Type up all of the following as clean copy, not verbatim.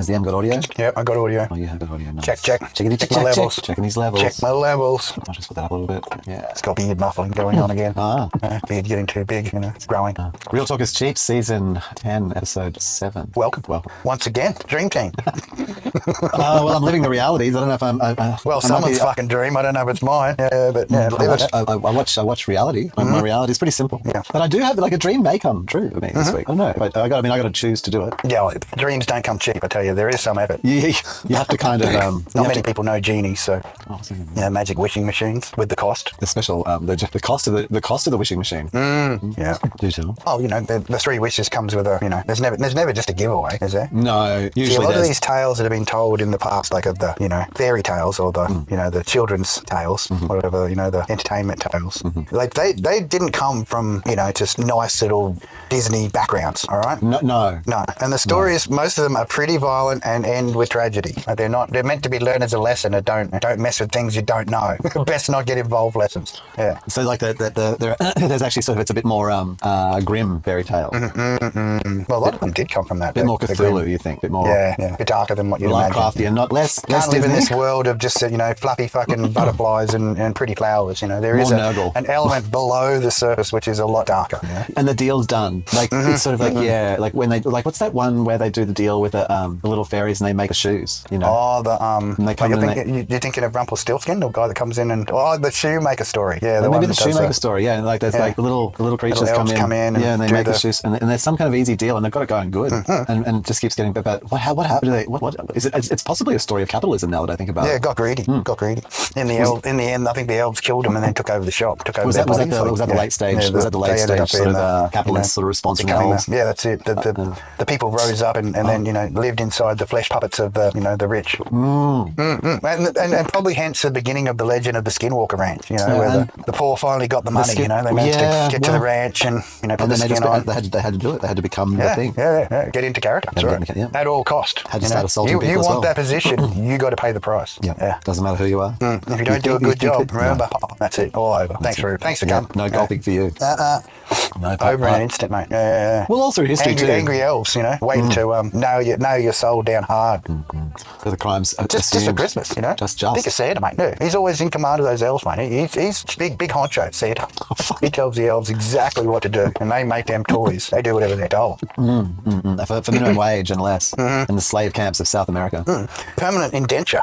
Has the M got audio? Yep, I got audio. Oh, you have got audio. Nice. Check. Check my levels. Checking these levels. Check my levels. I'll just put that up a little bit. Yeah, it's got beard muffling going on again. Beard getting too big, it's growing. Real Talk is Cheap, Season 10, Episode 7. Welcome. Once again, Dream Team. Well, I'm living the realities. I don't know if I'm... someone's fucking dream. I don't know if it's mine. I watch reality. My reality is pretty simple. Yeah. But I do have, like, a dream may come true for me this week. I don't know. But I got to choose to do it. Yeah, well, dreams don't come cheap, I tell you. There is some effort. You have to kind of... Not many people know genies, so... magic wishing machines with the cost. The special... the cost of the wishing machine. Yeah. Do tell. Oh, the 3 wishes comes with a, there's never just a giveaway, is there? No, usually See, a lot of these tales that have been told in the past, like of the, fairy tales or the, the children's tales, whatever, the entertainment tales, like they didn't come from, just nice little Disney backgrounds, all right? No. And the stories, most of them are pretty violent and end with tragedy. They're meant to be learned as a lesson, and don't mess with things you don't know. Best not get involved lessons. Yeah. So like there's actually sort of, it's a bit more grim fairy tale. Well, a lot of them did come from that. A bit more Cthulhu, you think? A bit more... Yeah. A bit darker than what you'd imagine. Lovecraftian, not less Can't live in Disney. this world of just, fluffy fucking butterflies and pretty flowers, There is an element below the surface which is a lot darker. Yeah? And the deal's done. Like, it's sort of like, like when they, like, what's that one where they do the deal with the little fairies and they make the shoes, Oh, And they come you're thinking of Rumpelstiltskin, the guy that comes in and... Oh, the shoemaker story. Yeah, maybe the shoemaker story, yeah. And like there's like the little creatures little come in and they make the shoes, and there's some kind of easy deal, and they've got it going good, and just keeps getting better. What happened? What is it? It's possibly a story of capitalism now that I think about it. Yeah, got greedy. In the end, I think the elves killed him and then took over the shop. Was that the late stage? Yeah, was that the late stage sort of capitalist sort of response from the elves? Yeah, that's it. The people rose up and then lived inside the flesh puppets of the rich. And probably hence the beginning of the legend of the Skinwalker Ranch. Where the poor finally got the money. They managed to get to the ranch and put the skin on. They had to do it. They had to become the thing. Yeah. Get into character. That's right. At all cost. Had to start assaulting people You as want well. that position, you got to pay the price. Yeah. Doesn't matter who you are. If you don't do a good job, remember, that's it. All over. Thanks for coming. No golfing for you. No, over in an instant, mate. Yeah. Well, all through history too. Angry elves, waiting to nail your soul down hard. For the crimes just for Christmas, Just. Think of Santa, mate. No, he's always in command of those elves, mate. He's big honcho, Santa. He tells the elves exactly what to do, and they make them toys. They do whatever they're told. For minimum wage and less in the slave camps of South America. Permanent indenture.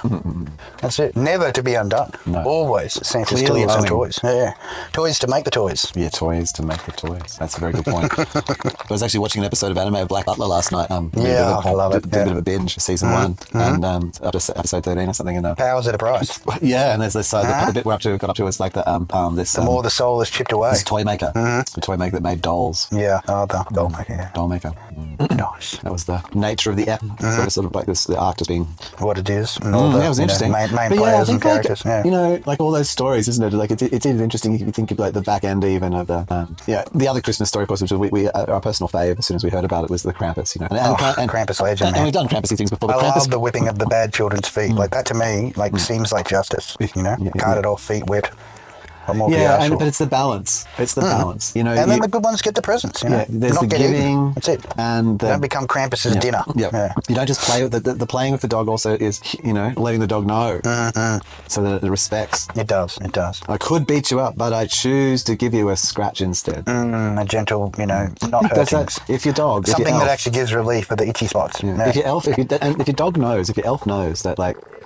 That's it. Never to be undone. No. Always Santa still gives them toys. Yeah. Toys to make the toys. Yeah, toys to make the toys. That's a very good point. I was actually watching an episode of anime of Black Butler last night. I love it. Did a bit of a binge, season 1, and up to episode 13 or something. Powers at a price. Yeah, and there's this the bit we're got up to is like the more the soul is chipped away. This toy maker, the toy maker that made dolls. Yeah, the doll maker. Yeah. Doll maker. Nice. That was the nature of the ep. Sort of like this, the arc just being what it is. And all it was interesting. Main players and characters. Like all those stories, isn't it? Like it's even interesting if you think of like the back end even of the other Christmas story, of course, which we our personal fave as soon as we heard about it was the Krampus. And Krampus legend. And we've done Krampusy things before. I love the whipping of the bad children's feet. Like that to me, seems like justice. Carted off, feet whipped. But it's the balance. It's the balance. And then the good ones get the presents. There's the giving. That's it. And don't become Krampus's dinner. Yeah. You don't just play with the playing with the dog. Also is letting the dog know so that it respects. It does. I could beat you up, but I choose to give you a scratch instead. A gentle, not hurting. If your dog, something that actually gives relief for the itchy spots. Yeah. If your elf knows that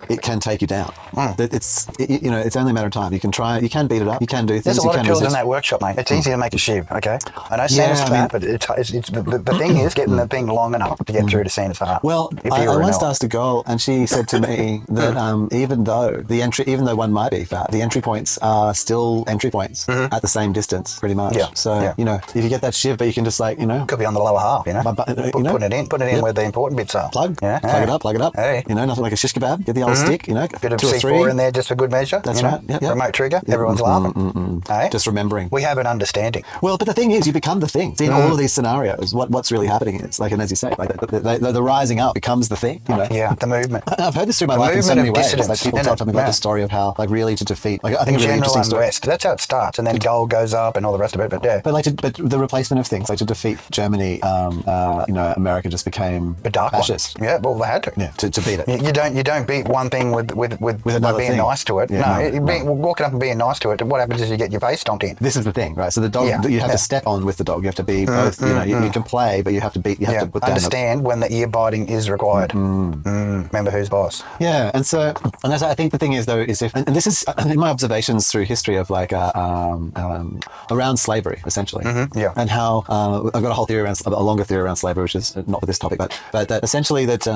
it can take you down. That it's only a matter of time. You can try. You can beat it up. You can do things. There's a lot of tools in that workshop, mate. It's easy to make a shiv. Okay, I know Santa's fat, but it's the thing is getting the thing long enough to get through to Santa's heart. Well, I once asked a girl, and she said to me that even though one might be fat, the entry points are still entry points at the same distance, pretty much. Yeah. So if you get that shiv, but you can just could be on the lower half. Put it in where the important bits are. Plug it up. Hey. Nothing like a shish kebab. Get the old stick, you know, Bit of 2 or C4 3 in there just for good measure. That's you know? right. Yep, yep. Remote trigger. Everyone's laughing. Hey? Just remembering. We have an understanding. Well, but the thing is, you become the thing. See, in all of these scenarios, what's really happening is, like, and as you say, like the rising up becomes the thing. You know? Yeah, the movement. I've heard this through my life in so many ways. Like people isn't tell me it? about the story of how, like, really to defeat. Like, I think In a really general interesting story. unrest. That's how it starts, and then gold goes up and all the rest of it. But yeah, But the replacement of things, like to defeat Germany, you know, America just became the dark fascist. one. Yeah, well, they had to. Yeah, to beat it. You don't beat one thing with another being thing. nice to it. Yeah, Walking up and being nice to it. What happens is you get your face stomped in. This is the thing, right? So the dog, you have to step on with the dog. You have to be both. You know, you can play, but you have to beat. You have to put down. Understand when the ear biting is required. Remember who's boss. Yeah, and that's, I think the thing is though is if, and this is in my observations through history of like around slavery essentially, Yeah. and how I've got a whole theory around a longer theory around slavery, which is not for this topic, but that essentially that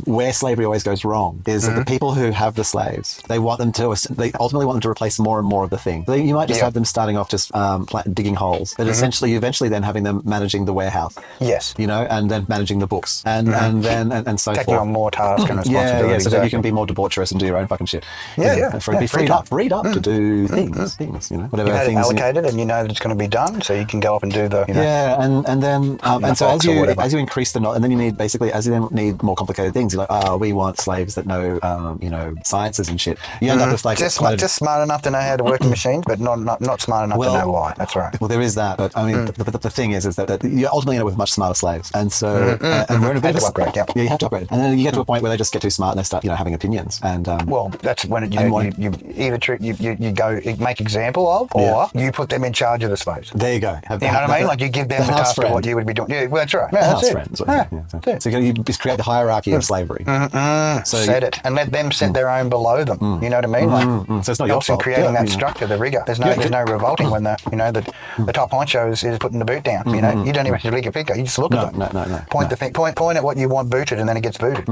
where slavery always goes wrong is that the people who have the slaves, they ultimately want them to replace more and more of the thing. You might just have them starting off just digging holes, but essentially eventually then having them managing the warehouse. Yes. You know, and then managing the books and then so Taking forth. on more tasks and responsibilities. Yeah, so that you can be more debaucherous and do your own fucking shit. Be freed up to do things, you know, whatever you know, things. Allocated, and you know that it's going to be done, so you can go up and do the. You know, and then and so as you increase the knowledge, and then you need basically as you then need more complicated things, you're like, we want slaves that know you know, sciences and shit. You end up with like just smart enough to know how to work the machines, but not smart enough to know why. That's right. Well, there is that, but I mean, the thing is that you ultimately end up with much smarter slaves, and so and we're in a bit of a upgrade. Yeah, you have to upgrade, and then you get to a point where they just get too smart and they start, you know, having opinions, and well, that's when you either you go make example of, or you put them in charge of the slaves. There you go. You know what I mean? Like you give them the task of what you would be doing. Yeah, well, that's right. Yeah, house friends. So you just create the hierarchy of slavery. So set it and let them set their own below them. You know what I mean? Like, so it's not your fault. Creating that structure, the rigor. There's no revolting when the top honcho is putting the boot down. You know, you don't even have to lick a finger. You just look at them. No. Point at what you want booted, and then it gets booted.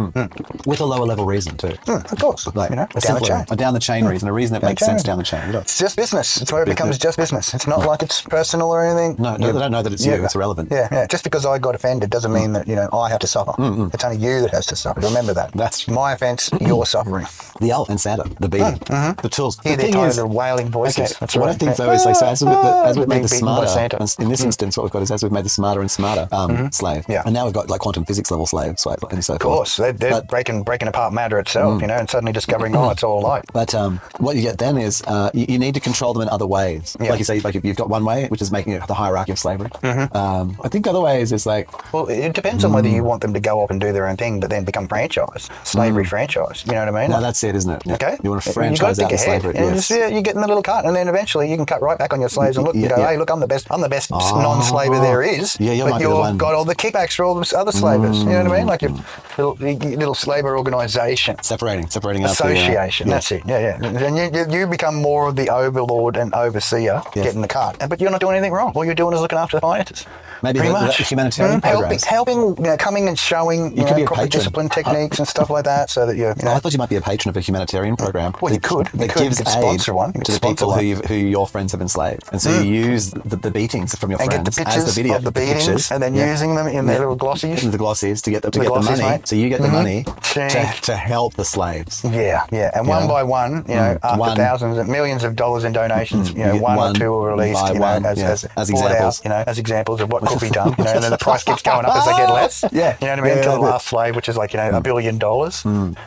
With a lower level reason too. Of course, like, you know, a down the chain reason, a reason that makes sense down the chain. You know? It's just business. It's where it becomes just business. It's not like it's personal or anything. No, they don't know that it's you. It's irrelevant. Yeah. Just because I got offended doesn't mean that, you know, I have to suffer. It's only you that has to suffer. Remember that. That's my offence. You're suffering. The elf and Santa, the beating, the tools. Hear their tone of wailing voices. Okay. That's what right. I think though is like, so as we've made the smarter, in this instance, what we've got is as we've made the smarter and smarter slave, and now we've got like quantum physics level slaves, and so forth. Of course, they're breaking apart matter itself, you know, and suddenly discovering, it's all light. But what you get then is you need to control them in other ways. Like you say, like you've got one way, which is making it the hierarchy of slavery. I think other ways is like, well, it depends on whether you want them to go off and do their own thing, but then become franchise, slavery franchise. You know what I mean? No, that's it, isn't it? Yeah. Okay, you want to franchise out the slavery. Yes. You get in the little cut, and then eventually you can cut right back on your slaves and look, you go, hey, look, I'm the best non-slaver there is. Yeah, but you've got all the kickbacks for all the other slavers. You know what I mean? Like your little slaver organisation. Separating association. That's it. Yeah. And you become more of the overlord and overseer, getting the cut. But you're not doing anything wrong. All you're doing is looking after the finances. Maybe the humanitarian programs. Helping, you know, coming and showing, you know, proper discipline techniques and stuff like that, so that you know. I thought you might be a patron of a humanitarian program. Well, you could. That gives aid sponsor one. to the people who your friends have enslaved, and so you use the beatings from your friends and get the pictures as the video of the beatings, and then using them in their little glossies. The glossies to get the money. Mate. So you get the money to help the slaves. Yeah. And one by one, you know, after thousands and millions of dollars in donations, you know, one or two are released, you know, as examples, you know, as examples of what could be done, you know, and then the price keeps going up as they get less. Yeah. You know what I mean? Until the last slave, which is like, you know, $1 billion.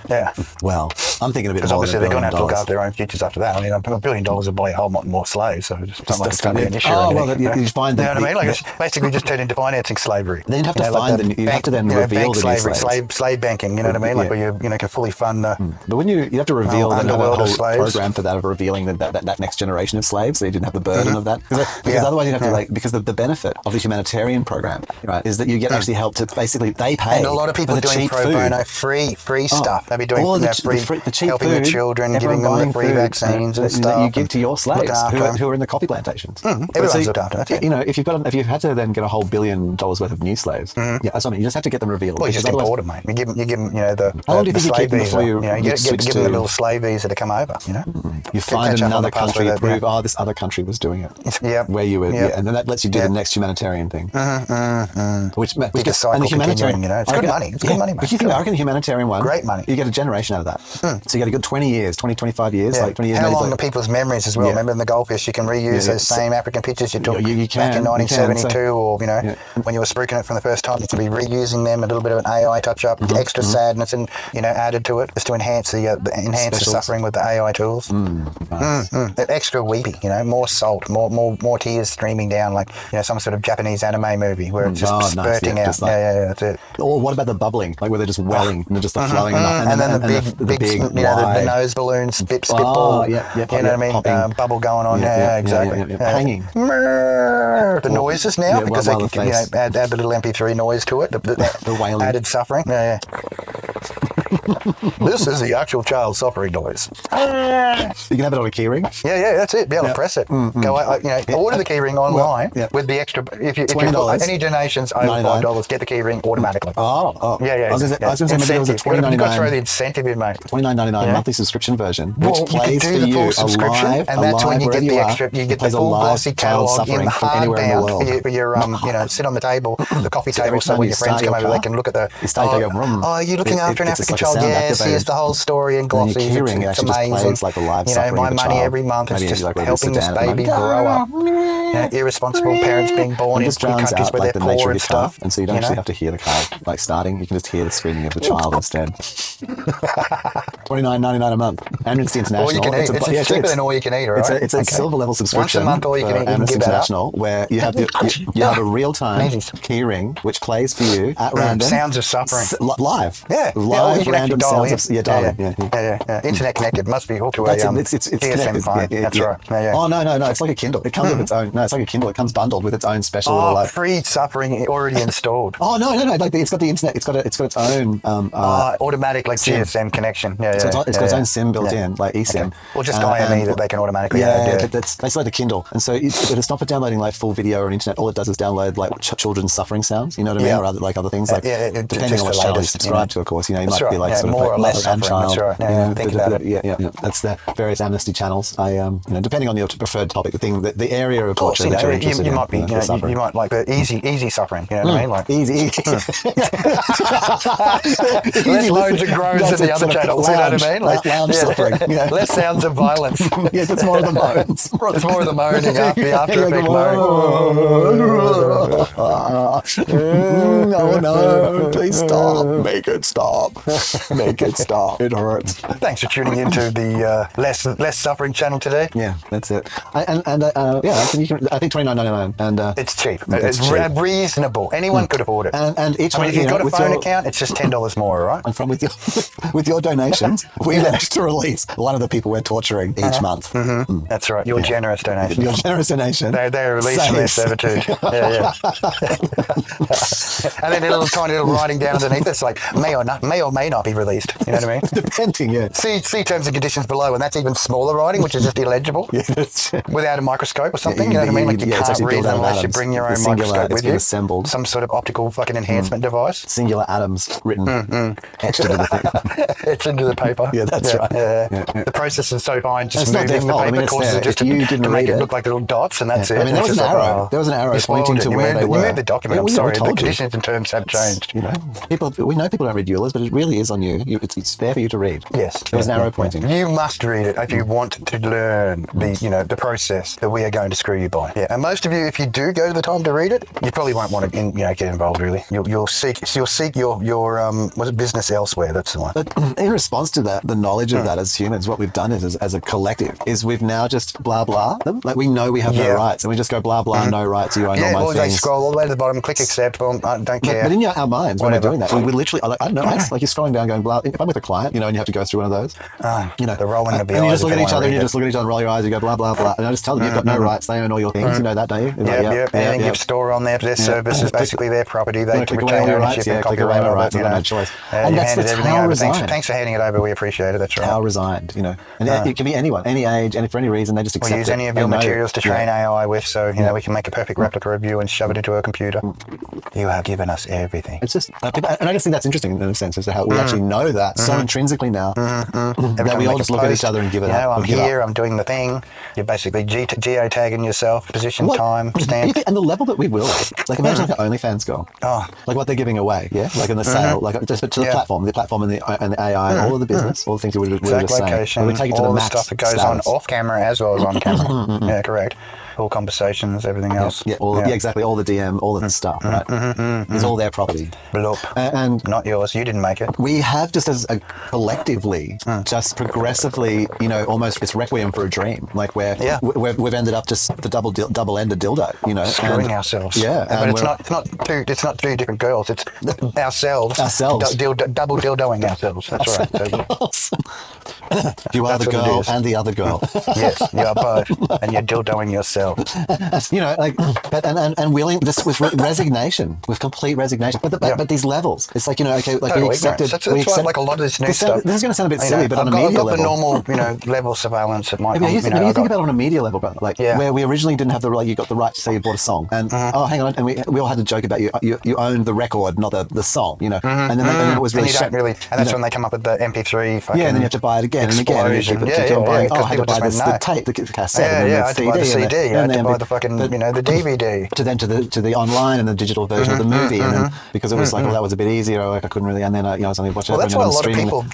Yeah. Well, I'm thinking a bit more. Because obviously they're going to have to look after their own futures after that. I mean, $1 billion will buy a whole lot more slaves, so it's not like it's going to be an issue. You find them. You know what I mean? Like it's basically just turned into financing slavery. Then you'd have to find them. You have to then reveal the new slaves. Slave banking. You know what I mean? Like where you know can fully fund the. But when you have to reveal the whole slaves. program for that of revealing that next generation of slaves, so you didn't have the burden of that. Because otherwise you'd have to because the benefit of the humanitarian program, right, is that you get actually help to basically they pay. And a lot of people doing pro bono free free stuff. They'll be doing the cheap helping food, the children, giving them the free vaccines and stuff. That you give to your slaves who are in the coffee plantations. Everyone's looked after. That's it. You know, if you've had to then get a whole $1 billion worth of new slaves, that's what I mean. You just have to get them revealed. Well, you just import them, mate. You give them, you know, the how long do you think you keep them visa. before you give them the little slave visa to come over? You know, you find another country to prove, this other country was doing it. Yeah, where you were, and then that lets you do the next humanitarian thing. Which the cycle continuing, you know, it's good money. It's good money, mate. But you think I reckon the humanitarian one, great money. You get get a generation out of that. So you get a good 20 years, 20, 25 years, like 20 years. How long are people's memories as well? Remember in the goldfish, you can reuse those same African pictures you took back in 1972, or when you were spruiking it from the first time, you could be reusing them, a little bit of an AI touch-up, extra sadness and added to it, just to enhance the suffering with the AI tools. Extra weepy, more salt, more tears streaming down, like some sort of Japanese anime movie where it's just spurting out. That's it. Or what about the bubbling, like where they're just welling and they're just flowing, and then the big the nose balloon spitball. You know what I mean? Bubble going on. Exactly. Hanging. The noises now, because they can add the little MP3 noise to it. The wailing. Added suffering. This is the actual child suffering noise. You can have it on a keyring. That's it. Be able to press it. Go, order the keyring online with the extra. If you any donations over $5, get the keyring automatically. I was going to say maybe it was a $29.99. You've got to throw the incentive in, mate. $29.99 monthly subscription version, which plays for the you full subscription, and that's when you get the extra. You get the full glossy catalogue in hardbound for your sit on the table, the coffee table, so when your friends come over, they can look at the. Oh, you're looking after an African child. Yes, here's the whole story in glossy. It's amazing. My money every month is just helping this baby grow up. Irresponsible parents being born in countries where they're poor and stuff. And so you don't actually have to hear the card starting. You can just hear the screaming of the child instead. $29.99 a month. Amnesty International. It's cheaper than all you can eat, right? It's a silver level subscription. Once a month, all you can eat. Amnesty International, where you have a real time keyring which plays for you at random. Sounds of suffering. Live. Live random sounds of Internet connected. Must be hooked to a TSM phone. That's right. Oh no! It's like a Kindle. It comes with its own. No, it's like a Kindle. It comes bundled with its own special little free suffering already installed. Oh no! Like it's got the internet. It's got its own automatic GSM connection. It's got its own SIM built in, like eSIM. Or just IME that they can automatically add. That's like the Kindle. And so it's not for downloading like full video or internet. All it does is download like children's suffering sounds. You know what I mean? Or other things like depending on what channel you subscribe to, of course. You might be like sort of more or less and child. That's right. Think about it. That's the various amnesty channels. Depending on your preferred topic, the area of torture that you're interested in. You might like the easy suffering. You know what I mean? Like easy. Less moans and groans in the other channels. You know what I mean? Like lounge suffering. Less sounds of violence. It's more of the moans. It's more of the moaning, the after effect moan. Oh no! Please stop. Make it stop. Make it stop. It hurts. Thanks for tuning into the less suffering channel today. Yeah, that's it. I think $29.99, and it's cheap. It's reasonable. Anyone could afford it. And each one, if you've got a phone account, it's just $10 more, right? And from with your donations, we managed to release one of the people we're torturing each month. That's right. Your generous donation. Your generous donation. They're released from their servitude. And then a little tiny little writing down underneath. It's like may or may not be released. You know what I mean? Depending, See terms and conditions below, and that's even smaller writing, which is just illegible. Without a microscope or something. You know what I mean? Like you can't read unless you bring your own microscope with you. Assembled. Some sort of optical fucking enhancement device. Singular atoms written, etched into the thing. Etched into the paper. Yeah, that's right. The process is so fine, just moving the paper causes it just to make it look like little dots, and that's it. I mean, there was an arrow. There was an arrow pointing to where they were. You moved the document. I'm sorry, the conditions and terms have changed. We know people don't read EULAs, but it really is on you. It's fair for you to read. Yes. There was an arrow pointing. You must read it if you want to learn the process that we are going to screw you by. Yeah. And most of you, if you do go to the time to read it, you probably won't want to get involved really. You'll seek your business elsewhere. That's the one. But in response to that, the knowledge of that as humans, what we've done is as a collective is we've now just blah blah them. Like we know we have no rights, and we just go blah blah no rights. You own all my things. They scroll all the way to the bottom, click accept. Boom, I don't care. But in our minds, when we're doing that, we literally, I don't know, like you're scrolling down going blah. If I'm with a client, and you have to go through one of those, the rolling of the eyes. And you just look at each other, and you just look at each other, roll your eyes, you go blah blah blah, and I just tell them you've got no rights. They own all your things. You know that, don't you? Anything you store on their service is basically their property. They can retain ownership and copyright of it. No choice. And that's the tower resign. Thanks for handing it over. we appreciate it. That's right. How resigned, you know. And it can be anyone, any age, and for any reason, they just accept it. We'll use any of your materials to train AI with, so, you know, we can make a perfect replica of you and shove it into a computer. You have given us everything. It's just, and I just think that's interesting in a sense, as to how we actually know that so intrinsically now that we all just look at each other and give it up. I'm here, I'm doing the thing. You're basically geotagging yourself, position, time, stamp. And the level that we will, like imagine like an OnlyFans girl, like what they're giving away, like in the sale, like just to the platform and the AI, and all of the business, all the things that we were just saying. Location, we take it to all the the max stuff that goes status. on off camera as well as on camera. Yeah, correct. All conversations, everything else. Exactly. All the DM, all of the stuff, right? It's all their property. Bloop. And not yours. You didn't make it. we have just as a collectively, just progressively, you know, almost it's requiem for a dream, like where we've ended up just the double-ended dildo, you know, screwing ourselves. Yeah, but it's not two different girls. It's ourselves. Double dildoing ourselves. That's right. You are the girl and the other girl. Yes, you are both, and you're dildoing yourself. You know, like, but and willing this with resignation, with complete resignation. But these levels, it's like, you know, okay, like we accepted. That's why, like, a lot of this new stuff. This is going to sound a bit silly, but on a media level, I've got the normal, you know, level surveillance at my. You think about it on a media level, brother, like where we originally didn't have the you got the right to say you bought a song, and hang on, and we all had to joke about you owned the record, not the song, you know, and then it was really. And that's when they come up with the MP3. Fucking and then you have to buy it again and again. And you buying, I had to buy the tape, the cassette, and I had to buy the CD. I had to buy the fucking, the DVD. To the online and the digital version of the movie, and then because it was like, well, that was a bit easier. Like I couldn't really, and then I was only watching. Well, that's why a lot of people.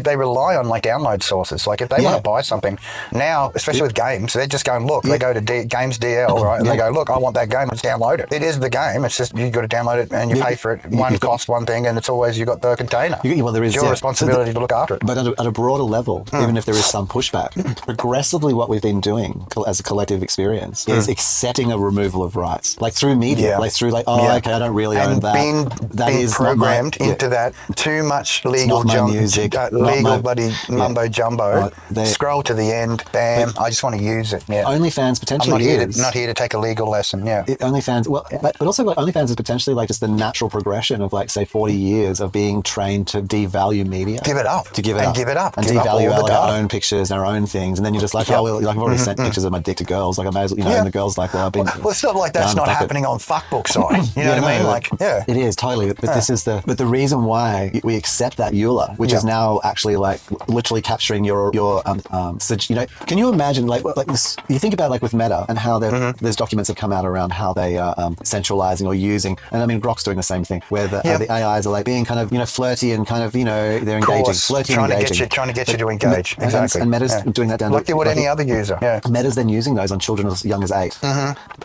They rely on like download sources. Like if they want to buy something now, especially with games, they're just going look. They go to Games DL, right, and they go look. I want that game. Let's download it. It is the game. It's just you got to download it and you pay for it. One cost one thing, and it's always you got the container. There is your responsibility to look after it. But at a broader level, even if there is some pushback, progressively what we've been doing as a collective experience is accepting a removal of rights, like through media, like through okay, I don't really own that. That is programmed into that too much legal music, bloody mumbo jumbo. Scroll to the end, bam. I just want to use it. Yeah. OnlyFans potentially not here to take a legal lesson. Yeah. OnlyFans, but also like OnlyFans is potentially like just the natural progression of like say 40 years of being trained to devalue media. Give it up. And devalue our own pictures and our own things, and then you're just like, oh well, like I've already sent pictures of my dick to girls, like I may as well, you know, and the girl's like, well, I've been. Well, it's not like that's not happening on fuckbook side. You know what I mean? Like, it is totally. But this is the reason why we accept that EULA, which is now actually like literally capturing your you know, can you imagine like this, you think about like with Meta and how there's documents have come out around how they are centralizing or using, and I mean Grok's doing the same thing where the AIs are like being kind of, you know, flirty and kind of, you know, they're engaging, flirty and engaging, trying to get you to engage. Exactly. And Meta's doing that down like they would any other user. Meta's then using those on children as young as 8.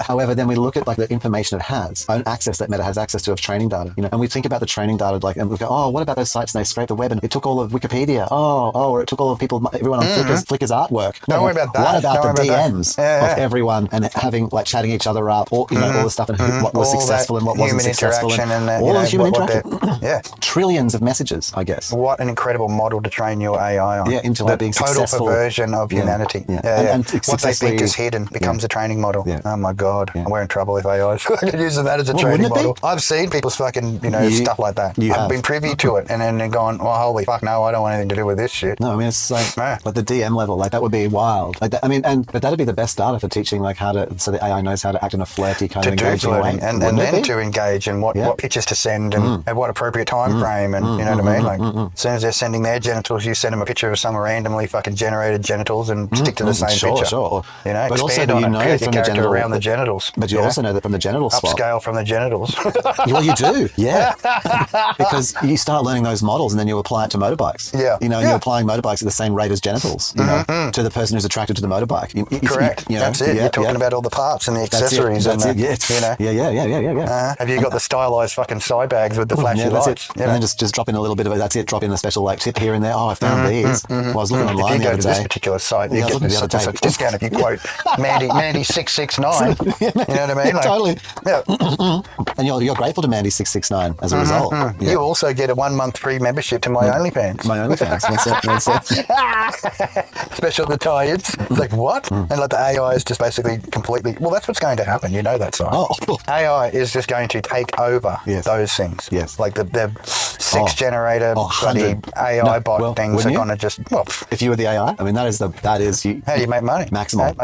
However, then we look at like the information it has, own access that Meta has access to of training data, you know, and we think about the training data like, and we go, oh, what about those sites? And they scrape the web and it took all of Wikipedia. Or it took all of everyone on Flickr's artwork. Don't worry about that. What about the DMs of everyone and having like chatting each other up, or you know, all the stuff and what was successful and what wasn't successful, and all the human interaction. Trillions of messages, I guess. What an incredible model to train your AI on. Into like being successful. Total perversion of humanity. And what they think is hidden becomes a training model. Oh my God, we're in trouble with AI. I'm using that as a training model. I've seen people's fucking, you know, stuff like that. I've been privy to it, and then they're going, well, holy fuck, no, I don't want anything to do with this shit. No, I mean, it's like the DM level, like that would be wild. Like that, I mean, but that'd be the best data for teaching like how to, so the AI knows how to act in a flirty kind of engaging way. And then to engage and what pictures to send and at what appropriate time frame, and you know what I mean? Like as soon as they're sending their genitals, you send them a picture of some randomly fucking generated genitals and stick to the same picture. Sure. You know, but also you know from the genital around the genitals. But you also know that from the genital swap. Upscale from the genitals. Well, you do, because you start learning those models and then you apply it to motorbikes. You know, and you're applying motorbikes at the same rate as genitals. You know, to the person who's attracted to the motorbike. Correct. That's it. You're talking about all the parts and the accessories. That's it. You know. Yeah. Have you got the stylized fucking side bags with the flashy lights? That's it. And then just drop in a little bit of it. That's it. Drop in a special like tip here and there. Oh, I found these. Well, I was looking online the other day. This particular site, you get this discount if you quote Mandy 669. You know what I mean? Yeah, totally. Yeah. And you're grateful to Mandy 669 as a result. Yeah. You also get a 1 month free membership to my OnlyFans. My OnlyFans. That's it. Special the tie-ins. It's like, what? And like the AI is just basically completely... Well, that's what's going to happen. You know that side. Oh. AI is just going to take over those things. Yes. Like the sixth generator bloody AI bot things are going to just... Well, if you were the AI, I mean, that is you. How do you make money? Maximum.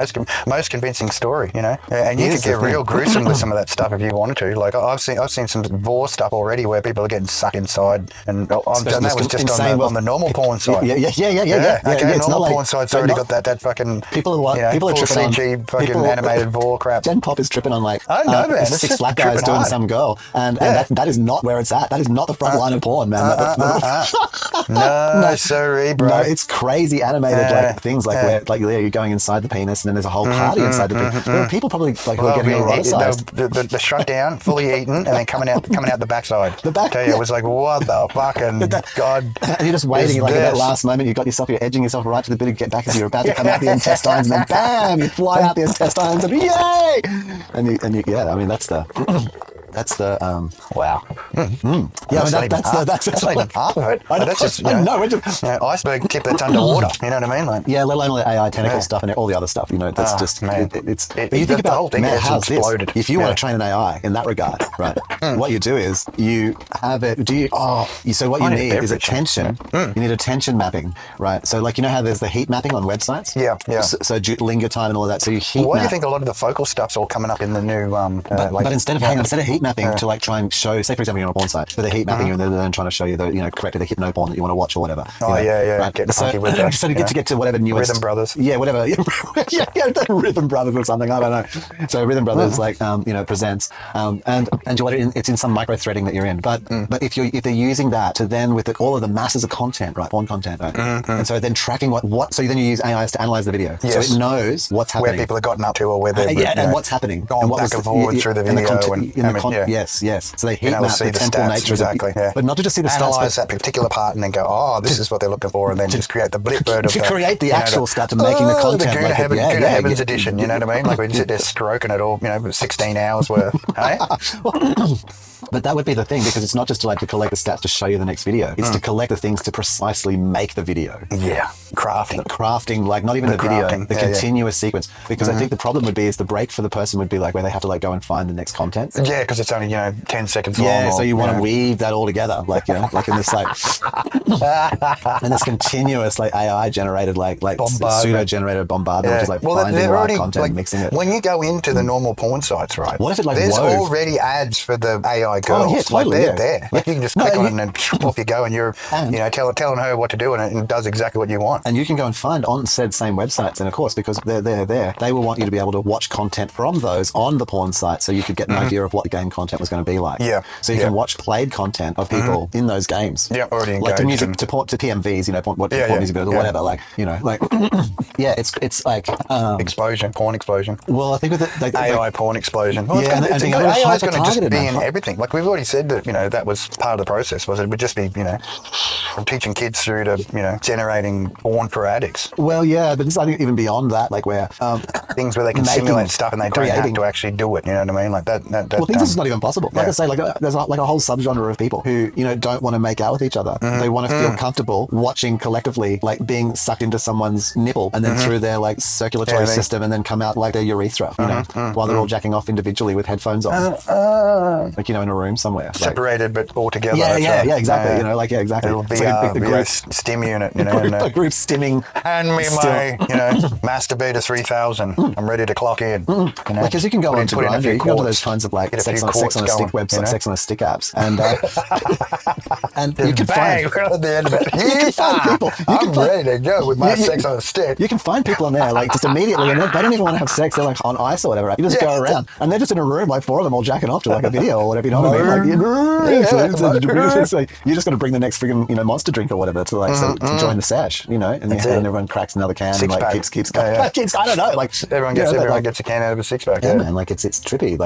Most convincing story, you know? And you could get real gruesome with some of that stuff if you wanted to. Like, I've seen some Vor stuff already where people are getting sucked inside, and that was just on the normal porn side. Yeah. Okay, it's normal not porn side's already got that fucking people are tripping CG on fucking animated Vor crap. Gen Pop is tripping on like I know, man. six black guys doing some girl, and that is not where it's at. That is not the front line of porn, man. No, sorry, bro. No, it's crazy animated like things like where like you're going inside the penis, and then there's a whole party inside the penis. There are people probably like who are getting eroticized. The shrunk down, fully eaten, and then coming out the backside. The back. Tell you, it was like, what the fucking god? And you're just waiting, like at that last moment, you're edging yourself right to the bit to get back as you're about to come out the intestines, and then bam, you fly out the intestines, and yay! And you, I mean that's the wow. Yeah, that's not even half of it. That's just iceberg tip that's underwater. You know what I mean? Like, let alone all the AI technical stuff and all the other stuff. You know, that's just man. But you think about the whole thing has exploded. If you want to train an AI in that regard, right? What you do is you have it. So what you need is attention. You need attention mapping, right? So like you know how there's the heat mapping on websites. Yeah. So linger time and all of that. So you heat. Why do you think a lot of the focal stuff's all coming up in the new? But instead of heat mapping to like try and show, say for example you're on a porn site, for the heat mapping and then trying to show you the correctly the hypno porn that you want to watch or whatever. Right? Getting funky with that. So to get to whatever newest Rhythm Brothers. Yeah, whatever. The Rhythm Brothers or something. I don't know. So Rhythm Brothers presents and it's in some micro threading that you're in. But if they're using that to then with all of the masses of content, right, porn content, right, and so then tracking so then you use AIs to analyze the video, so it knows what's happening, where people have gotten up to, or where they're and what's happening, going back and forward through the video, yes. So they heat map the temporal nature exactly, but not to just see the stats, analyze that particular part and then go, oh, this is what they're looking for, and then just create the blip-bird of create the actual stats of making the content. The Guna Heavens edition, you know what I mean? Like we sit there stroking it all, 16 hours worth. Hey? But that would be the thing, because it's not just to collect the stats to show you the next video. It's to collect the things to precisely make the video. Yeah, crafting, like not even the video, the continuous sequence. Because I think the problem would be is the break for the person would be like where they have to go and find the next content. Yeah, because it's only 10 seconds long. Yeah, so you want to weave that all together, like in this and this continuous AI generated pseudo generated bombardment, which is finding the right content, mixing it. When you go into the normal porn sites, right? What if it there's already ads for the AI girls. Oh, yeah, totally. They're there. You can just click on it and off you go, and you're telling her what to do, and it does exactly what you want. And you can go and find on said same websites, and of course, because they're there, they will want you to be able to watch content from those on the porn site, so you could get an idea of what the game content was going to be like. Yeah. So you can watch played content of people in those games. Yeah, already engaged. Like to music, to PMVs, porn music videos or whatever. It's like porn explosion. Well, I think with it, AI porn explosion. Well, AI is going to just be in everything. Like we've already said that that was part of the process. Was it would just be from teaching kids through to generating porn for addicts. Well, yeah, but I think even beyond that, where things where they can simulate stuff and they don't have to actually do it. You know what I mean? Like that. Well, things is not even possible. Like I say, there's a whole subgenre of people who don't want to make out with each other. They want to feel comfortable watching collectively, being sucked into someone's nipple and then through their circulatory system and then come out their urethra, while they're all jacking off individually with headphones on, in a room somewhere, separated but all together. Yeah, exactly. Exactly. It'll be a group stim unit. A group stimming. Hand me my, masturbator 3000. I'm ready to clock in. Because you can go on to Grindr, you can go to those kinds of sex on a stick websites, sex on a stick apps, and you can find at the end of it. You can find people. I'm ready to go with my sex on a stick. You can find people on there just immediately, and they don't even want to have sex. They're on ice or whatever. Right? You just go around, and they're just in a room, four of them all jacking off to a video or whatever. You know what I mean? You just got to bring the next friggin' monster drink or whatever to join the sesh, and everyone cracks another can and keeps going. I don't know. Everyone gets a can out of a six pack. Yeah, man. It's trippy.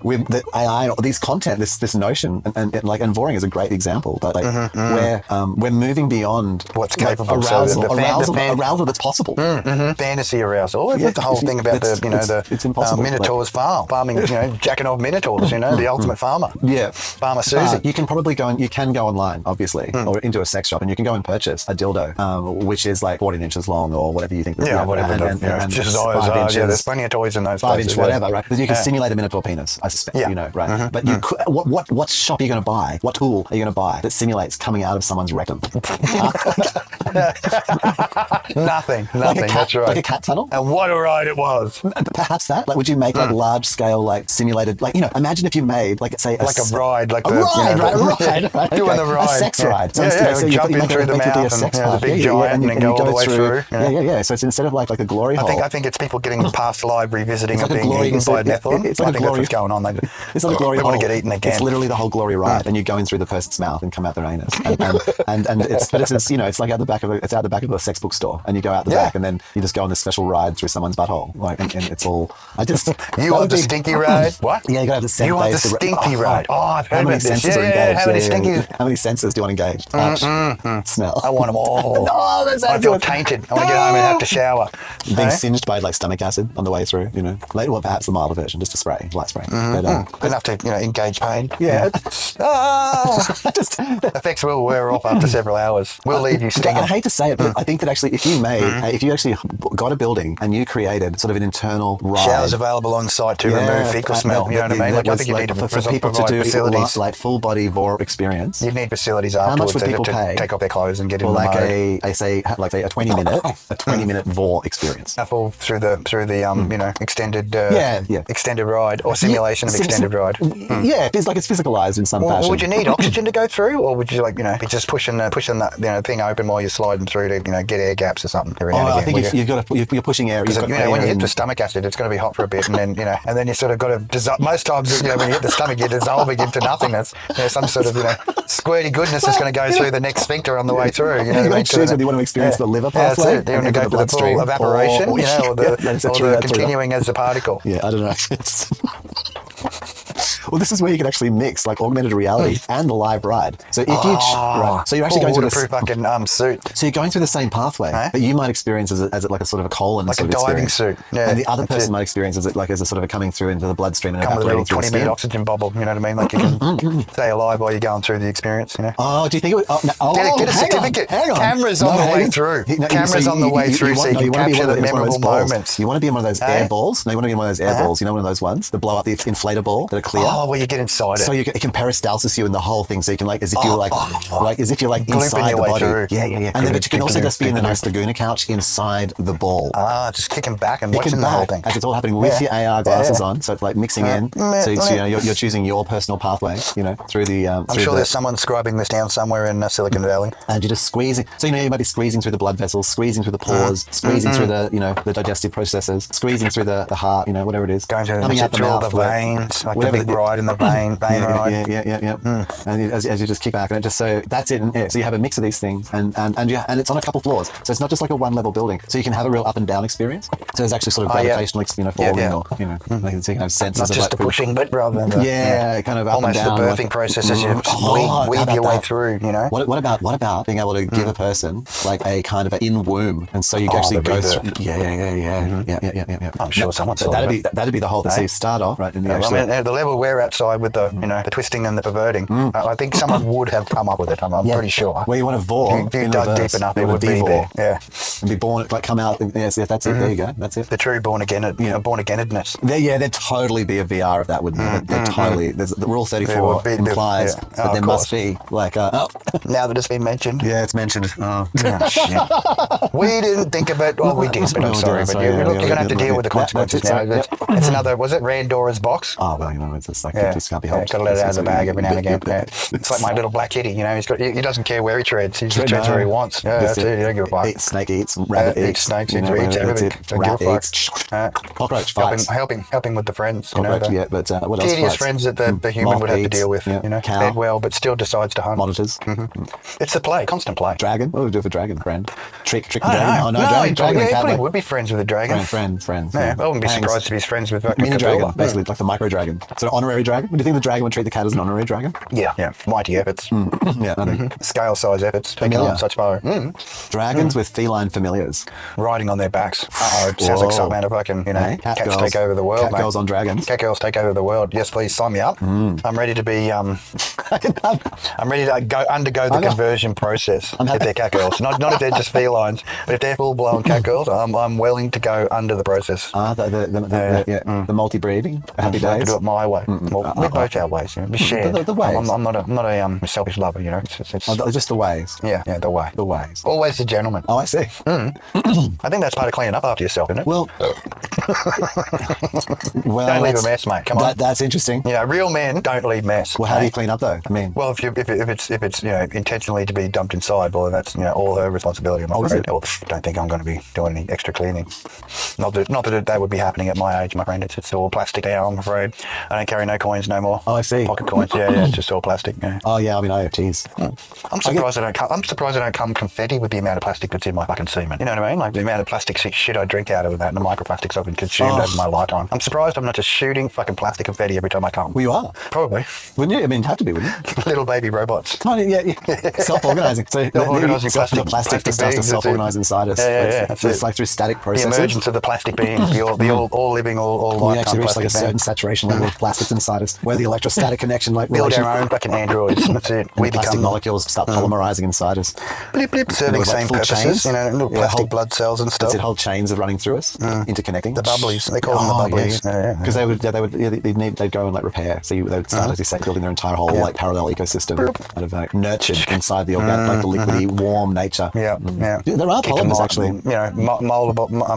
with the AI, these content, this notion, and Voring is a great example. But like where we're moving beyond what's capable arousal that's possible. Fantasy arousal. That's the whole thing about it's impossible. Minotaur's farming. Jacking off minotaurs. The ultimate farmer. Yeah, Farmer Susie. You can probably go online, obviously, or into a sex shop, and you can go and purchase a dildo, which is like 14 inches long or whatever you think. Whatever. And just 5 inches. There's plenty of toys in those. 5-inch, whatever, right? But you can simulate a minotaur penis, I suspect. Right? But you could, what shop are you going to buy? What tool are you going to buy that simulates coming out of someone's rectum? Nothing. That's right. Like a cat tunnel. And what a ride it was. Perhaps that. Like, would you make like large scale, like simulated, like imagine if you made like say a ride, like a ride, right? Doing the ride, a sex ride. So jump in through the mouth and the big giant, and then go all the way through. Yeah. So it's instead of like a glory hole. I think it's people getting past live revisiting of being eaten by Nephilim. It's like I think that's what's going on. It's like a glory hole. They want to get eaten again. It's literally the whole glory ride, and you go in through the person's mouth and come out their anus, and it's like out the back of a sex bookstore, and you go out the back, and then you just go on this special ride through someone's butthole, like, and it's all. You want the stinky ride? What? Yeah, you gotta have the scent. You want the stinky ride? Oh, I've heard about this. How many stinkies? How many senses do you want to engage? Touch, smell. I want them all. Oh, that's I feel tainted. I want to get home and have to shower. Being singed by like stomach acid on the way through, later, well, perhaps the milder version, just a spray, light spray. But, enough to engage pain. Yeah. Effects will wear off after several hours. We'll leave you stinging. I hate to say it, but I think that actually, if you actually got a building and you created sort of an internal ride, showers available on site to remove fecal smell. You know what I mean? Like, I think you need to for people to do facilities, like full body vor experience. You need facilities afterwards. How much would people pay? Take off their clothes and get in like the mode. a 20-minute vor experience. A full through the extended ride or simulation of extended ride. Yeah, it's like it's physicalized in some fashion. Would you need oxygen to go through, or would you be just pushing that thing open while you're sliding through to get air gaps or something? I think you're pushing air. Because when you hit the stomach acid, it's going to be hot for a bit, and then you sort of got to dissolve. Most times, when you hit the stomach, you're dissolving into nothingness. Some sort of squirty goodness is going to go through the next sphincter on the way through. You want to experience the liver pathway. That's it. You want to go for the pool evaporation, or the continuing as a particle. Yeah, I don't know. Well, this is where you can actually mix like augmented reality and the live ride. So if so you're actually going through this fucking suit. So you're going through the same pathway, but you might experience as like a sort of a colon, like a diving suit. Yeah, and the other person might experience as a sort of a coming through into the bloodstream and evaporating through the skin. 20-minute oxygen bubble. You know what I mean? Like you can stay alive while you're going through the experience. Oh, do you think it would? Get a certificate. Hang on. Cameras on the way through. Cameras on the way through, so you can capture the memorable moments. You want to be in one of those air balls? No, you want to be in one of those air balls. You know, one of those ones that blow up the inflator ball that are clear. Oh, where you get inside it. So it can peristalsis you in the whole thing. So you can as if you're inside the body. Yeah. And then but you can also just be in the nice Laguna couch inside the ball. Just kicking back and watching the whole thing. As it's all happening with your AR glasses on. So it's like mixing in. So you're choosing your personal pathway. Through the. I'm sure there's someone scribing this down somewhere in Silicon Valley. And you're just squeezing. So you might be squeezing through the blood vessels, squeezing through the pores, squeezing through the digestive processes, squeezing through the heart. Whatever it is. Going through all the veins, like the big ride in the vein ride. Yeah. And as you just kick back, and it just so that's it. And so you have a mix of these things, and it's on a couple floors. So it's not just like a one-level building. So you can have a real up and down experience. So there's actually sort of gravitational, falling, or so you can have senses not just the pushing, but rather than the kind of up almost and down, the birthing process as you weave your way through. What about being able to give a person like a kind of an in womb, and so you actually go through. Yeah. I'm sure someone saw that'd be the whole thing. So you start off right, and the level we're outside with the the twisting and the perverting. I think someone would have come up with it. I'm pretty sure. Where you want to vor, if you dug deep enough, it would be there. Yeah, and be born, come out. Yes, that's it. There you go. That's it. The true born againedness. There'd totally be a VR of that, wouldn't there? They're totally. There's the Rule 34 implies that there must be like now that it's been mentioned. Yeah, it's mentioned. Shit. We didn't think about. Well, we did, but I'm sorry. But you're going to have to deal with the consequences now. It's another. Was it Randora's box? Oh well, it's just Like it just can't be helped. Got to let it out of the bag every now and again. It's like my little black kitty, you know, he doesn't care where he treads. He just treads where he wants. Yeah, that's it. He don't give a fuck. Eats snake, eats rabbit, eats snakes, eats everything. Rat eats. Cockroach fights. Helping with the friends. Cockroach, you know, but what else? Tedious friends that the human would have to deal with. You know, fed well, but still decides to hunt. Monitors. It's the play, constant play. Dragon. What would we do with a dragon? Friend. Trick the I dragon. don't know. Oh no, dragon. He probably would be friends with a dragon. Friends. Yeah, I wouldn't be surprised if he's friends with mini dragon, basically like the micro dragon. So an honorary dragon. Do you think the dragon would treat the cat as an honorary dragon? Yeah. Mighty efforts. Yeah, I know. Scale size efforts. Taking on such power. Dragons with feline familiars. Riding on their backs. It sounds like some kind of fucking, you know, Hey, cats take over the world, cat mate. girls on dragons. Cat girls take over the world. Yes, please sign me up. I'm ready to be. I'm ready to undergo the conversion process. If they're cat girls, not if they're just felines, but if they're full blown cat girls, I'm willing to go under the process. The multi-breeding. Happy I have days. to do it my way. Well, we both our ways. You know, we share. The ways. I'm not a selfish lover. You know, it's Just the ways. yeah, the way. The ways. Always the gentleman. Oh, I see. I think that's part of cleaning up after yourself, isn't it? Well, Don't leave a mess, mate. Come on. That's interesting. You know, real men don't leave mess. Well, how do you clean up though? I mean, Well, if it's you know intentionally to be dumped inside, well, that's all her responsibility. I'm afraid. Well, don't think I'm going to be doing any extra cleaning. Not that would be happening at my age, my friend. It's all plastic now. I'm afraid. I don't carry no coins no more. Oh, I see. Pocket coins. Yeah, it's just all plastic. Yeah. oh yeah, I mean, geez. I'm surprised I don't come confetti with the amount of plastic that's in my fucking semen. You know what I mean? Like the amount of plastic shit I drink out of that and the microplastics I've been consumed over my lifetime. I'm surprised I'm not just shooting fucking plastic confetti every time I come. Well, you are. Probably. Wouldn't you? I mean, have to be, wouldn't you? Little baby robots. Tiny, yeah. Self-organizing. So Self-organising the plastic just starts to beings, self-organize inside us. Yeah. It's like through static The processes. emergence of the plastic beings, the all living, all We lifetime actually reach like plastic a certain beings. saturation level of plastics inside us, where the electrostatic connection, like Build relation, our own fucking androids. That's it. and the plastic molecules start polymerizing inside us. blip, blip, serving Like same full purposes. chains. You know, little plastic blood cells and stuff. That's it. Whole chains are running through us, interconnecting. The bubblies. They call them the bubblies. Yeah. Because they'd go and like repair. So they would start, as you say, building their entire whole like parallel ecosystem kind of like nurtured inside the organic, like the liquidy, warm nature. Yeah. There are polymers actually. You know,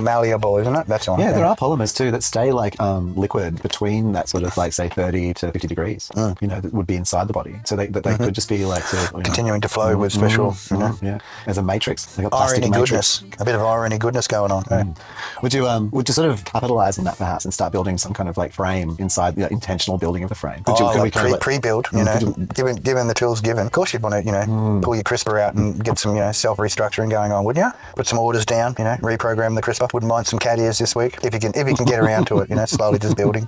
malleable, isn't it? That's the one. Yeah, there are polymers too that stay like liquid between that sort of like say 30 to 50 degrees. You know, that would be inside the body. So they could just be like sort of, continuing to flow with special, you know, as a matrix, like a plastic irony matrix. goodness, a bit of irony goodness going on. Would you sort of capitalize on that perhaps and start building some kind of like frame inside the intentional building of the frame? Could we kind of like, pre-build, you know, given the tools given. Of course, you'd want to, you know, pull your CRISPR out and get some, you know, self-restructuring going on, wouldn't you? Put some orders down, you know, reprogram the CRISPR. Wouldn't mind some cat ears this week if you can get around to it, you know, slowly just building.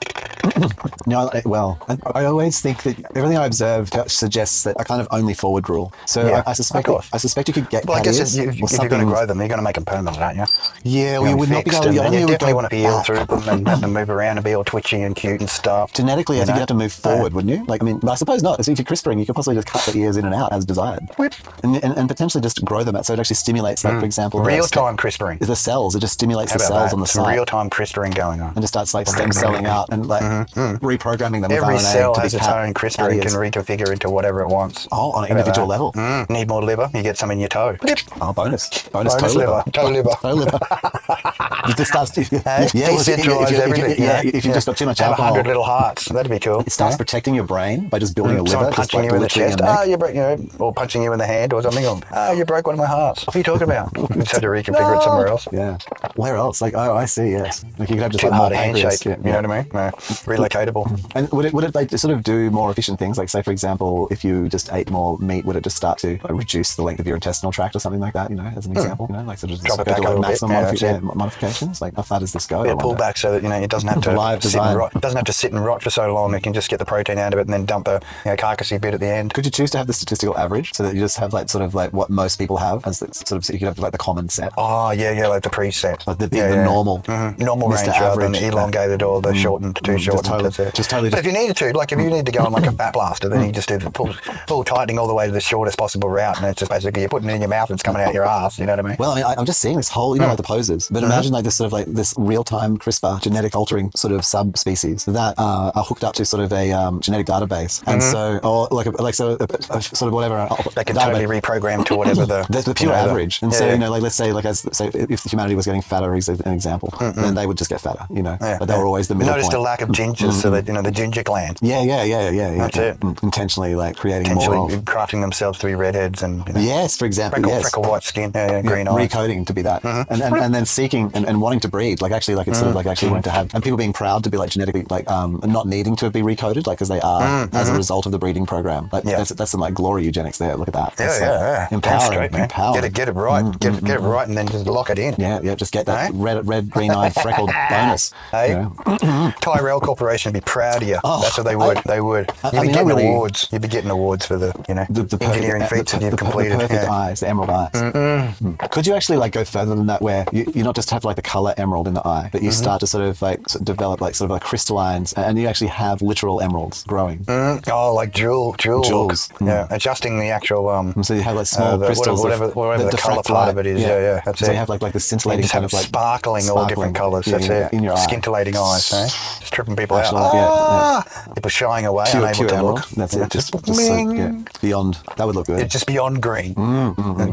No, well, I always think that everything I observe suggests that a kind of only forward rule. So Yeah, I suspect of course. I suspect you could get Well, I cat guess ears if or you're something. going to grow them, you're going to make them permanent, aren't you? Yeah, well, you would not be able to. You definitely want to peel through them and have them move around and be all twitchy and cute and stuff. Genetically, I think you'd have to move forward, wouldn't you? Like, I mean, I suppose not. So if you're CRISPRing, you could possibly just cut the ears in and out as desired, and potentially just grow them out. So it actually stimulates, like, for example, Real-time CRISPRing. the cells. It just stimulates How the about cells that? on the Some side. real-time CRISPRing going on. And just starts like stem celling out and like reprogramming them. Every with RNA cell to has be its own CRISPR and cat can ears. reconfigure into whatever it wants. Oh, on an How about individual that? level. Need more liver? You get some in your toe. Blip. Oh, bonus toe liver. Toe liver. Toe liver. You just start Decentralise everything. If you just got too much have alcohol, 100 little hearts. That'd be cool. it starts protecting your brain by just building a liver. Someone Just punching like you in the literally chest. your neck. You broke, you know, or punching you in the hand or something. Or, you broke one of my hearts. What are you talking about? You just had to reconfigure it somewhere else. Yeah. Where else? Like, oh, I see. Yes. Like you could have just Too like more hard a pancreas. handshake. You know what I mean? No. Relocatable. And would it like sort of do more efficient things? Like, say, for example, if you just ate more meat, would it just start to reduce the length of your intestinal tract or something like that? You know, as an example, you know, like sort of Drop just it go back to a like little maximum bit. modifications. Like, how far does this go? I Pull wonder. back so that, you know, it doesn't have to Live sit and design. rot. It doesn't have to sit and rot for so long. It can just get the protein out of it and then dump the carcassy bit at the end. Could you choose to have the statistical average so that you just have like sort of like what most people have as the, sort of, so you could have like the common set, Oh, yeah, like the preset. like the normal, Normal Mr. range rather than Average. the elongated or the shortened, too short. Just totally. But if you needed to, like if you need to go on like a fat blaster, then you just do the full tightening all the way to the shortest possible route, and it's just basically you're putting it in your mouth and it's coming out your ass. You know what I mean? Well, I mean, I'm just seeing this whole, you know, like the poses. But imagine like this sort of like this real-time CRISPR genetic altering sort of subspecies that are hooked up to sort of a genetic database, and so or like a sort of whatever. They can totally reprogram to whatever the pure average. And so, you know, like let's say like if humanity was getting fatter as an example, then they would just get fatter, you know. But they were always the middle Notice point. the lack of gingers, so that the ginger gland. Yeah. That's it. Intentionally, like creating Potentially more. crafting themselves to be redheads and Yes, for example, freckle white skin, green eyes. Recoding to be that, and then seeking and wanting to breed, like actually, like it's sort of like actually wanting to have, and people being proud to be like genetically, like not needing to be recoded, like because they are as a result of the breeding program. Like that's some like glory eugenics there. Look at that. That's empowering. Straight, man. Empowering. Get it right. Get it right, and then just lock it in. Yeah. Just get that red, green-eyed, freckled bonus. Hey, Tyrell Corporation would be proud of you. That's what they would. They would. You'd be getting awards. You'd be getting awards for the engineering feats that you've completed. The perfect eyes, the emerald eyes. Could you actually like go further than that, where you not just have like the color emerald in the eye, but you start to sort of like develop like sort of like crystallines, and you actually have literal emeralds growing. Oh, like jewels. Yeah, adjusting the actual so you have like small crystals, whatever the color part of it is. Yeah. That's so it. you have like the scintillating kind of like sparkling all different colors. That's it. In your eye. Scintillating eyes. Just tripping people out. People shying away, unable to look. That's it. Just so, beyond. That would look good. It's just beyond green.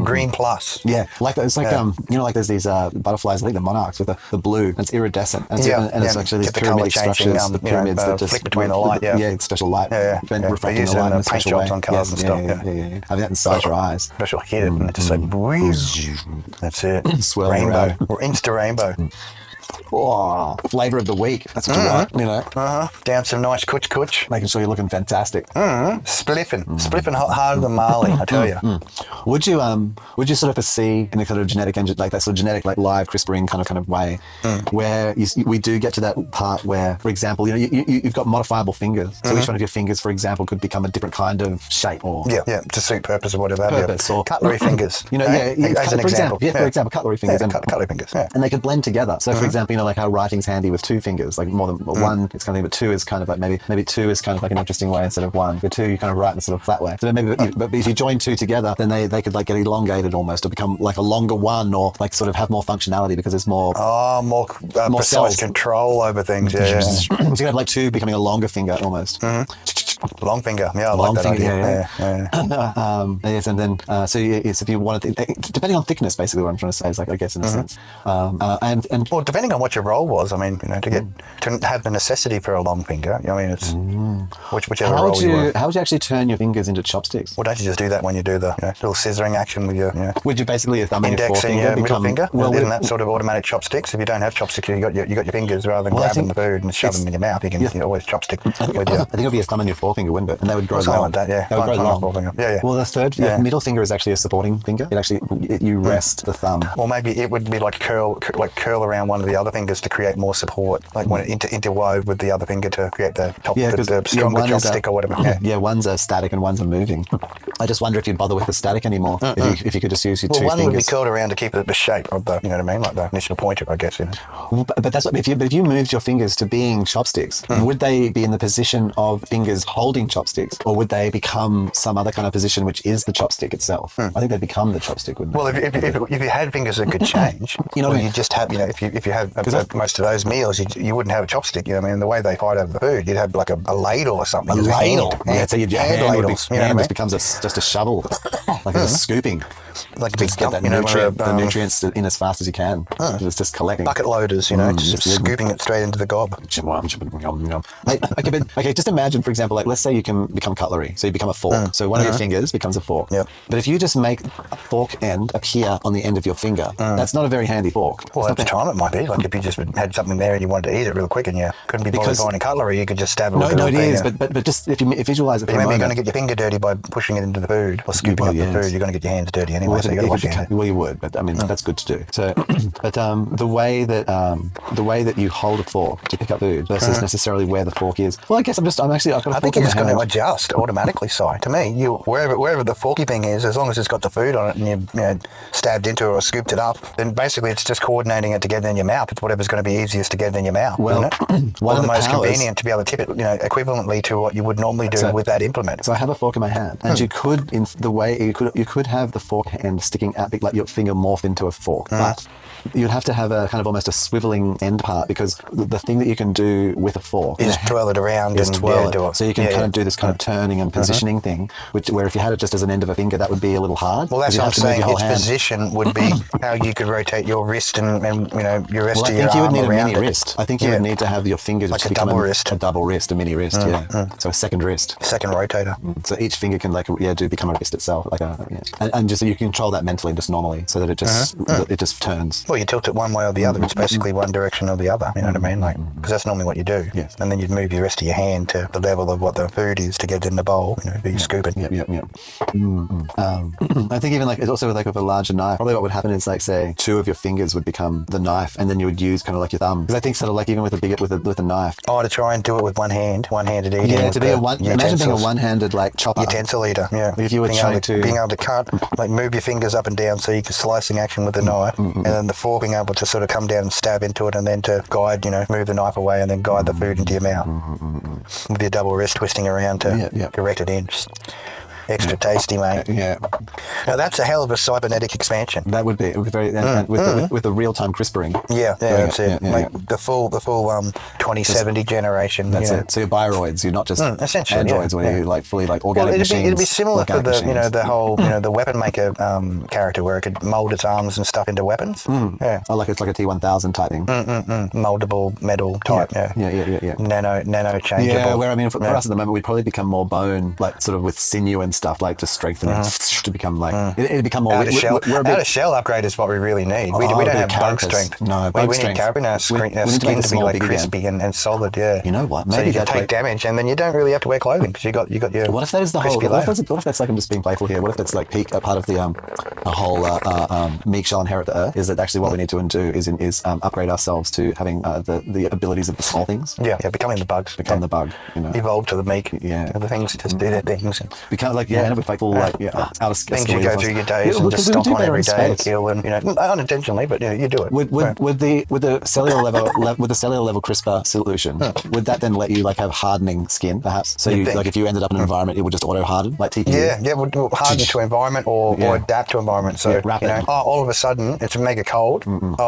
Green plus. Yeah, like it's like like there's these butterflies. I think the monarchs with the blue. And it's iridescent. And it's actually these pyramid structures. The pyramids that just flick between the light. Yeah, special light. Reflecting the light in a special way. On colours and stuff. Yeah. Having that inside your eyes. Special hit it and it just like breeze. That's it. Swirling rainbow or insta rainbow. Oh, flavor of the week. That's what you want, Down some nice kuch. Making sure you're looking fantastic. Spliffing harder than Marley, I tell you. Would you sort of perceive in a kind of genetic engine, like that sort of genetic, like live CRISPRing kind of way, where we do get to that part where, for example, you've got modifiable fingers. So each one of your fingers, for example, could become a different kind of shape or to suit purpose or whatever. Or cutlery fingers. As an example. For example, cutlery fingers. Cutlery fingers. And they could blend together. So for example, like how writing's handy with two fingers, like more than one, it's kind of, but two is kind of like maybe two is kind of like an interesting way instead of one. With two, you kind of write in a sort of flat way. So maybe, but if you join two together, then they could like get elongated almost, or become like a longer one, or like sort of have more functionality because there's more more precise cells. Control over things. So you have like two becoming a longer finger almost. Long finger, I long like that finger, idea. Yes, and then if you wanted, depending on thickness, basically what I'm trying to say is like, I guess in a sense, and well, depending on what your role was, I mean, to have the necessity for a long finger, I mean, it's whichever role you were. How would you actually turn your fingers into chopsticks? Well, don't you just do that when you do the little scissoring action with your Would you basically a thumb and your index and forefinger your middle finger? Well, isn't that sort of automatic chopsticks? If you don't have chopsticks, you got your fingers rather than grabbing the food and shoving them in your mouth. You can always chopstick with you. I think it'd be a thumb and your forefinger, wouldn't it? And they would grow Something long. like that, yeah. They would grow long. Forefinger. Yeah. Well, the middle finger is actually a supporting finger. It actually you rest the thumb. Or maybe it would be like curl around one of the other fingers to create more support, like when it interwove with the other finger to create the stronger chopstick or whatever. One's a static and one's a moving. I just wonder if you'd bother with the static anymore. If you could just use your two fingers. One would be curled around to keep it the shape of the, you know what I mean, like the initial pointer, I guess. Well, but that's what, if you moved your fingers to being chopsticks, would they be in the position of fingers holding chopsticks, or would they become some other kind of position which is the chopstick itself? I think they'd become the chopstick, wouldn't they? Well, if you had fingers that could change, you know what I mean? You just have, if you have most of those meals, you wouldn't have a chopstick. You know what I mean? The way they fight over the food, you'd have like a ladle or something. A ladle? So your hand just becomes just a shovel, like a scooping. Like a big get that the nutrients in as fast as you can. It's just collecting. Bucket loaders, just scooping it straight into the gob. Okay, just imagine, for example, like let's say you can become cutlery, so you become a fork. So one of your fingers becomes a fork. Yep. But if you just make a fork end appear on the end of your finger, that's not a very handy fork. Well, at the time it might be. Like if you just had something there and you wanted to eat it real quick and you couldn't be bothered finding cutlery, you could just stab it with it is, but just if you visualize it for a moment. You're going to get your finger dirty by pushing it into the food or scooping up the food. You're going to get your hands dirty anyway, so you got to wash your hands. Well, you would, but I mean that's good to do. So, but the way that you hold a fork to pick up food versus necessarily where the fork is. Well, I guess I've got a fork. I think you're just going to adjust automatically. Si, to me, wherever the forky thing is, as long as it's got the food on it and you stabbed into it or scooped it up, then basically it's just coordinating it together in your mouth. It's whatever's going to be easiest to get in your mouth. Well, one of the most convenient to be able to tip it, equivalently to what you would normally do with that implement. So I have a fork in my hand, and could, in the way you could have the fork end sticking out, like your finger morph into a fork, but you'd have to have a kind of almost a swiveling end part, because the thing that you can do with a fork is twirl it around and twirl do it. it. So you can kind of do this kind of turning and positioning thing, where if you had it just as an end of a finger, that would be a little hard. Well, that's what I'm saying. Its position would be how you could rotate your wrist and your rest of your arm around it. I think you would need a mini wrist. I think you would need to have your finger like just a double wrist. A double wrist, a mini wrist, So a second wrist. Second rotator. So each finger can become a wrist itself, and just so you can control that mentally, just normally, so that it just it just turns. Well, you tilt it one way or the other. It's basically one direction or the other. You know what I mean? Because that's normally what you do. Yes. And then you'd move the rest of your hand to the level of what the food is to get it in the bowl. That you're scooping. I think even it's also with a larger knife. Probably what would happen is say 2 of your fingers would become the knife, and then you would use kind of your thumb. Because I think even with a knife. Oh, to try and do it with one-handed eating. Yeah, to be imagine being a one-handed chopper. Utensil eater. Yeah. If you were trying to being able to cut, move your fingers up and down, so you can slicing action with the knife, and then the fork being able to sort of come down and stab into it, and then to guide, move the knife away, and then guide the food into your mouth with your double wrist twisting around to correct it in. Extra tasty, mate. Yeah. Now that's a hell of a cybernetic expansion. That would be. It would be very and with the real-time crispering. Yeah, that's it. The full 2070 generation. That's it. So you're bioroids. You're not just essentially androids where you fully organic machines. It'd be similar to the whole the weapon maker character where it could mold its arms and stuff into weapons. Yeah. Oh, it's like a T1000 type thing. Moldable metal type. Yeah. Nano changeable. Yeah. Where for us at the moment, we'd probably become more bone, sort of with sinew and stuff, to strengthen it to become it'd become more out of shell upgrade is what we really need. We don't have bone strength. No, we need carbon skin to be crispy and solid. Yeah. You know what? Maybe so you can take damage, and then you don't really have to wear clothing because you got your. What if that is the whole? What if that's I'm just being playful here? What if that's peak part of the whole meek shall inherit the earth? Is that actually what we need to do is upgrade ourselves to having the abilities of the small things? Yeah, becoming the bugs. Become the bug. Evolve to the meek. Yeah. The things just do their things. Become and with full out of things you go through your days and just stomp on every day and kill and unintentionally, but you do it. Would the cellular level CRISPR solution would that then let you have hardening skin perhaps? So you if you ended up in an environment, it would just auto harden like TPU. Yeah, it would harden to environment or adapt to environment. So all of a sudden it's mega cold.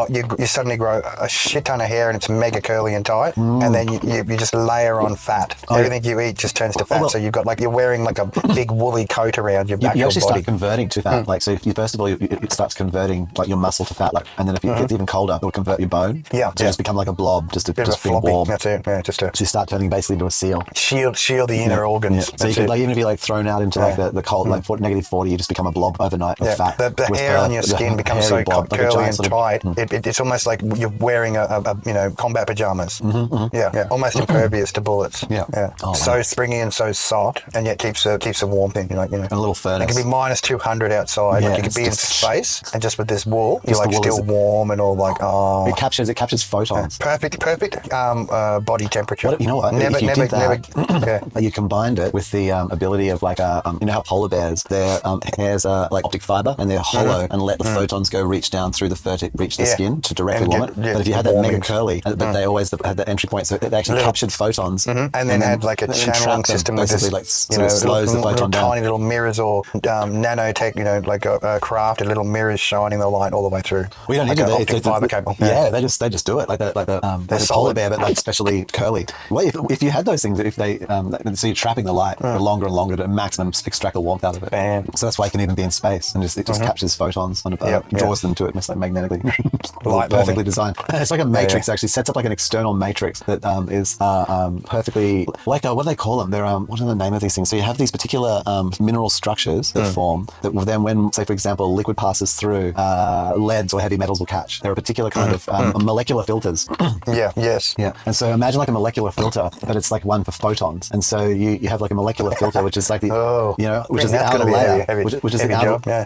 You suddenly grow a shit ton of hair and it's mega curly and tight, and then you just layer on fat. Everything you eat just turns to fat. So you've got you're wearing a big woolly coat around your you actually body. Start converting to fat. So if you first of all it starts converting your muscle to fat, and then if it gets even colder, it will convert your bone. Yeah. So you just become like a blob, just being warm. That's it. Yeah, just to start turning basically into a seal. Shield the inner organs. Yeah. So you could even if you're thrown out into the cold -40, you just become a blob overnight of fat. The hair on your skin becomes so curly and tight. It's almost like you're wearing a combat pajamas. Almost impervious to bullets. So springy and so soft, and yet keeps the warmth in. A little furnace. It can be -200 outside. You could be in space, and just with this wool, you're still warm and all It captures photons. Perfect body temperature. You know what? Never. You combined it with the ability of how polar bears, their hairs are like optic fiber and they're hollow and let the photons go reach down through reach the skin to directly warm it. But if you had that mega curly, but they always had that entry point, so they actually captured photons and then had a channeling system with this, slows the photon down. Tiny little mirrors or nanotech, crafted little mirrors shining the light all the way through. We don't need optic fiber cable. Yeah, they just do it like the polar bear, but especially curly. Well, if you had those things, if they so you're trapping the light for longer and longer to maximum extract the warmth out of it. So that's why it can even be in space and it just captures photons and draws them to it, magnetically. Perfectly designed. It's like a matrix. Actually sets up like an external matrix that is perfectly what do they call them? They're what are the name of these things? So you have these particular mineral structures that form that will then, when say for example liquid passes through, leads or heavy metals will catch. There are particular kind of molecular filters. And so imagine like a molecular filter, but it's like one for photons. And so you have like a molecular filter, which is like the which is the outer layer,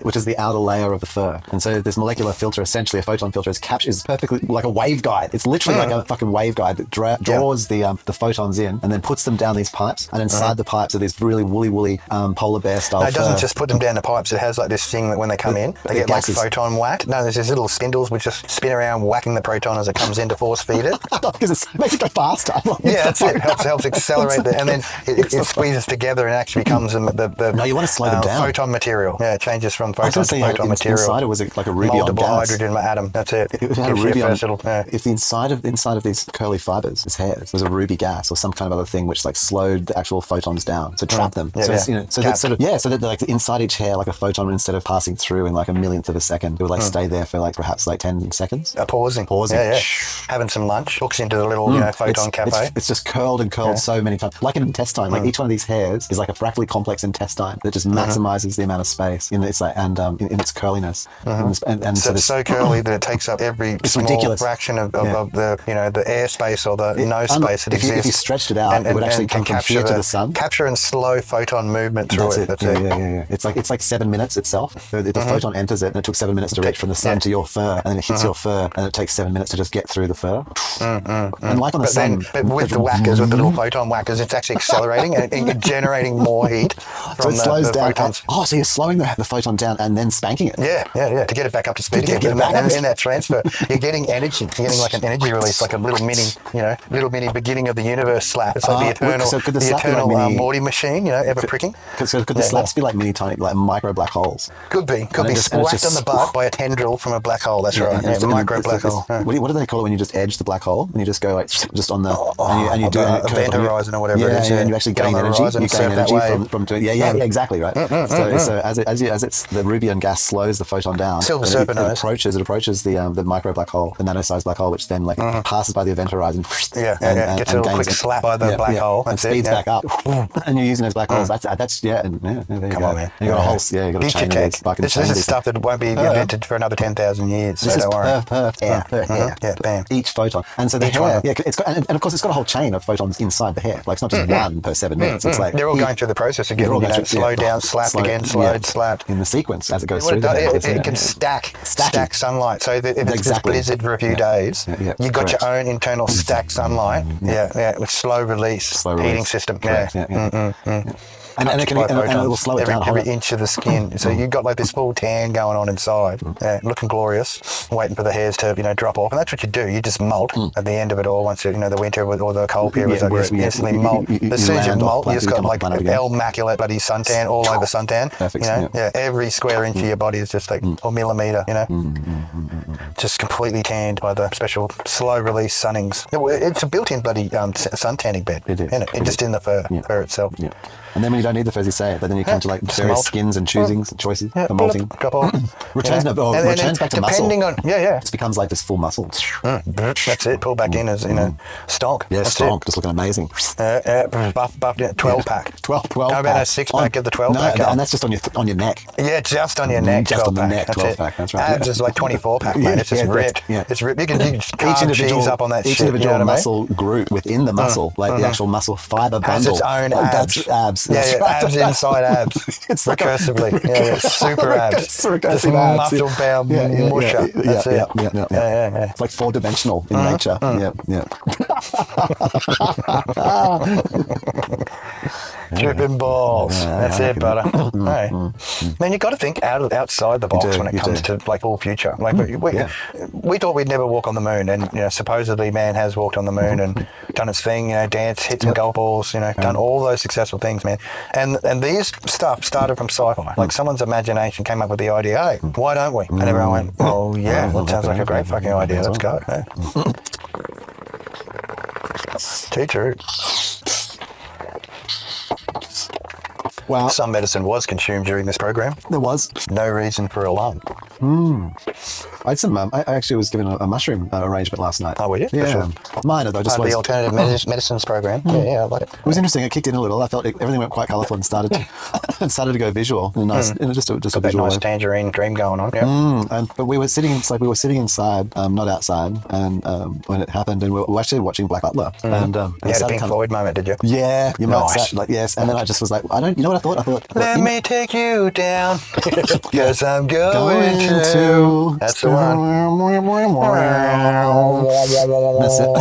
which is the outer layer of the fur. And so this molecular filter, essentially a photon filter, is perfectly like a waveguide. It's literally like a fucking waveguide that draws the photons in and then puts them down these pipes. And inside the pipes are these really woolly polar bear style. No, it doesn't fur. just put them down the pipes. It has like this thing that when they come in, they get like photon whacked. No, there's these little spindles which just spin around whacking the proton as it comes in to force feed it. Because it makes it go faster. Yeah, that's it. Helps accelerate it, and then it squeezes together and actually becomes the No, you want to slow them down. Photon material. Yeah, it changes from photon to photon material. Inside it was like a ruby on multiple gas. hydrogen atom. That's it. It had a ruby on. Yeah. If the inside of these curly fibers, his hairs, was a ruby gas or some kind of other thing which like slowed the actual photons down, so trap them. Yeah, so it's, so that sort of so that like inside each hair, like a photon, instead of passing through in like a millionth of a second, it would like stay there for like perhaps like 10 seconds. Pausing. Yeah. Having some lunch. Hooks into the little photon cafe. It's just curled and curled so many times, like an intestine. Like each one of these hairs is like a fractally complex intestine that just maximizes the amount of space in its like in its curliness. And so curly that it takes up every small ridiculous. fraction of the the air space or the nose space that exists. If you stretched it out, it would actually come from here to the sun. Capture and slow photon movement through it. That's it. Yeah. It's like 7 minutes itself. So the photon enters it, and it took 7 minutes to reach from the sun to your fur, and then it hits your fur, and it takes 7 minutes to just get through the fur. And like on the sun, but with the whackers, with the little photon whackers, it's actually accelerating and generating more heat so from it slows the down. photons. So you're slowing the photon down and then spanking it. Yeah, to get it back up to speed again. In that transfer, you're getting energy. You're getting like an energy release, like a little mini beginning of the universe slap. It's like the eternal Morty machine, ever pricking. So could the slaps be like mini tiny, like micro black holes? Could be whacked on the butt by a tendril from a black hole. That's right. Yeah, micro black hole. What do they call it when you just edge the black hole and you just go like just on the and you do a event horizon or whatever it is. And you actually gain energy. You gain energy from doing. Yeah, exactly right. So as it's the ruby on gas slows the photon down. Silver serpent it approaches the micro black hole, the nano-sized black hole, which then like passes by the event horizon. And gets a little quick slap by the black hole and speeds back up. And you're using those black holes. That's there you Come go. on, man. You got a whole you got a chain of these. This is stuff that won't be invented for another 10,000 years. This is perfect. Yeah, bam. Each photon, and so the hair, it's got, and of course it's got a whole chain of photons inside the hair. Like it's not just one per 7 minutes. It's like they're all going through the process again. Slow down, slapped again, slowed, slapped in the sequence as it goes through. It can stack sunlight. So if it's just blizzard for a few days, you've got your own internal stacked sunlight. With slow release heating system. And it will slow it down every inch of the skin. So you've got like this full tan going on inside, looking glorious, waiting for the hairs to drop off. And that's what you do. You just molt at the end of it all. Once the winter or the cold period was instantly molt. As soon as you molt, you just got like immaculate bloody suntan all over suntan. Perfect. Every square inch of your body is just like a millimetre. Just completely tanned by the special slow release sunnings. It's a built-in bloody sun tanning bed. It is. Isn't it? Just in the fur itself. Yeah. And then when you don't need the furs, you say it. But then you come to like various skins and choosings and choices for molting. Returns back to muscle. Depending on it becomes like this full muscle. That's it. Pull back in as stonk. Yeah, stonk, just looking amazing. Buff 12-pack. 12. How about a 6-pack of the 12-pack? No, and that's just on your neck. Yeah, just on your neck. Just on the neck. 12-pack. That's right. Abs is like 24-pack, man. It's just ripped. It's ripped. You can carve cheese up on that shit. Each individual muscle group within the muscle, like the actual muscle fiber bundle, has its own abs. That's abs. Abs inside abs. It's recursively. Super abs. Just muscle-bound musher. That's it. Yeah. It's like 4-dimensional in nature. Dripping balls. That's it, butter. Man, you got to think outside the box when it comes to like full future. Like we thought we'd never walk on the moon, and supposedly man has walked on the moon and done its thing. Danced, hit some golf balls. Done all those successful things, man. And these stuff started from sci-fi. Like someone's imagination came up with the idea. Hey, why don't we? And everyone went, "Oh yeah, that sounds like a great fucking idea. Let's go." Teacher. Wow. Some medicine was consumed during this program. There was. No reason for alarm. I had some. I actually was given a mushroom arrangement last night. Oh, were you? Yeah. Sure. Minor though. Just the alternative medicines program. Yeah, I like it. It was interesting. It kicked in a little. I felt everything went quite colourful and started to go visual. And nice. Just a that visual. Nice tangerine dream going on. Yeah. But we were sitting inside, not outside. And when it happened, and we were actually watching Black Butler. And you had a Pink Floyd moment, did you? Yeah, you might say, yes. And then I just was like, you know what I thought? I thought, let me take you down, because I'm going to. That's the That's it.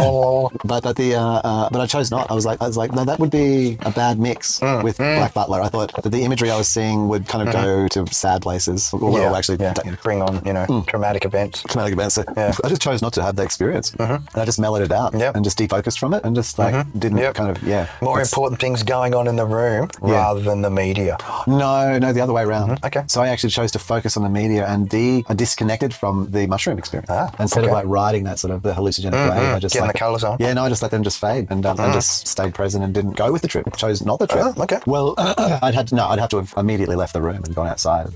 But I chose not. I was like, no, that would be a bad mix with Black Butler. I thought that the imagery I was seeing would kind of go to sad places. Well, actually, bring on traumatic events. Traumatic events. So I just chose not to have that experience, and I just mellowed it out and just defocused from it, and just didn't kind of more important things going on in the room rather than the media. No, the other way around. Okay. So I actually chose to focus on the media, and I disconnected from the mushroom experience. Instead of like riding that sort of the hallucinogenic wave, I just getting the colours on. Yeah, no, I just let them just fade, and I just stayed present and didn't go with the trip. Chose not the trip. Okay. Well, I'd have to have immediately left the room and gone outside.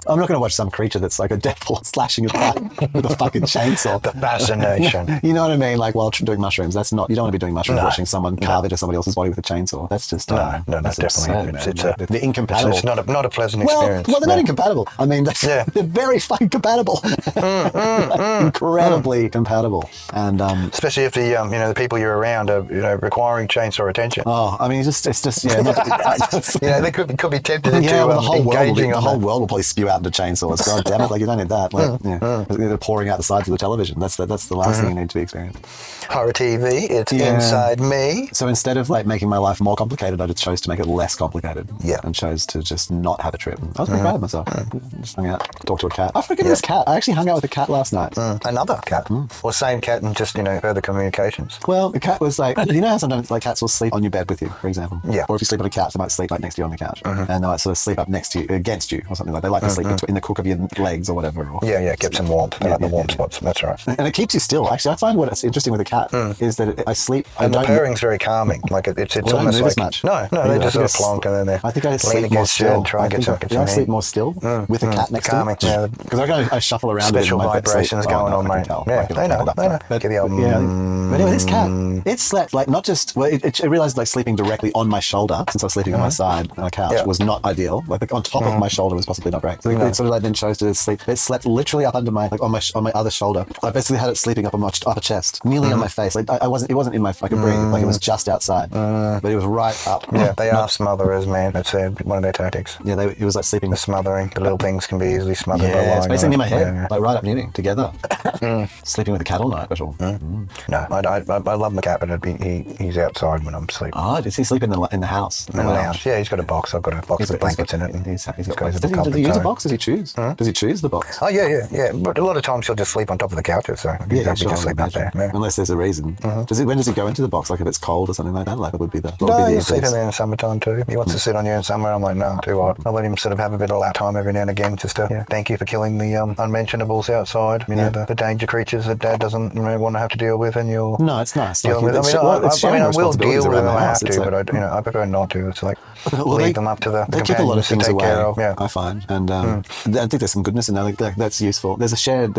I'm not going to watch some creature that's like a devil slashing a cat with a fucking chainsaw. The fascination. You know what I mean? Like while doing mushrooms, that's not. You don't want to be doing mushrooms watching someone carve into somebody else's body with a chainsaw. That's just no, that's definitely. Absurd, they're incompatible. It's not a pleasant experience. Well, they're not incompatible. I mean, they're very fucking compatible. Incredibly compatible, and especially if the people you're around are requiring chainsaw attention. Oh, I mean, it's just they could be tempted into the whole world will probably spew out into chainsaws. God damn it! Like you don't need that. They're pouring out the sides of the television. That's the last thing you need to be experiencing. Horror TV. It's inside me. So instead of like making my life more complicated, I just chose to make it less complicated. Yeah, and chose to just not have a trip. I was pretty proud of myself. Just hung out, talked to a cat. I forget this cat. I actually hung out with a cat last night. Another cat, or same cat, and just further communications. Well, the cat was like, how sometimes like cats will sleep on your bed with you, for example. Yeah. Or if you sleep on a couch, they might sleep like next to you on the couch, and they might sort of sleep up next to you, against you, or something like. They like to sleep in the crook of your legs or whatever. Or, get some warmth. They like the warm spots. That's right. And it keeps you still. Actually, I find what's interesting with a cat is that I sleep. And the purring's very calming. Like it's almost like much. No, they just sort of plonk and then they. I think I sleep more still. Try and get some. I sleep more still with a cat next to me. Because I shuffle around. Special vibrations going on, mate. Yeah, they know. But anyway, this cat, it slept like not just. Well, it realized like sleeping directly on my shoulder, since I was sleeping on my side on a couch, was not ideal. Like on top of my shoulder was possibly not great. So it sort of like then chose to sleep. It slept literally up under my on my other shoulder. I basically had it sleeping up on my upper chest, nearly on my face. Like it wasn't in my fucking breathe. Like it was just outside, but it was right up. Yeah, they are smotherers, man. That's one of their tactics. Yeah, it was like sleeping. The smothering. The little things can be easily smothered. Yeah, it's basically near my head, like right up near me, together. Sleeping with a cat all night, at all. No, I love my cat, but he's outside when I'm sleeping. Oh, does he sleep in the house? In the lounge. Yeah, he's got a box. I've got a box with blankets in it. Does he use a box? Does he choose? Does he choose the box? Oh, yeah. But a lot of times he'll just sleep on top of the couches, so he's happy to sleep up there. Yeah. Unless there's a reason. When does he go into the box? Like if it's cold or something like that? Like it would be the. No, he'll sleep in there in the summertime too. He wants to sit on you in summer. I'm like, no, too hot. I'll let him sort of have a bit of lap time every now and again, just to thank you for killing the unmentionables outside. The danger creatures that Dad doesn't want to have to deal with, and you're. No, it's nice. Dealing with. I will deal with them if I have to, but I prefer not to. It's like leave them up to the keep a lot of things take away. Care of. Yeah. I find, and I think there's some goodness in that. That's useful. There's a shared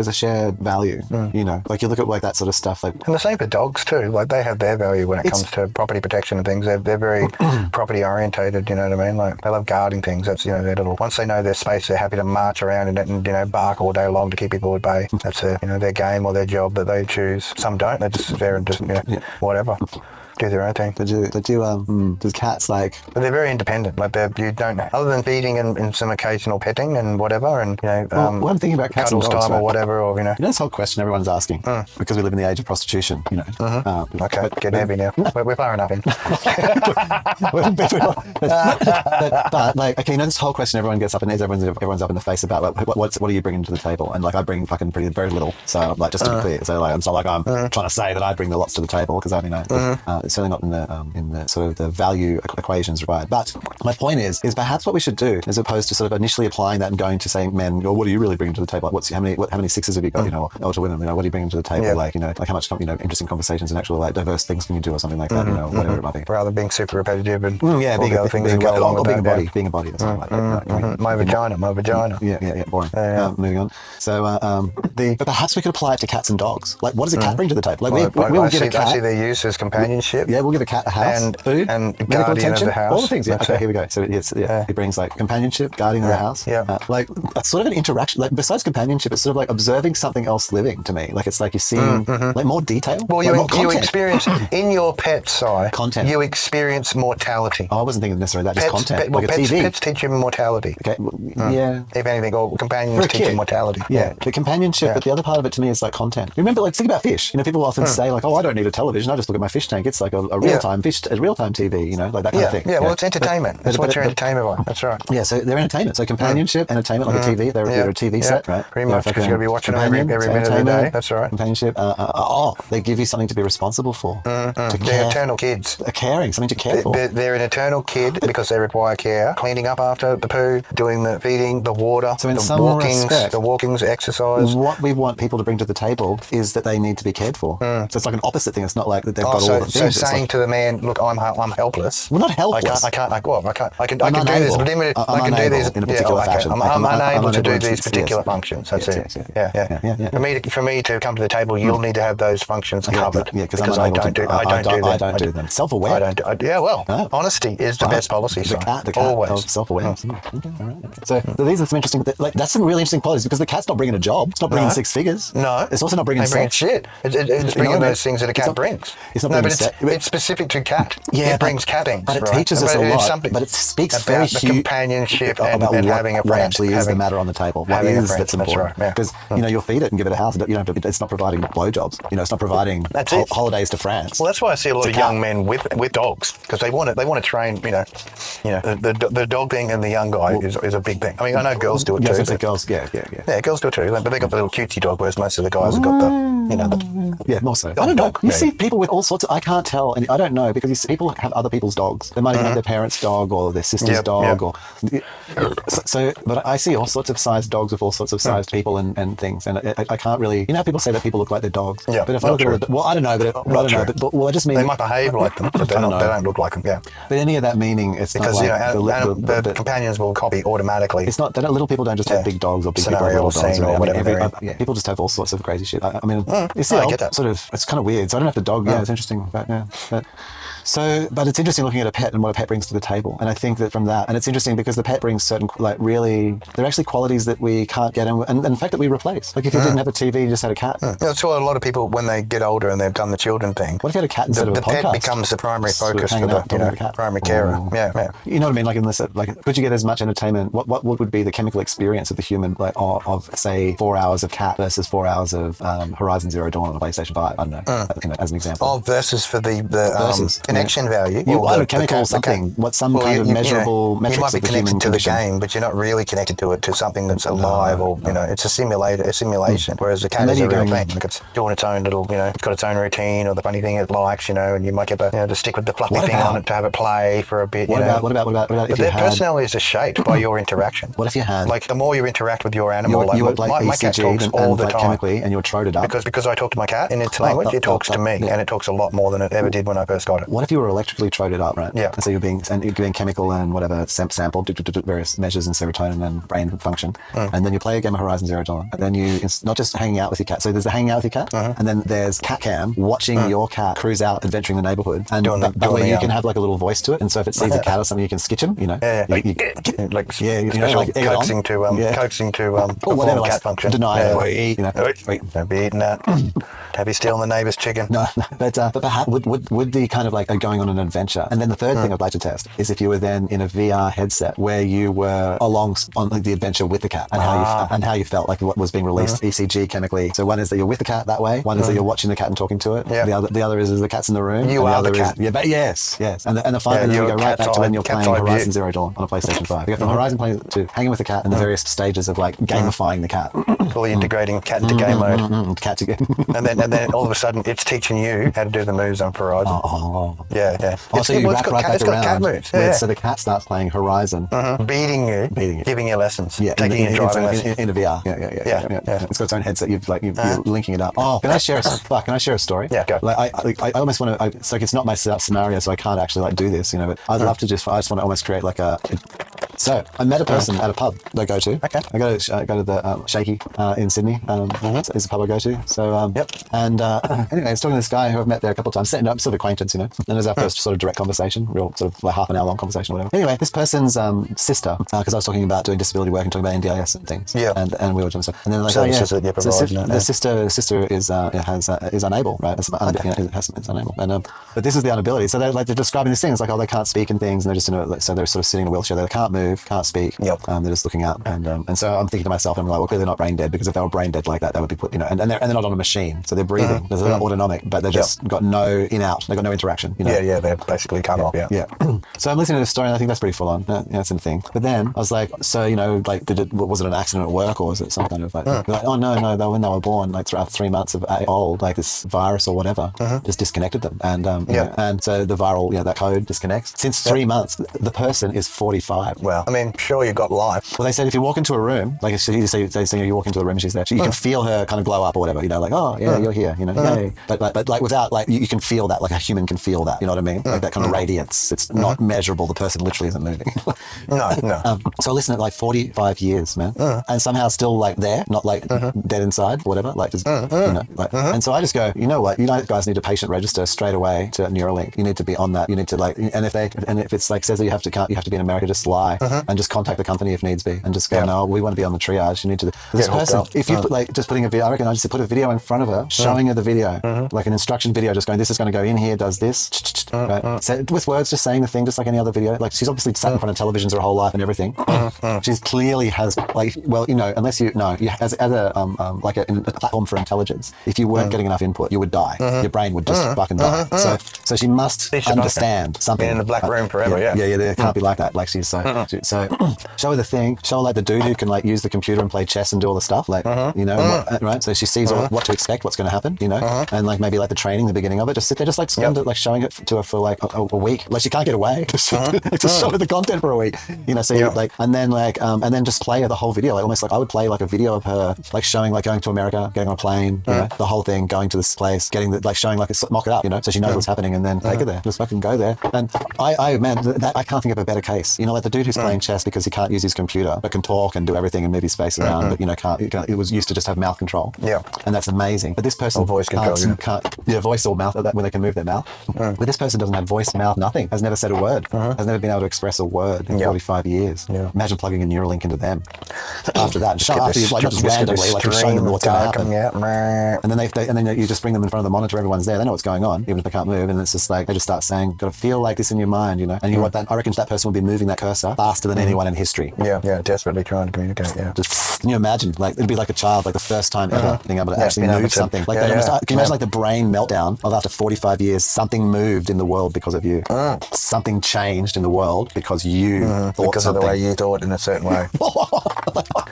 value. Like you look at like that sort of stuff. Like, and the same for dogs too. Like they have their value when it comes to property protection and things. They're very property orientated. You know what I mean? Like they love guarding things. That's their little. Once they know their space, they're happy to march around in it and bark all day long to keep people at bay. That's their game or their job that they choose. Some don't. They're just there and just whatever. Do their own thing. Does cats like? But they're very independent. Like you don't, other than feeding and some occasional petting and whatever, and what I'm thinking about cats and dogs, time or whatever, or this whole question everyone's asking because we live in the age of prostitution. Okay, get heavy now. We're far enough in. but like, okay, this whole question everyone gets up and everyone's up in the face about like, what are you bringing to the table? And like I bring fucking very little. So like just to be clear, so like it's not like I'm trying to say that I bring the lots to the table because it's certainly not in the sort of the value equations required. But my point is perhaps what we should do, as opposed to sort of initially applying that and going to saying, men, what do you really bring to the table? Like, how many sixes have you got? Or to women, what do you bring to the table? Like how much interesting conversations and actual like diverse things can you do or something like that? Whatever it might be. Rather than being super repetitive and being other things that go along with that. Being a body or something like that. My vagina. Yeah. Boring. Moving on. So, but perhaps we could apply it to cats and dogs. Like, what does a cat bring to the table? Like, we'll give a cat. I see their use as companionship. Yeah, we'll give a cat a house, food, and medical attention, of the house. all the things. Yeah, okay, here we go. So it brings like companionship, guarding the house. Yeah. Like it's sort of an interaction. Like besides companionship, it's sort of like observing something else living to me. Like it's like you're seeing like more detail. Well, like you experience in your pet's eye. Content. You experience mortality. Oh, I wasn't thinking necessarily that. Just content. Like a pets, TV. Pets teach you mortality. Okay. Yeah. If anything, or companions teach you mortality. Yeah. The companionship, but the other part of it to me is like content. Remember, like think about fish. You know, people often say like, "Oh, I don't need a television. I just look at my fish tank. It's like a real-time TV. You know, like that kind of thing." Yeah. Well, it's entertainment. That's what you're entertained by. That's right. Yeah. So they're entertainment. So companionship, entertainment, like a TV. They're a TV set, right? Pretty much, because you've got to be watching them every minute of the day. That's right. Companionship. They give you something to be responsible for. They're eternal kids. Caring, something to care for. They're an eternal kid because they require care. Cleaning up after the poo, doing the feeding, the water, so in the some walkings, exercise. What we want people to bring to the table is that they need to be cared for. So it's like an opposite thing. It's not like that they've got all the things. So saying to the man, look, I'm helpless. Well, not helpless. I can't do this in a particular fashion. I'm unable to do these particular functions. That's it. Yeah. For me to come to the table, you'll need to have those functions covered. Yeah, because I don't do them. Self-aware. Honesty is the best policy. The cat always self-awareness. Okay, all right. So these are some interesting. Like that's some really interesting qualities because the cat's not bringing a job. It's not bringing six figures. No, it's also not bringing sex. Shit. It's bringing those things that a cat brings. It's not bringing sex. It's specific to cat. Yeah, it brings cat things. But it teaches us a lot. But it speaks very huge companionship about and having a friend. What actually is the matter on the table. What is that's important? Because you'll feed it and give it a house. You don't. It's not providing blowjobs. It's not providing holidays to France. Well, that's why I see a lot of young men with dogs because they want to train. The dog thing and the young guy is a big thing. I mean, I know girls do it too. Girls, yeah, girls do it too. But they got the little cutesy dog, whereas most of the guys have got the more so. I don't know. You see people with all sorts of. I can't tell, and I don't know because you see people have other people's dogs. They might even have their parents' dog or their sister's dog, or so. But I see all sorts of sized dogs with all sorts of sized people and things, and I can't really. You know how people say that people look like their dogs. Yeah, but if I look at it, well, I don't know, but I just mean they might behave like them, but they don't look like them. Yeah. But any of that meaning, it's because not like the companions will copy automatically. It's not. Little people don't just have big dogs or big people have little dogs or whatever. People just have all sorts of crazy shit. I mean, it's I get that. Sort of. It's kind of weird. So I don't have the dog. Yeah, it's interesting. But it's interesting looking at a pet and what a pet brings to the table. And I think that from that, and it's interesting because the pet brings certain, they're actually qualities that we can't get, and in fact that we replace. Like if you didn't have a TV, you just had a cat. That's why a lot of people, when they get older and they've done the children thing, what if you had a cat instead of a podcast? The pet becomes the primary focus for the primary carer. Yeah. You know what I mean? Like in this, could you get as much entertainment? What would be the chemical experience of the human, of say 4 hours of cat versus 4 hours of Horizon Zero Dawn on a PlayStation 5? I don't know, as an example. Versus for the connection value. Chemical something. What's some kind of measurable metrics? You might be connected to the game, but you're not really connected to it to something that's alive or it's a simulation. Whereas the cat is a real thing. Like it's doing its own little, it's got its own routine or the funny thing it likes, and you might get the stick with the fluffy thing on it to have it play for a bit. What about if their personalities are shaped by your interaction? What if you had the more you interact with your animal, my cat talks all the time chemically, and you're troded up because I talk to my cat in its language. It talks to me, and it talks a lot more than it ever did when I first got it. What if you were electrically troded up, right? Yeah. And so you're being chemical and whatever sampled various measures in serotonin and brain function, and then you play a game of Horizon Zero Dawn, and then it's not just hanging out with your cat. So there's the hanging out with your cat, and then there's cat cam watching your cat cruise out adventuring the neighborhood, and that way you can have like a little voice to it, and so if it sees a cat or something, you can skitch him. Coaxing to whatever cat function. Deny don't be eating that. Have you stealing the neighbour's chicken? No, but perhaps would the kind of like going on an adventure, and then the third thing I'd like to test is if you were then in a VR headset where you were along on the adventure with the cat and how you felt, like what was being released ECG chemically. So one is that you're with the cat that way. One is that you're watching the cat and talking to it. Yeah. The other is the cat's in the room. You are the cat. Yes. And the final, we go right back to when you're playing Horizon Zero Dawn on a PlayStation 5. You go from Horizon playing to hanging with the cat and the various stages of like gamifying the cat. Fully integrating cat into game mode. Cat to game. and then all of a sudden it's teaching you how to do the moves on Horizon. Yeah. So you wrap right back around. Cat moves. So the cat starts playing Horizon. Beating you, giving you lessons, taking you driving lessons. In a VR. Yeah. It's got its own headset. You're linking it up. Can I share a story? Yeah, go. I almost want to. It's like it's not my scenario, so I can't actually do this. But I'd love to I just want to almost create like a So I met a person at a pub that I go to. Okay. I go to the Shaky in Sydney. It's a pub I go to. So and anyway, I was talking to this guy who I've met there a couple of times, setting up sort of acquaintance, and it was our first sort of direct conversation, real sort of like half an hour long conversation or whatever. Anyway, this person's sister, because I was talking about doing disability work and talking about NDIS and things. Yeah. And we were doing stuff. And then like, so the sister is unable, right? Is unable. And but this is the inability. So they're describing these things like, oh, they can't speak and things, and they're just so they're sort of sitting in a wheelchair. They can't move, can't speak. Yep. They're just looking up, and so I'm thinking to myself, I'm like, well, clearly they're not brain dead, because if they were brain dead like that, they would be put, and they're not on a machine, so they're breathing. They're autonomic, but they're just got no in-out. They've got no interaction. Yeah, they're basically cut off. Yeah. So I'm listening to this story, and I think that's pretty full on. That's the thing. But then I was like, so like, was it an accident at work, or was it some kind of like, oh no, when they were born, like after 3 months of old, like this virus or whatever just disconnected them, and and so the viral, that code disconnects. Since 3 months, the person is 45. Well, I mean, sure, you got life. Well, they said if you walk into a room, like they say you walk into a room and she's there, you can feel her kind of glow up or whatever, like, oh yeah, you're here, yay. But like without, like, you can feel that, like a human can feel that, you know what I mean? Like that kind of radiance. It's not measurable. The person literally isn't moving. No. So I listened at like 45 years, man, and somehow still like there, not like dead inside, whatever, like just and so I just go, you know what, you guys need to patient register straight away to Neuralink. You need to be on that. You need to like, and if it's like says that you have to be in America, just lie and just contact the company if needs be, and just go, no, we want to be on the triage. You need to. This person, if you put like just putting a video, I reckon I just put a video in front of her, showing her the video, like an instruction video, just going, this is going to go in here, does this, right? So with words, just saying the thing, just like any other video. Like she's obviously sat in front of televisions her whole life and everything. She's clearly has like, well, unless you as a like a platform for intelligence, if you weren't getting enough input, you would die. Your brain would just fucking die. So she must understand something. Been in the black room forever. Yeah. It can't be like that. Like she's so show her the thing. Show her like the dude who can like use the computer and play chess and do all the stuff. Like right. So she sees what to expect, what's going to happen. And like maybe like the training, the beginning of it. Just sit there, just like spend it, like showing it to her for like a week. Like she can't get away. Just show her the content for a week. So you like, and then just play her the whole video. Like almost like I would play like a video of her like showing like going to America, getting on a plane, the whole thing, going to this place, getting the like showing like mock it up, so she knows what's happening, and then take her there. Just fucking go there. And I can't think of a better case. Like the dude who's playing chess because he can't use his computer but can talk and do everything and move his face around, but can't. It was used to just have mouth control. Yeah, and that's amazing. But this person voice control, can't voice or mouth when they can move their mouth. But this person doesn't have voice, mouth, nothing. Has never said a word. Has never been able to express a word in 45 years. Yeah. Imagine plugging a Neuralink into them after that, and after you like just randomly like showing them what's going to happen. And then you just bring them in front of the monitor. Everyone's there. They know what's going on, even if they can't move. And it's just like they just start saying, "Got to feel like this in your mind," And you want that. I reckon that person will be moving that cursor faster than anyone in history. Yeah, desperately trying to communicate. Yeah. Just can you imagine? Like it'd be like a child, like the first time ever being able to actually move something. Like can you imagine like the brain meltdown of after 45 years, something moved in the world because of you. Something changed in the world because you thought because something. Of the way you thought in a certain way.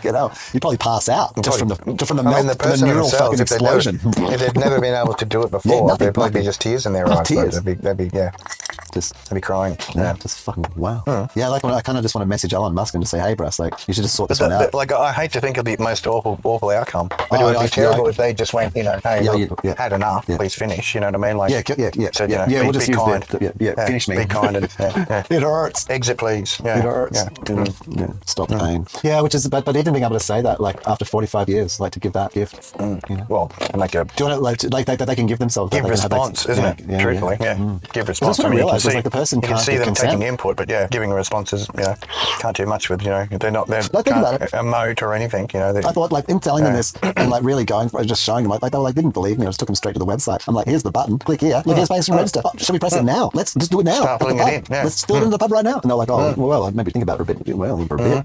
You'd probably pass out just from the person neural fucking explosion. If they've never been able to do it before, there'd probably be just tears in their eyes. Tears. They'd be crying. Yeah, just fucking wow. Yeah, like when I kind of just want to message Elon Musk and just say, hey, bro, like you should just sort this one out. Like I hate to think of the most awful outcome, but it would be terrible if they just went, hey, had enough, please finish. You know what I mean? Like So we'll just use that. Finish me. Be kind and it hurts. Exit, please. It hurts. Stop the pain. Yeah, which is but even being able to say that like after 45 years, like to give that gift. Well, and like a do you want to like that they can give themselves give response, isn't it? Truthfully, give response. I realised like the person you can see them taking input, but giving responses, can't do much with, they're not can't emote or anything, I thought like in telling them this and like really going for it, just showing them like they didn't believe me. I just took them straight to the website. I'm like, here's the button, click here, look, here's patient register. Should we press it now? Let's just do it now. Start putting it in. Let's do it in the pub right now. And they're like, well, maybe think about it a bit,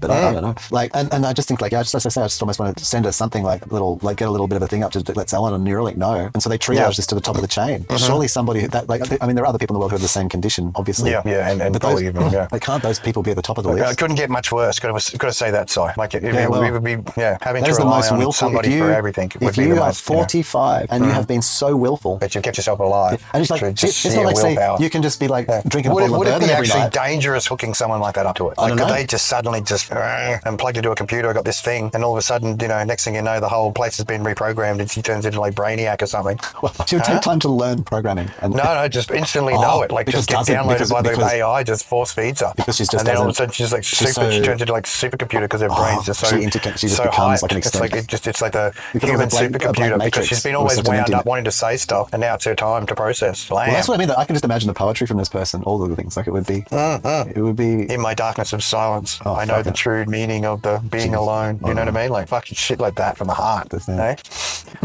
but I don't know. Like, and I just think like, just as I say, I just almost want to send her something like get a little bit of a thing up to let Ellen and Neuralink know. And so they triage this to the top of the chain. Surely somebody that there are other people in the world who have the same condition, obviously. And but probably even, can't those people be at the top of the list? It couldn't get much worse. Got to say that, Si. Like it would be having to rely on somebody for everything. If you are 45 and you have been so willful, but you've kept yourself alive. And it's like it's not like say you can just be like drinking a bottle of bourbon every night. Would it be actually dangerous hooking someone like that up to it? Like could they just suddenly and plugged into a computer, got this thing, and all of a sudden, next thing you know, the whole place has been reprogrammed and she turns into like Brainiac or something. Well, she would take time to learn programming. No, just instantly know it. Like just get doesn't, downloaded by the because AI, just force feeds her. Because she's just and then all of a doesn't- sudden she's like she's super. so- She turns into like supercomputer because her brain's just so she just so becomes hyped. like an It's like extension. it's like the Because human of a blank supercomputer because matrix. she's been It was always such an wound empty up wanting to say stuff, and now it's her time to process. Well, that's what I mean. I can just imagine the poetry from this person, all of the things. Like it would be, it would be. In my darkness of silence, Oh, I know fuck the it. true meaning of the being alone. You know what I mean? Like fucking shit like that from the heart. Yeah. Eh?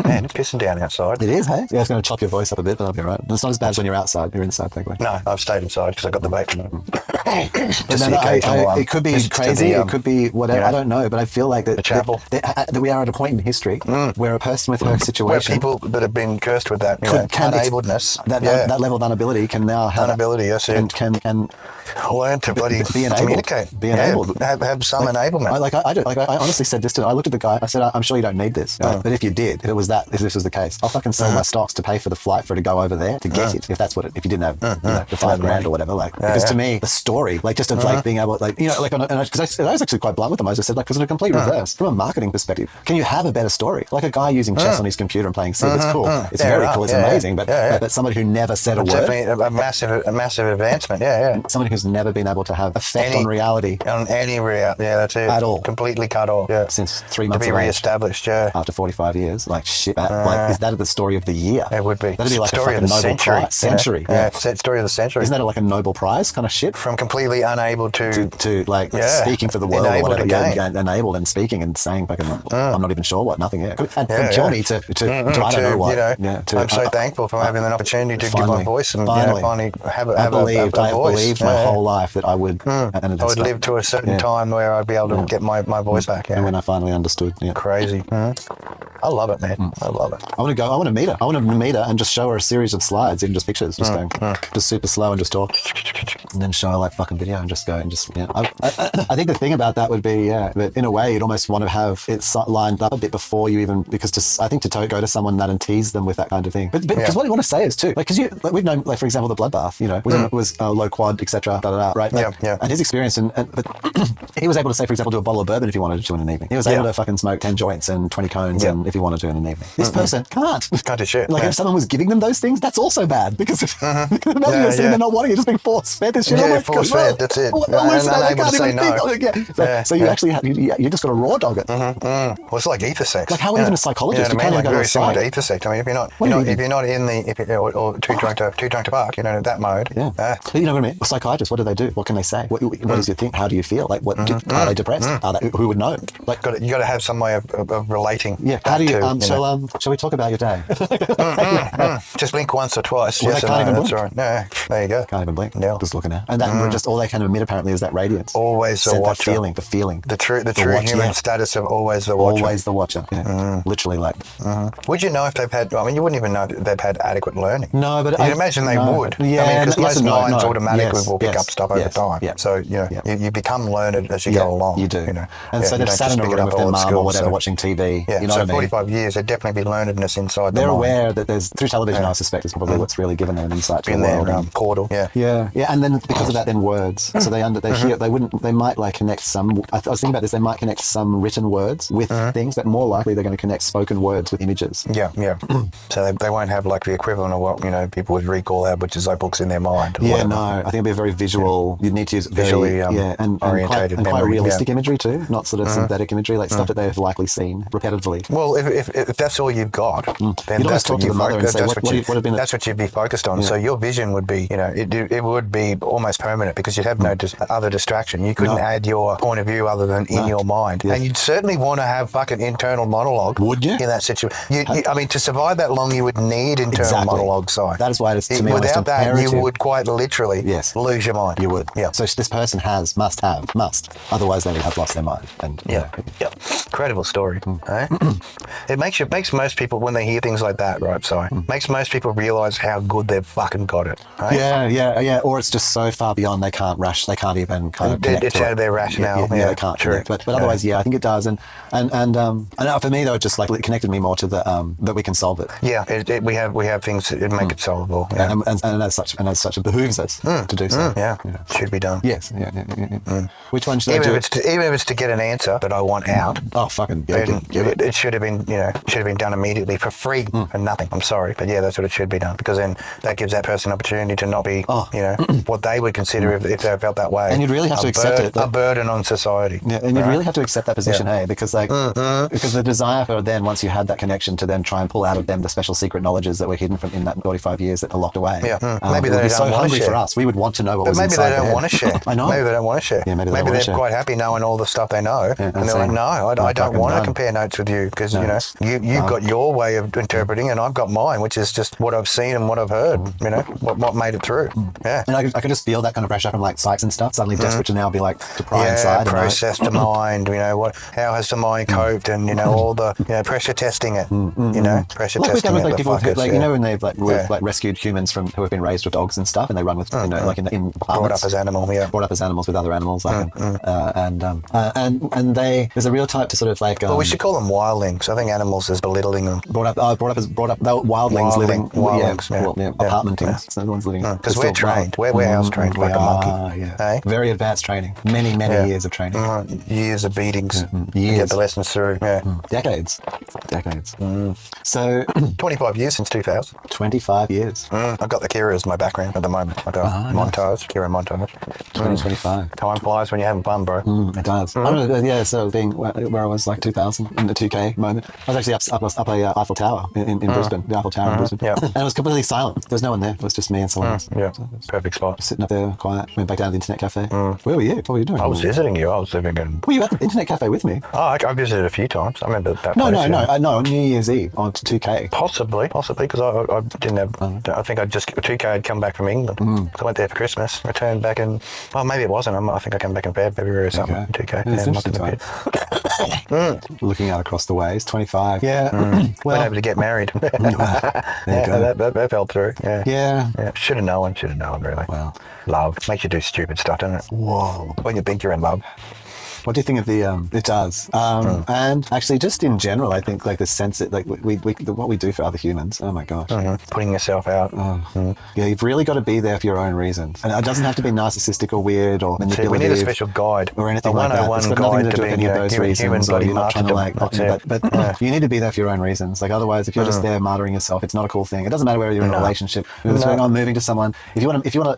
Man, it's pissing down outside. It is, hey? Yeah, it's going to chop your voice up a bit, but that'll be all right. It's not as bad as when you're outside. You're inside, thankfully. No, I've stayed inside because I got the bacon. But no, it could be crazy. It could be whatever. you know, I don't know. But I feel like that, the chapel. that we are at a point in history where a person with her Where situation, people that have been cursed with that, you know, unabledness, that level of unability can now have unability, yes, can learn to bloody be enabled. communicate. Be enabled. Have some enablement. I honestly said this to. I looked at the guy. I said, I'm sure you don't need this, but if you did, if this was the case, I'll fucking sell my stocks to pay for the flight for it to go over there to get it. If that's what if you didn't have the $5,000 or whatever, because to me the story, like just of like being able, like because I was actually quite blunt with them. I just said because in a complete reverse, from a marketing perspective, can you have a better story? Like a guy using chess on his computer and playing Civ, it's cool. It's very cool. It's amazing. But somebody who never said a word, definitely a massive advancement. Yeah. somebody who's never been able to have effect on reality On any reality, that's it. At all. Completely cut off. Yeah. since 3 To months be of age. re-established. Yeah. After 45 years, like shit, like is that the story of the year? It would be. That'd be like Story a of fucking the Nobel century. Prize. Century. Yeah. Story of the century. Isn't that like a Nobel Prize kind of shit? From completely unable to Like speaking for the world or Enabled whatever, again. enabled and speaking and saying fucking, I'm not even sure what, nothing. Yeah, and from Johnny to I don't know what. You know, to, I'm so thankful for having an opportunity to give my voice and finally have a I voice. believed my whole life that I would. And it I would live to a certain time where I'd be able to get my voice back. Yeah. And when I finally understood, Crazy. I love it, man. I love it. I want to meet her. I want to meet her and just show her a series of slides, even just pictures, just going, just super slow and just talk, and then show her like fucking video and just go and just. I think the thing about that would be, that in a way you'd almost want to have it lined up a bit before you even, because I think to go to someone that and tease them with that kind of thing. But because what you want to say is too, like, because we've known, like for example, the bloodbath, was low quad, etc. Right? Like, and his experience, but he was able to say, for example, do a bottle of bourbon if he wanted to in an evening. He was able to fucking smoke 10 joints and 20 cones, and if he wanted to in an evening. This person can't. Can't do shit. Like if someone was giving them those things, that's also bad because imagine you're sitting there not wanting it, just being force fed this shit. Yeah, force fed. That's it. Unable to say no. So you actually you just got to raw dog it. Well, it's like ether sex. Like how even a psychologist, you know what I mean? Like go very similar to outside. ether sex. I mean, if you're not in the or too drunk to bark, that mode. Yeah. But you know what I mean? A psychiatrist, what do? What can they say? What is your thing? How do you feel? Like what? Are they depressed? Who would know? Like you got to have some way of relating. Yeah. How do you? Shall we talk about your day? Just blink once or twice. Well, yes they or can't no. even That's blink. right. Yeah. There you go. Can't even blink. Yeah. Just looking at, and that just all they can emit apparently is that radiance. Always the watcher. The feeling. The true watch, human status of always the watcher. Always the watcher. Yeah. Literally, like. Would you know if they've had? I mean, you wouldn't even know if they've had adequate learning. No, but you'd imagine they would. Yeah, I mean, because most minds no. automatically will pick up stuff over yes, time. Yeah. So you become learned as you go along. You do. And so they've sat in a room with their mum or whatever watching TV. Yeah. You know so what I mean? 45 years, there'd definitely be learnedness inside They're the mind. aware that there's through television. I suspect is probably what's really given them an insight to the world. Portal. Yeah. And then because of that, then words. So they hear. They might like connect some. I was thinking about this. They might connect some written words with things, but more likely they're going to connect spoken words with images. Yeah. So they won't have like the equivalent of what people would recall out, which is like books in their mind. Yeah, no. I think it'd be a very visual. You'd need to use visually and orientated quite memory, realistic imagery too, not sort of synthetic imagery, like stuff that they've likely seen repetitively. Well, if that's all you've got, then you'd always that's talk to the mother and say, that's what you'd be focused on. So your vision would be, it would be almost permanent because you'd have no other distraction. You couldn't add your point of view other than in your mind. Yes. And you'd certainly want to have fucking internal monologue. Would you? In that situation. I mean, to survive that long, you would need internal monologue side. That is why it's to me almost without that, imperative. you would quite literally lose your mind. You would. Yeah. So this person must. Otherwise, they would have lost their mind. And Incredible story. Eh? It makes most people, when they hear things like that, right? Makes most people realise how good they've fucking got it. Right? Yeah. Or it's just so far beyond they can't even kind of connect. It's out of their rationale. Yeah, they can't. True. But otherwise, I think it does. And for me though, it just like it connected me more to the that we can solve it. Yeah, we have things that make it solvable. Yeah. And as such, it behooves us to do so. Yeah, should be done. Yes. Yeah. Which one should I do? Even if it's to get an answer that I want out. Oh, fucking then give it. it should have been, done immediately for free and nothing. I'm sorry, but yeah, that's what it should be done, because then that gives that person an opportunity to not be, what they would consider if they felt that way. And you'd really have to accept it. A burden on society. Yeah, and you'd really have to accept that position, because because the desire for then, once you had that connection, to then try and pull out of them the special secret knowledges that were hidden from in that 45 years that are locked away. Yeah, maybe they don't want to share. For us, we would want to know what was inside. Maybe they don't want to share. I know. Maybe they don't want to share. Yeah, maybe they're quite happy knowing all the stuff they know, and they're like, no, I don't want to compare notes with you, because you've got your way of interpreting, and I've got mine, which is just what I've seen and what I've heard. What made it through. Yeah, and I could just feel that kind of pressure from like psychs and stuff. Suddenly desperate to now be like to pry inside. Process the mind. How has the mind coped, and all the pressure testing it. Pressure testing with, like, it. people when they've like rescued humans from who have been raised with dogs and stuff, and they run with like in apartments. Brought up as animals with other animals, like and there's a real type to sort of like. Well, we should call them wildlings. I think animals is belittling them. Brought up. They were wildlings living. Apartmentings. So everyone's living. Because we're trained. We're house trained like a monkey. Yeah. Hey? Very advanced training. Many years of training. Years of beatings. Years. To get the lessons through. Yeah. Decades. So 25 years since 2000. 25 years. I've got the Kira as my background at the moment. I do montage. Kira montage. 2025. Time flies when you're having fun, bro. It does. I don't know, so being where I was like 2000 in the 2K moment, I was actually up a Eiffel Tower in Brisbane, the Eiffel Tower in Brisbane. Yeah. And it was completely silent. There was no one there. It was just me and someone else. Yeah, perfect spot. Sitting up there, quiet. Went back down to the internet cafe. Where were you? What were you doing? I was visiting you. I was living in... Were you at the internet cafe with me? Oh, I visited a few times. I remember that No, place. no, on New Year's Eve on 2K. Possibly, because I didn't have... I think 2K had come back from England. So I went there for Christmas, returned back in... Oh, maybe it wasn't. I think I came back in February or something. Okay. 2K. It's must have been. Looking out across the ways, 25. Yeah. Well, able to get married. That fell through. Yeah. Should have known, really. Well. Love makes you do stupid stuff, doesn't it? Whoa. When you think you're in love. What do you think of the? It does, and actually, just in general, I think like the sense that like what we do for other humans. Oh my gosh, putting yourself out. Yeah, you've really got to be there for your own reasons, and it doesn't have to be narcissistic or weird or manipulative. We need a special guide or anything like that. It's got nothing to do with any of those reasons. Or you're not trying to like, but you need to be there for your own reasons. Like otherwise, if you're just there martyring yourself, it's not a cool thing. It doesn't matter whether you're in a relationship, moving to someone. If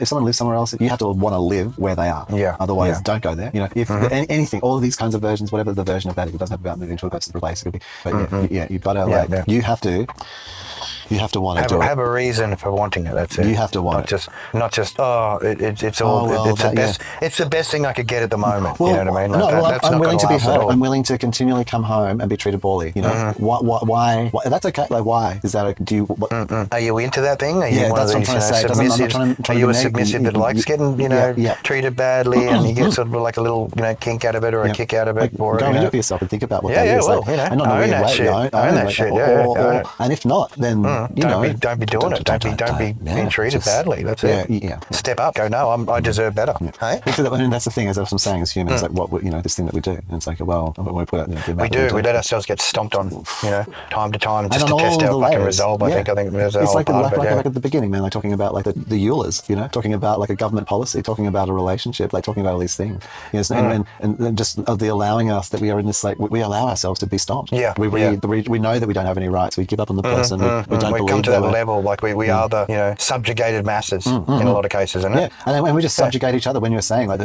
someone lives somewhere else, you have to want to live where they are. Yeah. Otherwise, don't go there. If anything, all of these kinds of versions. Whatever the version of that is, it doesn't have to be about moving to a person's place. It could be, but you've got to you have to want to do it. Have a reason for wanting it. That's it. You have to want it. Not just it's the best. It's the best thing I could get at the moment. Well, you know what I mean? I'm willing to be heard. I'm willing to continually come home and be treated poorly. Why? That's okay. Like why is that? Do you? Are you into that thing? Are you one that's of what I'm these trying to say. Are you a submissive that likes getting treated badly and you get sort of like a little kink out of it or a kick out of it? Or go into it for yourself and think about what that is. And not own that shit. Own that shit. And if not, then don't be doing it. Don't be being treated badly. That's it. Yeah. Step up. Go. No, I deserve better. Hey? That's the thing. As I'm saying, as humans, like what this thing that we do. And it's like, well, when we put it, we do. We let ourselves get stomped on, time to time, just to test our fucking resolve. I think there's a it's whole like part of it. Like at the beginning, man. Like talking about like the Eulers, talking about like a government policy, talking about a relationship, like talking about all these things. And just of the allowing us that we are in this like we allow ourselves to be stomped. Yeah. We know that we don't have any rights. We give up on the person. We don't believe come to that level. Like we are the subjugated masses in a lot of cases, isn't it? Yeah, and we just subjugate each other when you're saying like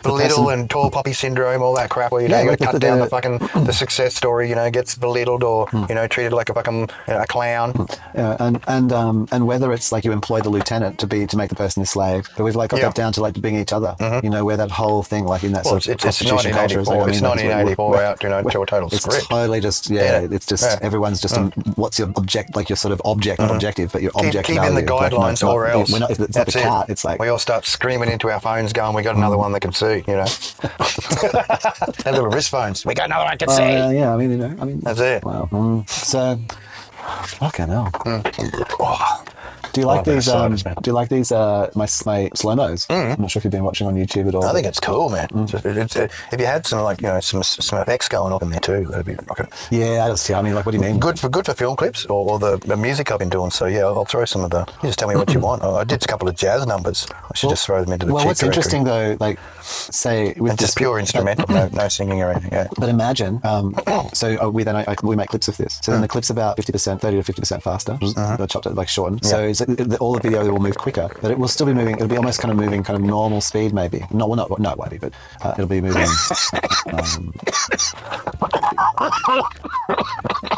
belittle and tall poppy syndrom, all that crap. Where you cut down the success story. Gets belittled or treated like a fucking a clown. And whether it's like you employ the lieutenant to make the person a slave, but we've like got that down to like being each other. Where that whole thing like in that sort of prostitution culture is like, it's 1984 out to a total script. It's totally just it's just everyone's just what's your object, like your sort of object, not objective, but your object keep value. in the guidelines or else. It's not the cat. It's like we all start screaming into our phones, going, "We got another one that can see," Our little wrist phones. We got another one that can see. Yeah, I mean, that's it. Wow. So, fucking hell. Do you like I've been these? excited, man. Do you like these? My slow-mos. I'm not sure if you've been watching on YouTube at all. I think it's cool, man. If you had some some effects going on in there too, that'd be okay. Yeah, I just, I mean, like, what do you mean? Good for film clips or the music I've been doing. So yeah, I'll throw some of the. You just tell me what you want. I did a couple of jazz numbers. I should just throw them into the. Well, Cheep what's directory. interesting though, like, say with And just pure instrumental, no singing or anything. Yeah. But imagine, so we make clips of this. So then the clip's about 50%, 30 to 50% faster. Chopped it, like shortened. Yeah. So all the video will move quicker, but it will still be moving. It'll be almost kind of moving kind of normal speed, maybe. No, well, not wavy, but it'll be moving.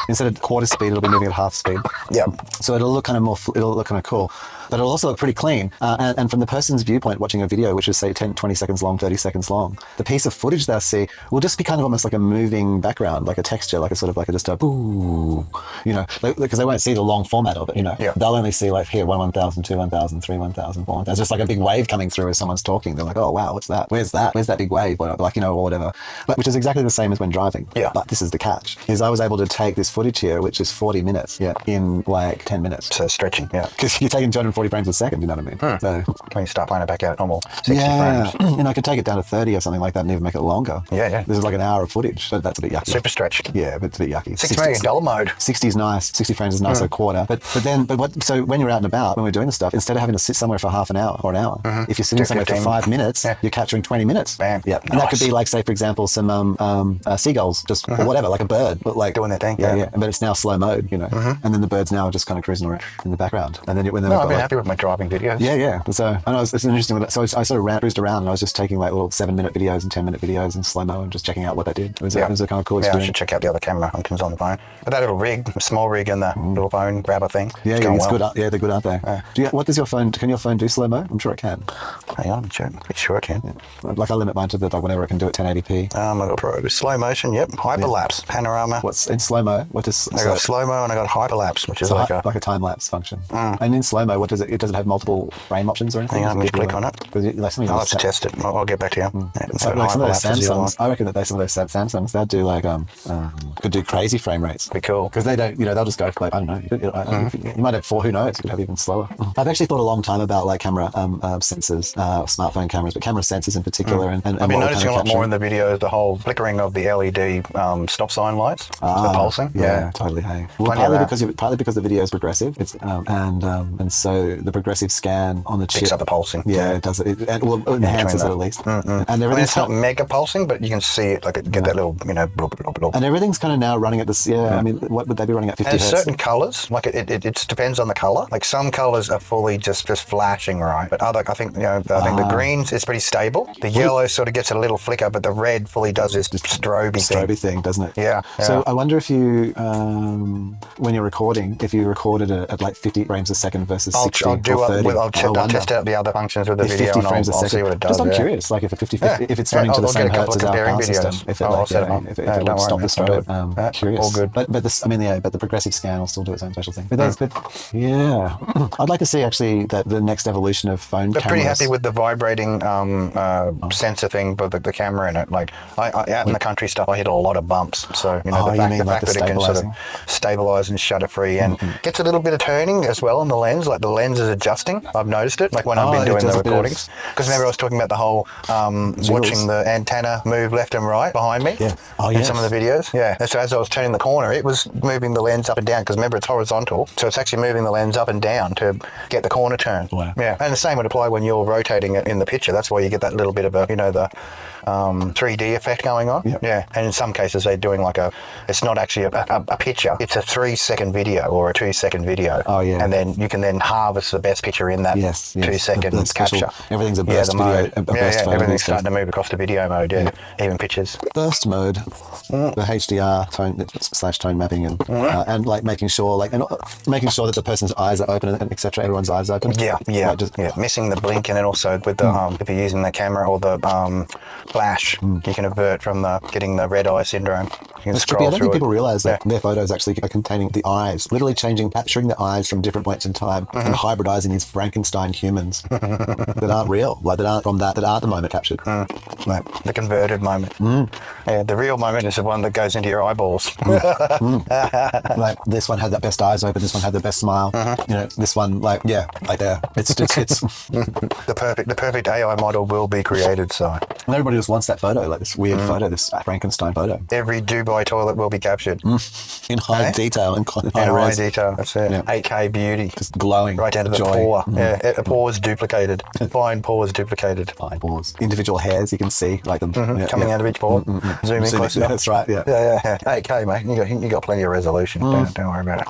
Instead of quarter speed, it'll be moving at half speed. Yeah. So it'll look kind of it'll look kind of cool. But it'll also look pretty clean. And from the person's viewpoint, watching a video, which is say 10, 20 seconds long, 30 seconds long, the piece of footage they'll see will just be kind of almost like a moving background, like a texture, like a sort of like just a boo, because they won't see the long format of it, Yeah. They'll only see like here, 1, 1,000, 2, 1,000, 3, 1,000, 4, 1,000. It's just like a big wave coming through as someone's talking. They're like, oh, wow, what's that? Where's that? Where's that big wave? Or whatever. But which is exactly the same as when driving. Yeah. But this is the catch, is I was able to take this footage here, which is 40 minutes, in like 10 minutes. So stretching, yeah. Because you're taking 240 frames a second, you know what I mean? So, When you start playing it back out, normal 60 yeah, frames. and I could take it down to 30 or something like that and even make it longer. Yeah. This is like an hour of footage, so that's a bit yucky. Super stretch. Yeah, but it's a bit yucky. $6 million mode. 60 is nice. 60 frames is nice, a quarter. So when you're out and about, when we're doing this stuff, instead of having to sit somewhere for half an hour or an hour, if you're sitting Do somewhere for 15. 5 minutes, Yeah. you're capturing 20 minutes. Bam. Yeah, and that could be like, say, for example, some seagulls, just or whatever, like a bird, but like Doing their thing, Yeah, yeah. but it's now slow mode, and then the birds now are just kind of cruising around in the background, and then when No, I've been happy with my driving videos. Yeah. So I know it's interesting. So I sort of cruised around, and I was just taking like little 7-minute videos and 10-minute videos in slow mo, and just checking out what they did. It was a kind of cool Yeah, I experience. should check out the other camera functions on the phone. But that little rig, the small rig and the little phone grabber thing. Yeah, going it's well. good. Yeah, they're good, aren't they? What does your phone? Can your phone do slow mo? I'm sure it can. Hang on, I'm pretty sure I can. Like I limit mine to whenever I can do it 1080p. I got Pro slow motion. Yep, hyperlapse, panorama. What's in slow mo? What does I got slow mo and I got hyperlapse, which is like a time lapse function. And in slow mo, what does it? Does it have multiple frame options or anything? Hang on, let's click on it. I'll have to test it. I'll get back to you. Yeah, so Like some of those hyperlapse is the other one. Samsungs, I reckon that some of those Samsungs, they'll do like could do crazy frame rates. Be cool. Because they don't, they'll just go for like, I don't know, you might have 4, who knows, you could have even slower. I've actually thought a long time about like camera sensors, smartphone cameras, but camera sensors in particular. And I've been noticing a lot more in the videos, the whole flickering of the LED stop sign lights, the pulsing. Yeah, totally. Hey, well, partly because the video is progressive. It's and so the progressive scan on the chip Picks up the pulsing. Yeah, it does it. It enhances it at least. And I mean, everything's it's not mega pulsing, but you can see it, like get that little, blub, blub, blub. and everything's kind of now running at this. Yeah, I mean, what would they be running at 50 And hertz? certain colours, like it depends on the colour. Like some colours are fully just flashing, right? But other, I think the greens is pretty stable. The yellow sort of gets a little flicker, but the red fully does this stroby thing, doesn't it? Yeah. So I wonder if you, when you're recording, if you recorded it at like 50 frames a second versus 60 or 30. I'll test out the other functions with the video 50 and frames I'll a second. see what it does. Just I'm curious, like if it's running to the I'll same get a couple hertz of as our comparing power videos. system, if it I'll set it up. if it would stop the strobe. Curious. All good. But the progressive scan will still do its own special thing. But yeah, I'd like to see actually that the next evolution of phone cameras. I'm pretty happy with the vibrating sensor thing, but the camera in it. Like out in the country stuff, I hit a lot of bumps. So the fact that it can sort of stabilize and shutter free and gets a little bit of turning as well on the lens. Like the lens is adjusting. I've noticed it. Like when I've been doing the recordings, because remember I was talking about the whole watching the antenna move left and right behind me. Yeah. In some of the videos. Yeah. And so as I was turning the corner, it was moving the lens up and down because remember it's horizontal, so it's actually moving the lens up and down to get the corner turn. Wow. Yeah. And the same would apply when you're rotating it in the picture. That's why you get that little bit of a the 3D effect going on. Yep. Yeah. And in some cases they're doing like it's not actually a picture. It's a 3-second video or a 2-second video. Oh yeah. And then you can then harvest the best picture in that 2-second capture. Everything's a burst video. Everything's starting to move across to video mode. Yeah. Even pictures. Burst mode, the HDR tone mapping and like making sure that the person's eyes are open and etc. Everyone's eyes are open. Yeah. Missing the blink, and then also with the if you're using the camera or the flash. You can avert from getting the red eye syndrome. You can I scroll don't through think people it. realize that their photos actually are containing the eyes, literally capturing the eyes from different points in time and hybridizing these Frankenstein humans that aren't real, like that aren't from that aren't the moment captured. Like the converted moment. Yeah, the real moment is the one that goes into your eyeballs. Like this one had the best eyes open, this one had the best smile. You know, this one, like there. It's The perfect AI model will be created. So and everybody just wants that photo, like this weird photo, this Frankenstein photo. every Dubai toilet will be captured In high detail and high in high res. detail. That's it. Yeah. 8K beauty. Just glowing. Right down to the joy. pore. Yeah, a pores duplicated. Fine pores duplicated. Fine pores. Individual hairs, you can see like them Coming out of each pore. Zoom in close enough. That's right, yeah. Yeah. 8K, mate. You got plenty of resolution. Don't worry about it.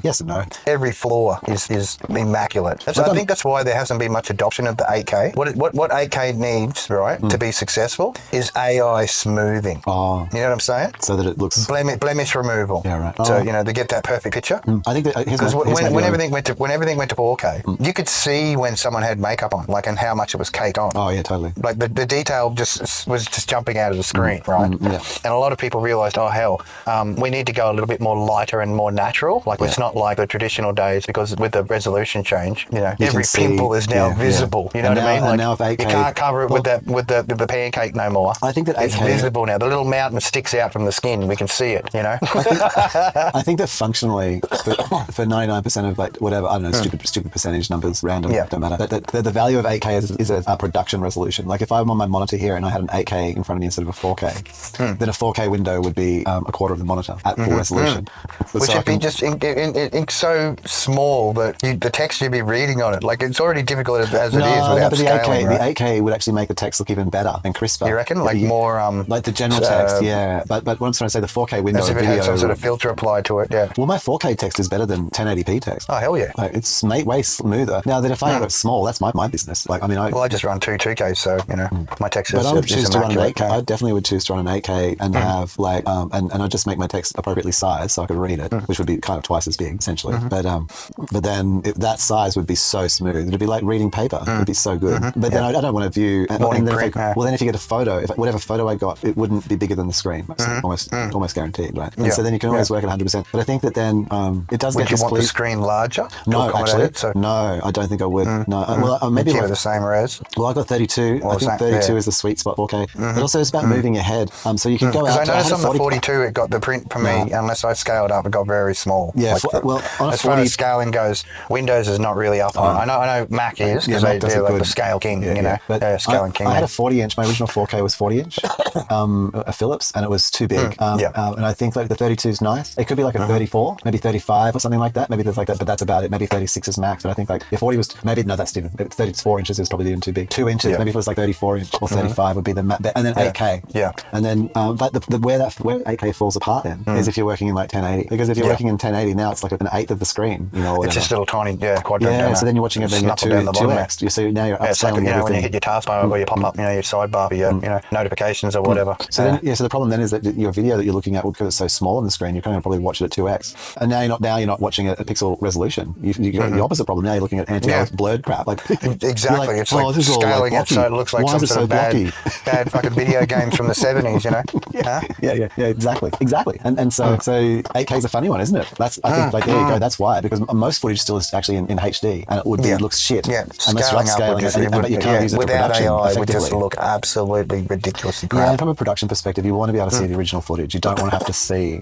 Yes and no. Every floor is immaculate. I think that's why there hasn't been much adoption of the 8K. What 8K needs, right, to be successful is AI smoothing. Oh. You know what I'm saying? So that it looks... Blemish removal. Yeah, right. So, to get that perfect picture. I think that... Because when everything went to 4K, you could see when someone had makeup on, like, and how much it was caked on. Oh, yeah, totally. Like, the detail was just jumping out of the screen, right? Yeah. And a lot of people realised, oh, hell, we need to go a little bit more lighter and more natural. Like, it's not like the traditional days, because with the resolution change, every pimple is now visible. You know what I mean? Like, now if 8K, you can't cover it with the pancake no more. I think that 8K... It's visible now. The little mountain sticks out from the skin. We can see it, I think that functionally, for 99% of like whatever, I don't know, stupid percentage numbers, random, don't matter. The value of 8K is a production resolution. Like if I'm on my monitor here and I had an 8K in front of me instead of a 4K, then a 4K window would be a quarter of the monitor at full resolution. Which would be just so small that the text you'd be reading on it, like it's already difficult as it is without but scaling. The 8K would actually make the text look even better and crisper. You reckon? Like more... like the general text, yeah. But what I'm trying to say, the 4K window as if it video... had some sort of filter applied to it, yeah. Well, my 4K text is better than 1080p text. Oh, hell yeah. Like, it's way smoother. Now, that if I have it small, that's my business. Like, I mean, I just run 2Ks, so, my text is But I would choose to run an immaculate. 8K. I definitely would choose to run an 8K and have, like, and I'd just make my text appropriately sized so I could read it, which would be kind of twice as big, essentially. But then that size would be so smooth. It'd be like reading paper. It'd be so good. But then I don't want to view... Well, then if you get a photo, whatever photo I got, it wouldn't be bigger than the screen. Almost guaranteed, right? And so then you can always work at 100%. But I think that then it does Would get you displeased. want the screen larger? No, actually, no, I don't think I would. No, well, maybe Give it the same res. Well, I got 32. I think 32 is the sweet spot 4K. But also it's about moving your head. So you can go out. Because I noticed had on the 42, it got the print for me, unless I scaled up, it got very small. Yeah, well, on a as far 40... as scaling goes, Windows is not really up on. I know Mac is, because they're like the scale king, But scaling king. I had a 40-inch. My original 4K was 40-inch, a Philips, and it was too big. And I think like the 32 is nice. It could be like a 34, maybe 35 or something like that. Maybe there's like that, but that's about it. Maybe 36 is max. But I think like if 40 was that's even 34 inches is probably even too big. 2 inches, maybe if it was like 34 inch or 35 would be the max. And then 8K. Yeah. And then but where 8K falls apart then is if you're working in like 1080. Because if you're working in 1080 now, it's like an eighth of the screen. It's just a little tiny quadrant. Yeah. So then you're watching everything at 2x. So now you're upscaling everything. When you hit your taskbar or you pop up, your sidebar for your notifications or whatever. So then, so the problem then is that your video that you're looking at, because it's so small on the screen, you're going to probably watch it at 2x. And now you're not watching it at pixel resolution. You got the opposite problem. Now you're looking at anti-aliased blurred crap. Like exactly. Like, it's like scaling it so it looks like some sort of bad fucking video games from the 70s. Yeah. Exactly. And so 8K is a funny one, isn't it? That's I think like there you go. That's why, because most footage still is actually in HD, and it would be it looks shit. Yeah, unless you're upscaling it, but you can't use it without for AI. production It would just look absolutely ridiculously crap. Yeah, and from a production perspective, you want to be able to see the original footage. You don't want to have to see.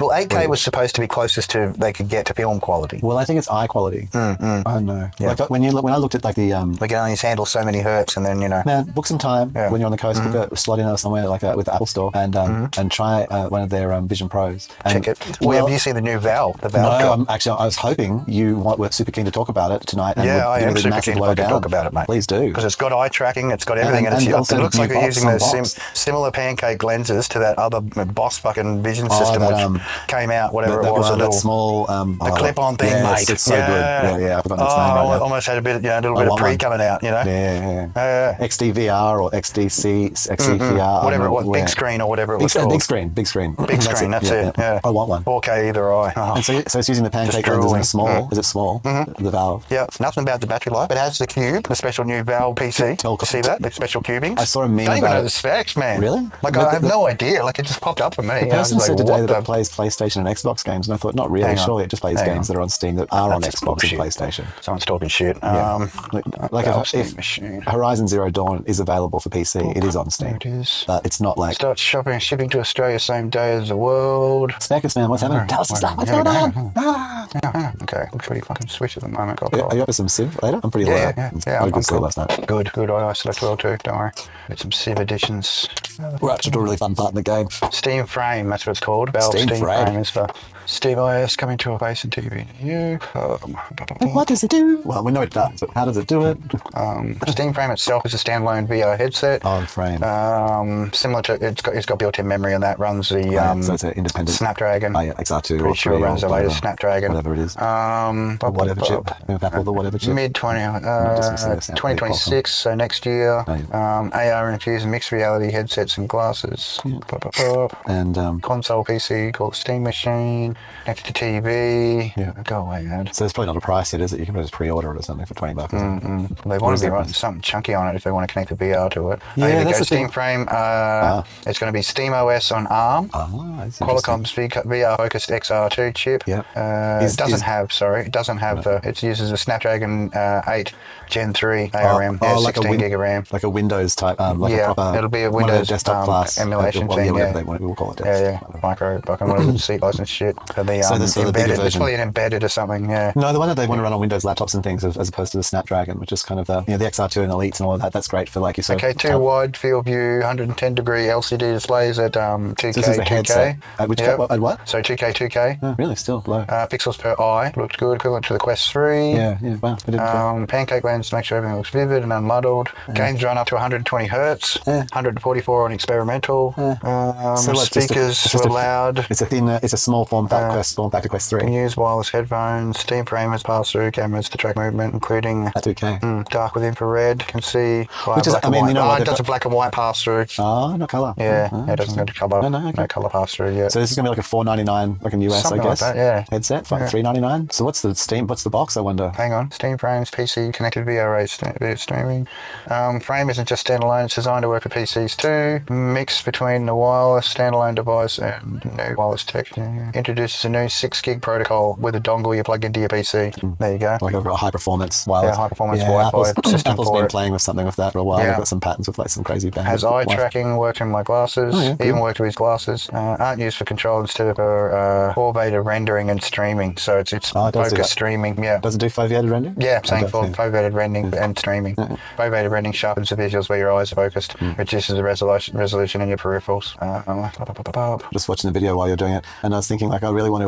Well, 8K was supposed to be closest to they could get to film quality. Well, I think it's eye quality. I don't know. Yeah. Like when I looked at like the we can only handle so many hertz, and then man, book some time when you're on the coast, book a slot in somewhere like with the Apple Store, and try one of their Vision Pros. And, check it. Well, have you seen the new Valve? The Valve. No, actually, I was hoping you were super keen to talk about it tonight. And I am super keen to talk about it, mate. Please do, because it's got eye tracking, it's got everything, and it looks like they're using those similar pancake lenses to that other Boss fucking vision system which came out, whatever it was. That small, the clip-on thing, mate. It's so good. Yeah, I forgot its name right now. Almost had a bit, a little bit of pre coming out, Yeah. XDVR or XDVR, whatever, big screen or whatever it was called. Big screen. That's it. Yeah. I want one. 4K either eye. And so it's using the pancake lenses and small. Is it small? The Valve. Yeah, nothing about the battery life. It has the cube, the special new Valve PC. You see that? The special cubing. saw a meme don't even about know it. the specs, man. Really? Like, I have no idea. Like, it just popped up for me. The person said like, today what that it plays PlayStation and Xbox games, and I thought, not really. Hang on. Surely it just plays Hang games on. that are on Steam that are on That's Xbox and bullshit. PlayStation. Someone's talking shit. Yeah. Like if machine. Horizon Zero Dawn is available for PC, it is on Steam. There it is. But it's not like... Start shopping and shipping to Australia same day as the world. Speckers, man, what's happening? Tell us the stuff. What's going on? Okay, looks pretty fucking swish at the moment. Are you up for some Civ later? I'm pretty low. Yeah. I had a good sleep last night. Good. I slept well too. Don't worry. Got some Civ editions. We're up to a really fun part in the game. Steam Frame, that's what it's called. Valve Steam Frame is for Steam OS coming to a base and TV near you. What does it do? Well, we know it does, but how does it do it? Steam Frame itself is a standalone VR headset. Oh, Frame. Similar to it's got built-in memory, and that runs the so it's an independent Snapdragon. Oh, yeah, XR2 or Pretty sure it 3 runs the or latest Snapdragon. whatever it is. Whatever chip. Apple, the whatever chip. Mid 2026, so next year. AR infused mixed reality headsets and glasses. And console PC called Steam Machine. Next to TV. Yeah. Go away, man. so there's probably not a price yet, is it? You can just pre-order it or something for $20. They want to be running something chunky on it if they want to connect the VR to it. Yeah, here we that's go. the thing. Steam Frame. It's going to be Steam OS on ARM. That's interesting. Qualcomm's VR focused XR2 chip. Yeah. It doesn't have it uses a Snapdragon 8 Gen 3 ARM. like 16 gig of RAM. Like a Windows type, like a proper... it'll be a one of Windows the desktop class emulation thing. whatever they want, we'll call it. Micro fucking what is it, seat license shit. So the So the bigger embedded, it's version. probably an embedded or something. Yeah. No, the one that they want to run on Windows laptops and things, as opposed to the Snapdragon, which is kind of the XR2 and Elites and all of that. That's great for like you said. Okay, two wide field view, 110-degree LCD displays at 2K. So this is a headset. 2K. At which Yep. at what? So 2K, 2K. Oh, really, still low. Pixels per eye looked good, equivalent to the Quest 3. Yeah. Wow. I didn't Pancake lens to make sure everything looks vivid and unmuddled. Games run up to 120 hertz. 144 on experimental. So what, Speakers were loud. It's a thin. It's a small form factor Quest 3. Can use wireless headphones. Steam Frame has pass-through cameras to track movement, including At 2K. dark with infrared. Can see Which is, black I and mean, white. you know what, It does a black and white pass-through. Oh, no colour. Yeah, it doesn't go to colour. No, okay. No colour pass-through yet. So this is gonna be like a $4.99, like in US, Something I like guess. that, yeah. Headset for $3.99. So what's the box? I wonder. Hang on. Steam Frames, PC connected VRA video streaming. Frame isn't just standalone, it's designed to work for PCs too. Mix between the wireless standalone device and new wireless tech. Yeah. Introduces a new 6 gig protocol with a dongle you plug into your PC. There you go. Like a high performance wireless. Yeah, high performance Wi-Fi system Apple's for been it. playing with something with that for a while. Yeah. They've got some patents with like some crazy bands. Has eye tracking, worked in my glasses, even worked with his glasses. Aren't used for control instead of foveated rendering and streaming. So it's it does do focused that. streaming. Yeah. Does it do foveated rendering? Yeah, saying Okay, yeah. foveated rendering and streaming. Foveated rendering sharpens the visuals where your eyes are focused, reduces the resolution in your peripherals. Just watching the video while you're doing it, and I was thinking like I really want to.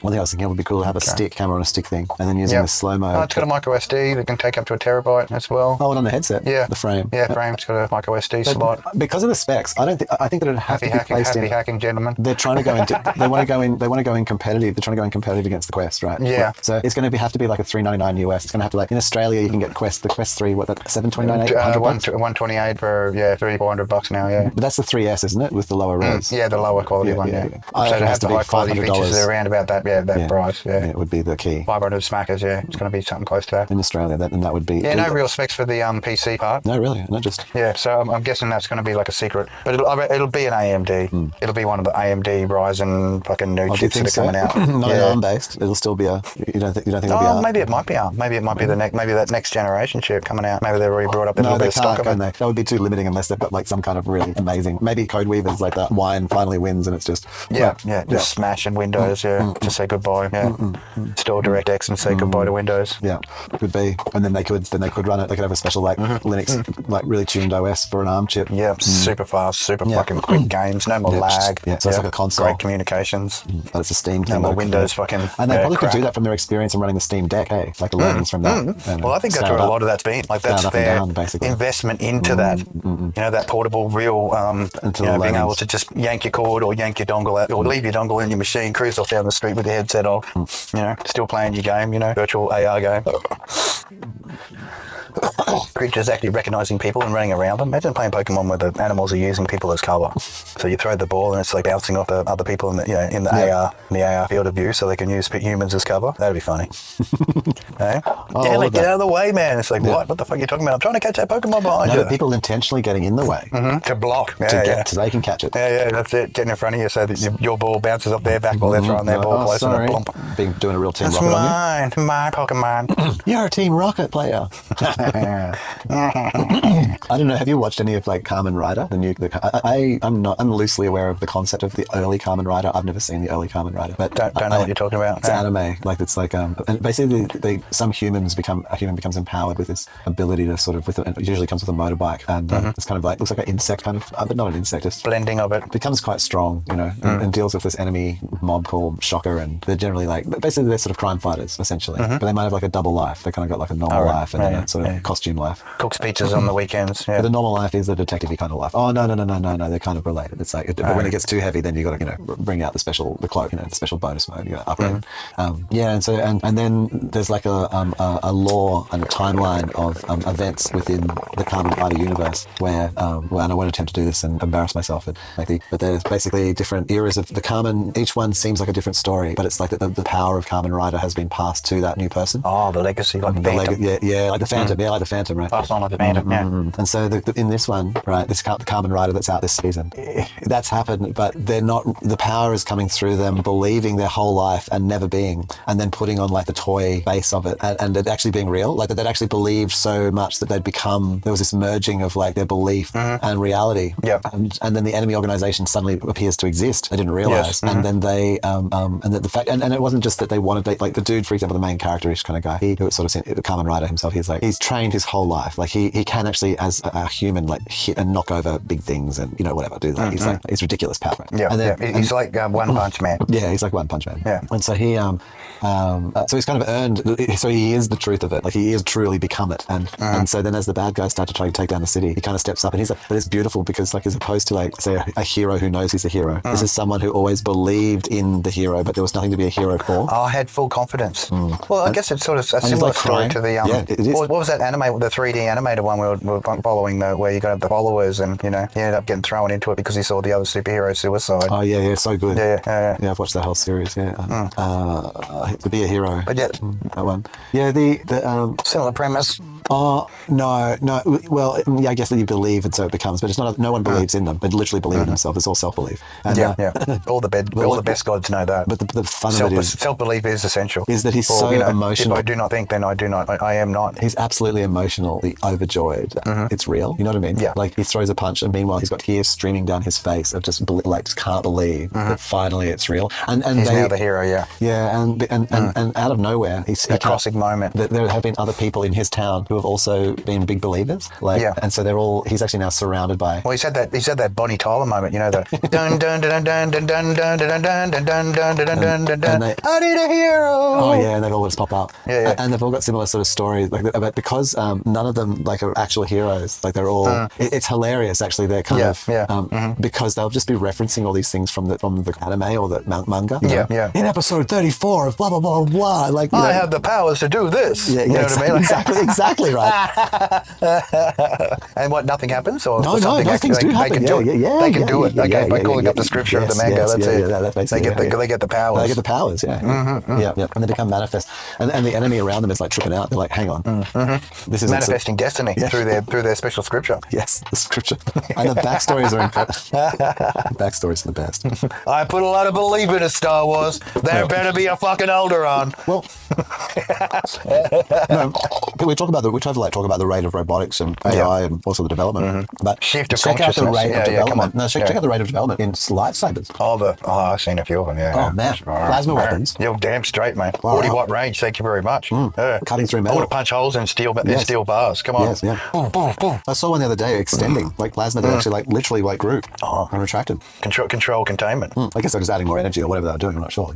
One thing I was thinking it would be cool to have a stick camera on a stick thing, and then using the slow mo. It's got a micro SD that can take up to a terabyte as well. Oh, and on the headset. Yeah, the frame. Yeah, frame's got a micro SD slot. Because of the specs, I think that it'd have to be placed in. Happy hacking, gentlemen. They're trying to go into. They want to go in competitive. They're trying to go in competitive against the Quest, right? Yeah. So it's going to have to be like a $3.99 US. It's going to have to like in Australia you can get the Quest 3. What that $729, $800? 128 for $300-400 now. Yeah. But that's the 3S, isn't it? With the lower res. Yeah, the lower quality one. Yeah. So to have the high quality features, they're around about that. Yeah, that price. Yeah. It would be the key. 500 smackers. Yeah, it's going to be something close to that. In Australia, that would be. Yeah, no real specs for the PC part. No, really, not just. Yeah, so I'm guessing that's going to be like a secret, but it'll be an AMD. It'll be one of the AMD Ryzen fucking new chips that are coming out. Not ARM based. It'll still be a. You don't think it'll be ARM? Maybe it might be ARM. Maybe it might be maybe that next generation chip coming out. Maybe they've already brought up a little bit of stock of it. That would be too limiting unless they've got like some kind of really amazing. Maybe Code Weavers like that. Wine finally wins, and it's just. Just smashing Windows. To say goodbye. Store DirectX and say goodbye to Windows. Yeah, could be, and then they could run it. They could have a special like Linux, like really tuned OS for an ARM chip. Yeah, super fast, super fucking quick games, no more lag. So it's like a console. Great communications. But it's a Steam thing. No more Windows fucking. And they probably could do that from their experience in running the Steam Deck, hey? Like the learnings from that. Well, I think that's where a lot of that's been. Like that's their basically. investment into that. You know, that portable, real, being able to just yank your cord or yank your dongle out, or leave your dongle in your machine, cruise off down the street with your headset off. Still playing your game. Virtual AR game. Creatures actually recognizing people and running around them. Imagine playing Pokemon where the animals are using people as cover. So you throw the ball and it's like bouncing off the other people in the AR field of view, so they can use humans as cover. That'd be funny. Eh? Yeah, like get out of the way, man. It's like what? What the fuck are you talking about? I'm trying to catch that Pokemon behind you. People intentionally getting in the way to block, so they can catch it. Yeah, that's it. Getting in front of you so that your ball bounces up their back while they're throwing their ball close and a blump. Doing a real Team That's Rocket on you. my Pokemon. You're a Team Rocket player. I don't know. Have you watched any of like Kamen Rider? I'm loosely aware of the concept of the early Kamen Rider. I've never seen the early Kamen Rider, but don't know what you're talking about. It's anime. Like it's like and basically some humans a human becomes empowered with this ability to sort of it usually comes with a motorbike, and it's kind of like looks like an insect kind of, but not an insect. Just blending of it. Becomes quite strong, and deals with this enemy mob called Shocker, and they're generally like basically they're sort of crime fighters essentially, but they might have like a double life. They kind of got like a normal life and then a sort of costume life. Cooks pizzas on the weekends. Yeah. But the normal life is the detective-y kind of life. Oh no, they're kind of related. It's like but when it gets too heavy, then you got to bring out the cloak, the special bonus mode. You got to upgrade. And then there's like a lore and a timeline of events within the Kamen Rider universe where and I won't attempt to do this and embarrass myself, but there's basically different eras of the Kamen. Each one seems like a different story, but it's like the power of Kamen Rider has been passed to that new person. Oh, the legacy, like the Phantom. Like the Phantom. Yeah, like the Phantom, right? Passed on like the Phantom. And so in this one, right, the Kamen Rider that's out this season, that's happened, but they're not. The power is coming through them believing their whole life and never being, and then putting on like the toy base of it, and it actually being real. Like that they'd actually believed so much that they'd become. There was this merging of like their belief and reality. Yeah. And then the enemy organization suddenly appears to exist. They didn't realize, and then they and the fact, and it wasn't just that they wanted, like the dude, for example, the main character-ish kind of guy. He sort of the Kamen Rider himself. He's trained his whole life. Like he can actually, as a human, like hit and knock over big things and whatever, do that. He's ridiculous power. Yeah, he's like One Punch Man. Yeah, he's like One Punch Man. Yeah, and so he so he's kind of earned. So he is the truth of it. Like he is truly become it. And so then as the bad guys start to try to take down the city, he kind of steps up and he's like, but it's beautiful because like as opposed to like say a hero who knows he's a hero, this is someone who always believed in the hero, but there was nothing to be a hero for. Oh, had full confidence. Well, I guess it's sort of a similar like story to the it is. What was that anime, the 3D animated one we were following, where you got the followers and he ended up getting thrown into it because he saw the other superhero suicide. Oh yeah, so good. Yeah, I've watched that whole series. Yeah, to be a hero. But yeah, that one. Yeah, the similar premise. Oh no. Well, I guess that you believe, and so it becomes. But it's not. No one believes in them. They literally believe in themselves. It's all self-belief. And, all the best gods know that. But the fun of it is self-belief is essential. Is that he's so emotional? If I do not think, then I do not. I am not. He's absolutely emotionally overjoyed. It's real. You know what I mean? Yeah. Like he throws a punch, and meanwhile he's got tears streaming down his face of just just can't believe that finally it's real. And he's now the hero. Yeah. Yeah, and out of nowhere, he's a classic moment. There have been other people in his town who have also been big believers. And so they're all. He's actually now surrounded by. Well, he said that Bonnie Tyler moment. The dun dun dun dun dun dun dun dun dun dun dun dun dun dun dun. I need a hero. Oh yeah, and they've all just pop up. Yeah. And they've all got similar sort of stories, but because none of them are actual heroes. Like they're all. It's hilarious actually. They're kind of because they'll just be referencing all these things from the anime or the manga. Yeah. In episode 34 of blah blah blah blah. Like I have the powers to do this. Yeah, you know what I mean? Exactly right. And what? Nothing happens, or no, things do happen. They can do it. They can do it. Okay, by calling up the scripture of the manga, that's it. They get the powers. They get the powers. Yeah. And they become manifest, and the enemy around them is like tripping out. They're like, hang on, this is manifesting destiny through their special scripture. Yes, the scripture, and the backstories are incredible. Backstories are the best. I put a lot of belief into Star Wars. There better be a fucking Alderaan. Well, no, we try to talk about the rate of robotics and AI and also the development. But shift of check out the consciousness. rate of development. No, check out the rate of development in lightsabers. I've seen a few of them. Yeah. Oh man, plasma weapons. You're damn straight, mate. Wow. 40 watt range. Thank you very much. Cutting through metal. I want to punch holes in steel bars. Come on. Yes, yeah. Boom. I saw one the other day extending, like plasma that actually literally grew and retracted. Control containment. I guess they're just adding more energy or whatever they're doing. I'm not sure.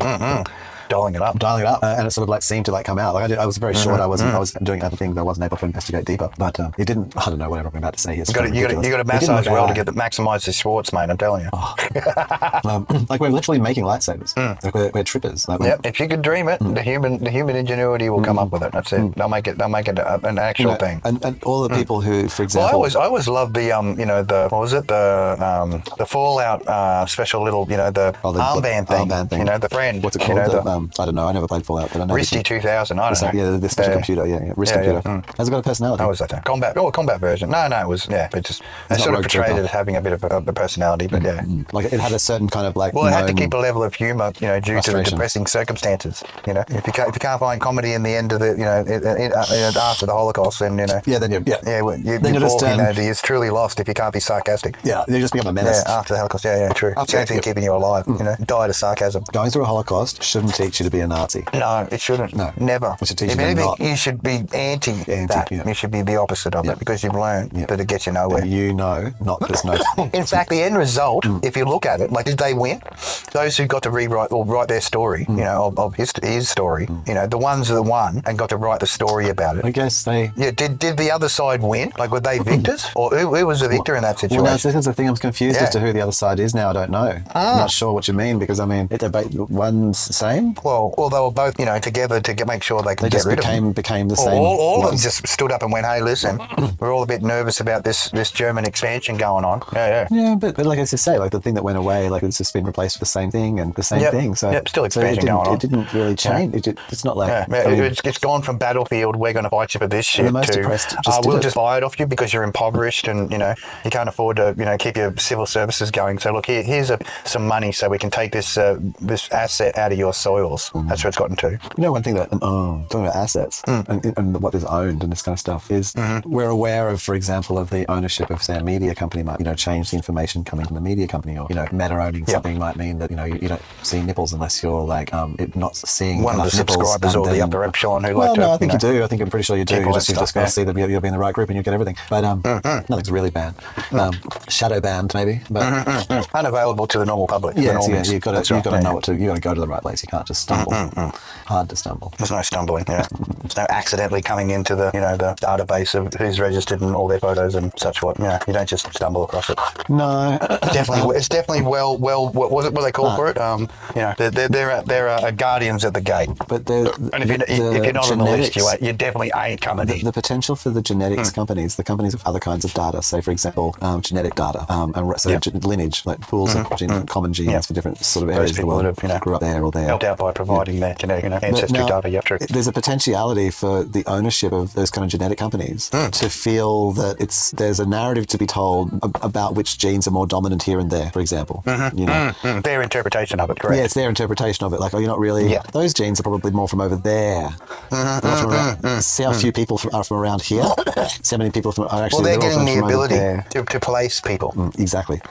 Dialing it up. And it sort of seemed to come out. Like I was very short. I was doing other things. I wasn't able to investigate deeper. But it didn't. I don't know whatever I'm about to say here. You got to massage well to get maximize the Schwartz, mate. I'm telling you. Like we're literally making lightsabers. Like we're trippers. Like if you could dream it, the human ingenuity will come up with it. That's it. They'll make it an actual thing. And all the people who, for example, I always loved the the what was it, the Fallout special little the armband thing. You know, the friend. What's it called? I don't know. I never played Fallout, but I know. Risty 2000. I don't know. Yeah, the special computer. Yeah, Risk computer. Has it got a personality? How was that? Combat version. No, it was it just they sort of portrayed it as having a bit of a personality, but like it had a certain kind of like. Well, it had to keep a level of humour, due to the depressing circumstances. If you can't find comedy in the end of the after the Holocaust, then then you're truly lost if you can't be sarcastic. Yeah, you just become a menace. Yeah, after the Holocaust. Yeah, true. It's the only thing keeping you alive. Diet of sarcasm. Going through a Holocaust shouldn't teach you to be a Nazi. No, it shouldn't. No, never. It should teach if you anything, not. you should be anti that. You should be the opposite of it because you've learned that it gets you nowhere. Not just no. In fact, the end result, if you look at it, like, did they win? Those who got to rewrite or write their story, of his story, the ones that won and got to write the story about it. I guess they. Yeah. Did the other side win? Like, were they victors, or who was the victor in that situation? Well, this is the thing. I'm confused as to who the other side is now. I don't know. I'm not sure what you mean because one's the same. Well, they were both, together to make sure they could get rid of them. Became the same. All of them just stood up and went, "Hey, listen, we're all a bit nervous about this German expansion going on." Yeah, but like I just say, like the thing that went away, like it's just been replaced with the same thing and the same thing. So still expansion going on. It didn't really change. It's not like it's gone from battlefield. We're going to fight you for this shit. We'll just buy it off you because you're impoverished and you can't afford to keep your civil services going. So look, here's some money so we can take this asset out of your soils. That's where it's gotten to. One thing that talking about assets and what is owned and this kind of stuff is we're aware of, for example, of the ownership of say a media company might change the information coming from the media company, or Meta owning something might mean that you don't see nipples unless you're like not seeing one of the subscribers or the upper epsilon who I think you do. I think I'm pretty sure you do. You just got to see that you'll be in the right group and you get everything. But nothing's really banned. Shadow banned maybe, but unavailable to the normal public. You've got to know what to. You got to go to the right place. You can't just stumble. Hard to stumble. There's no stumbling. Yeah, there's no accidentally coming into the the database of who's registered and all their photos and such. What? Yeah, you don't just stumble across it. No, it's definitely well. What was it? What they call for it? There are guardians at the gate. But and if you're not on the list, you definitely ain't coming in. The potential for the genetics companies, the companies of other kinds of data, say for example, genetic data, and lineage, like pools of common genes for different sort of areas of the world. That grew up there or there. Helped out by providing their genetic ancestry data. You have to. There's a potentiality for the ownership of those kind of genetic companies to feel that there's a narrative to be told about which genes are more dominant here and there, for example. Their interpretation of it, correct? Yeah, it's their interpretation of it. Like, you're not really. Yeah. Those genes are probably more from over there. See how few people are from around here. See how many people are actually. Well, they're getting the ability to place people. Exactly.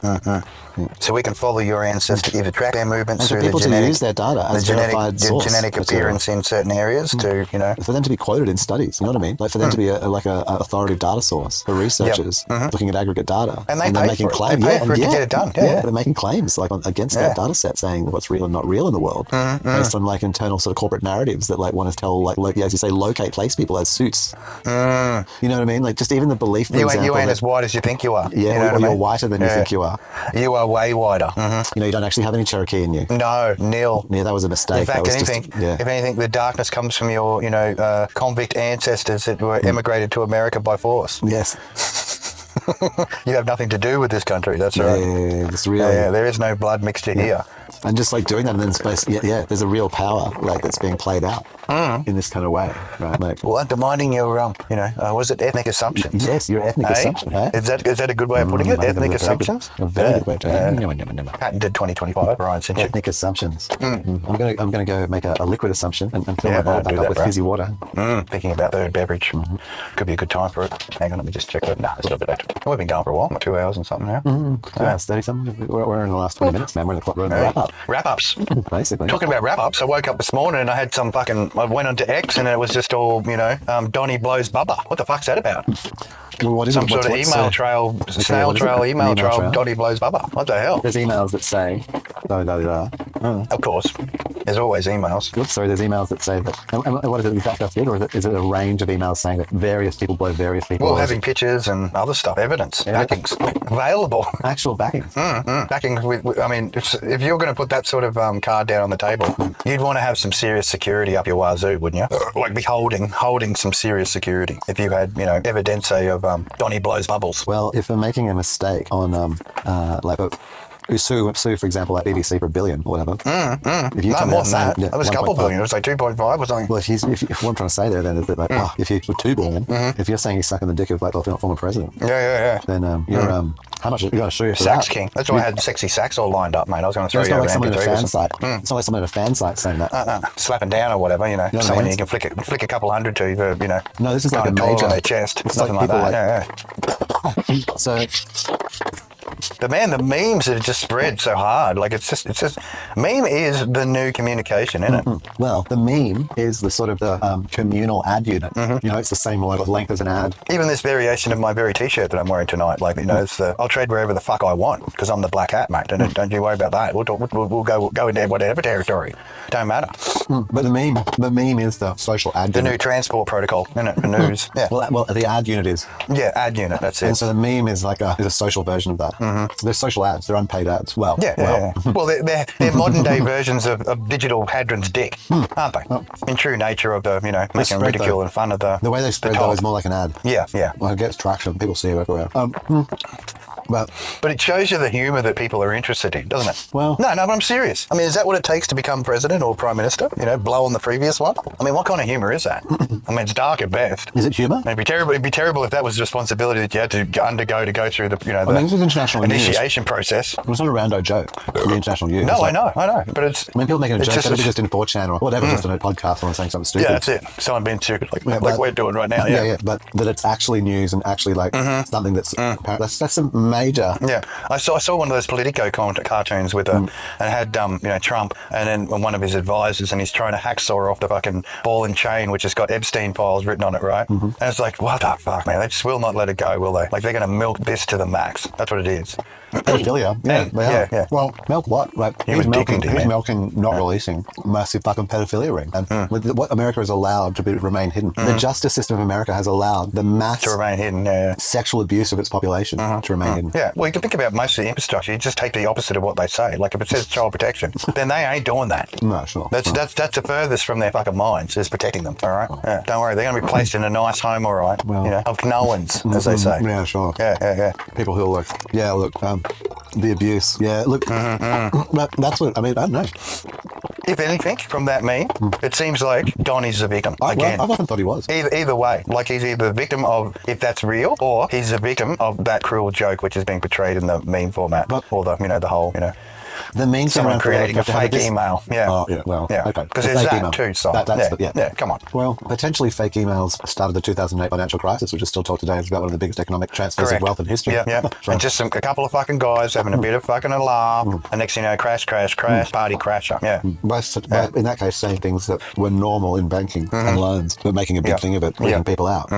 So we can follow your ancestors, either track their movements through the genetic, to use their data as the genetic appearance in certain areas to for them to be quoted in studies. You know what I mean? Like for them to be a authoritative data source for researchers looking at aggregate data, and they're making claims. They pay for it to get it done. They're making claims like against that data set, saying what's real and not real in the world, based on like internal sort of corporate narratives that like want to tell like as you say, place people as suits. You know what I mean? Like just even the belief. You ain't as white as you think you are. Yeah, you're whiter than you think you are. You are way whiter. You don't actually have any Cherokee in you. No, nil. Yeah, that was a mistake. In fact, if anything, the darkness comes from your, convict ancestors that were emigrated to America by force. Yes. You have nothing to do with this country. That's right. Yeah, it's really. There is no blood mixture here. And just like doing that, and then space, there's a real power like that's being played out in this kind of way, right? Like, well, undermining your, was it ethnic assumptions? Yes, your ethnic assumption. Hey? Is that a good way of putting it? Ethnic assumptions. A very good way. Patented 2025. Ryan sent you. Ethnic assumptions. I'm gonna go make a liquid assumption and fill my bowl back up with fizzy water. Thinking about third beverage. Could be a good time for it. Hang on, let me just check that. Nah, it's not a bit late. We've been going for a while. 2 hours and something now. 2 hours 30 something. We're in the last 20 minutes, man. We're in the wrap-up. Wrap-ups. Basically. Talking about wrap-ups, I woke up this morning and I had I went onto X and it was just all, Donnie blows Bubba. What the fuck's that about? Well, what is Some sort of email trail, snail trail, Donnie blows Bubba. What the hell? There's emails that say, Of course. There's always emails. Oops, sorry, there's emails that say that. And what is it? Is that just it, or is it a range of emails saying that various people blow various people? Well, having pictures and other stuff, evidence, backings available. Actual backings. Backings. I mean, if you're going to put that sort of card down on the table, you'd want to have some serious security up your wazoo, wouldn't you? Like be holding some serious security. If you had, evidence of Donnie blows bubbles. Well, if we're making a mistake on sue, for example, like BBC for $1 billion or whatever. If you No, come more out than saying, that. That was a couple billion. It was like 2.5 or something. Well, what I'm trying to say there then is that, if you were $2 billion, if you're saying he's sucking the dick of like the former president, then you're how much you got to show you for Sax that? King. That's why I had sexy sax all lined up, mate. I was going to throw It's you not over like someone in a MP3 or fan something. site. It's not like someone in a fan site saying that. Slapping down or whatever, what I someone mean? you can flick a couple hundred to, No, this is like a toy major on their chest. It's Nothing like like people that. So The memes have just spread so hard. Like it's just meme is the new communication, isn't it? well, the meme is the sort of the communal ad unit. It's the same length as an ad. Even this variation of my very t-shirt that I'm wearing tonight, like it's I'll trade wherever the fuck I want because I'm the black hat, mate. Don't you worry about that. We'll go into whatever territory. Don't matter. But the meme is the social ad The unit. new transport protocol, isn't it? The news. Yeah. Well, the ad unit is. Yeah, ad unit. That's it. And so the meme is like a social version of that. They're social ads. They're unpaid ads. Well, Well, they're modern day versions of digital Hadron's dick, aren't they? In true nature of the making spread, ridicule though. and fun of the way they spread though is more like an ad. Yeah. Well, it gets traction. People see it everywhere. But it shows you the humour that people are interested in, doesn't it? Well, no, but I'm serious. I mean, is that what it takes to become president or prime minister? Blow on the previous one. I mean, what kind of humour is that? I mean, it's dark at best. Is it humour? It'd be terrible. It'd be terrible if that was the responsibility that you had to undergo to go through the this is international initiation process. It was not a rando joke. The international news. No, I know, but it's. When people making a joke, just that'd be just in 4chan or whatever, just on a podcast or saying something stupid. Yeah, that's it. Someone being stupid, like we're doing right now. Yeah. But that it's actually news and actually something that's that's a major. Yeah, I saw one of those Politico cartoons with and it had Trump and then one of his advisors and he's trying to hacksaw off the fucking ball and chain which has got Epstein files written on it, right? And it's like, what the fuck, man? They just will not let it go, will they? Like they're going to milk this to the max. That's what it is. Pedophilia. Yeah. Well, milk what? Like he was milking not releasing massive fucking pedophilia ring. And with what America has allowed to remain hidden. The justice system of America has allowed the mass to remain hidden. Sexual abuse of its population to remain hidden. Yeah. Well, you can think about most of the infrastructure. You just take the opposite of what they say. Like if it says child protection, then they ain't doing that. No, sure. That's the furthest from their fucking minds is protecting them. All right. Yeah. Don't worry, they're going to be placed in a nice home. All right. Well, of no one's, as they say. Yeah, sure. Yeah. People who look. The abuse. Yeah, look. But that's what I mean. I don't know. If anything, from that meme, it seems like Donnie's the victim again. I've often thought he was. Either way, like he's either the victim of if that's real, or he's the victim of that cruel joke which is being portrayed in the meme format, or the whole The meme someone creating a fake email. Yeah. Oh, yeah. Well, yeah. okay. Because there's that too, so. Yeah, come on. Well, potentially fake emails started the 2008 financial crisis, which is still talked today as about one of the biggest economic transfers of wealth in history. Yeah. And just a couple of fucking guys having a bit of fucking a laugh, and next thing you know, crash, party crasher. Yeah. By, in that case, saying things that were normal in banking and loans, but making a big thing of it, leaving people out.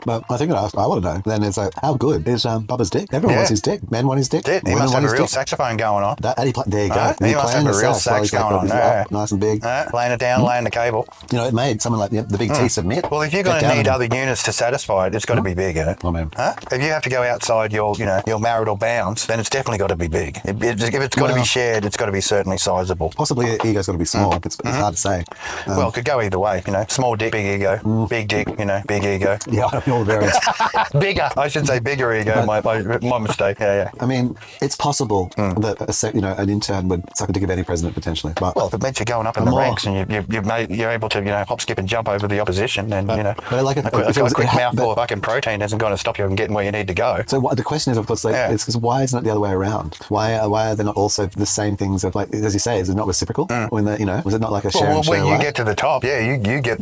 But I think I want to know then is how good is Bubba's dick? Everyone wants his dick. Men want his dick. He must have a real saxophone going on. There you go. He must have a real sax going on. Nice and big. Laying it down, laying the cable. It made someone like the big T submit. Well, if you're going to need other units to satisfy it, it's got to be big, isn't it? I mean, if you have to go outside your marital bounds, then it's definitely got to be big. If it's got to be shared, it's got to be certainly sizable. Possibly ego's got to be small. It's hard to say. Well, it could go either way. Small dick, big ego. Big dick, big ego. Yeah, all the variants. Bigger. I should say bigger ego. My mistake. Yeah. I mean, it's possible that an intern would suck a dick of any president potentially. But if it meant you're going up in the ranks and you're able to hop, skip, and jump over the opposition, then but like a quick mouthful of fucking protein isn't going to stop you from getting where you need to go. So the question is, of course, is why isn't it the other way around? Why are they not also the same things of like, as you say, is it not reciprocal? When was it not like a share and share? When you get to the top, you get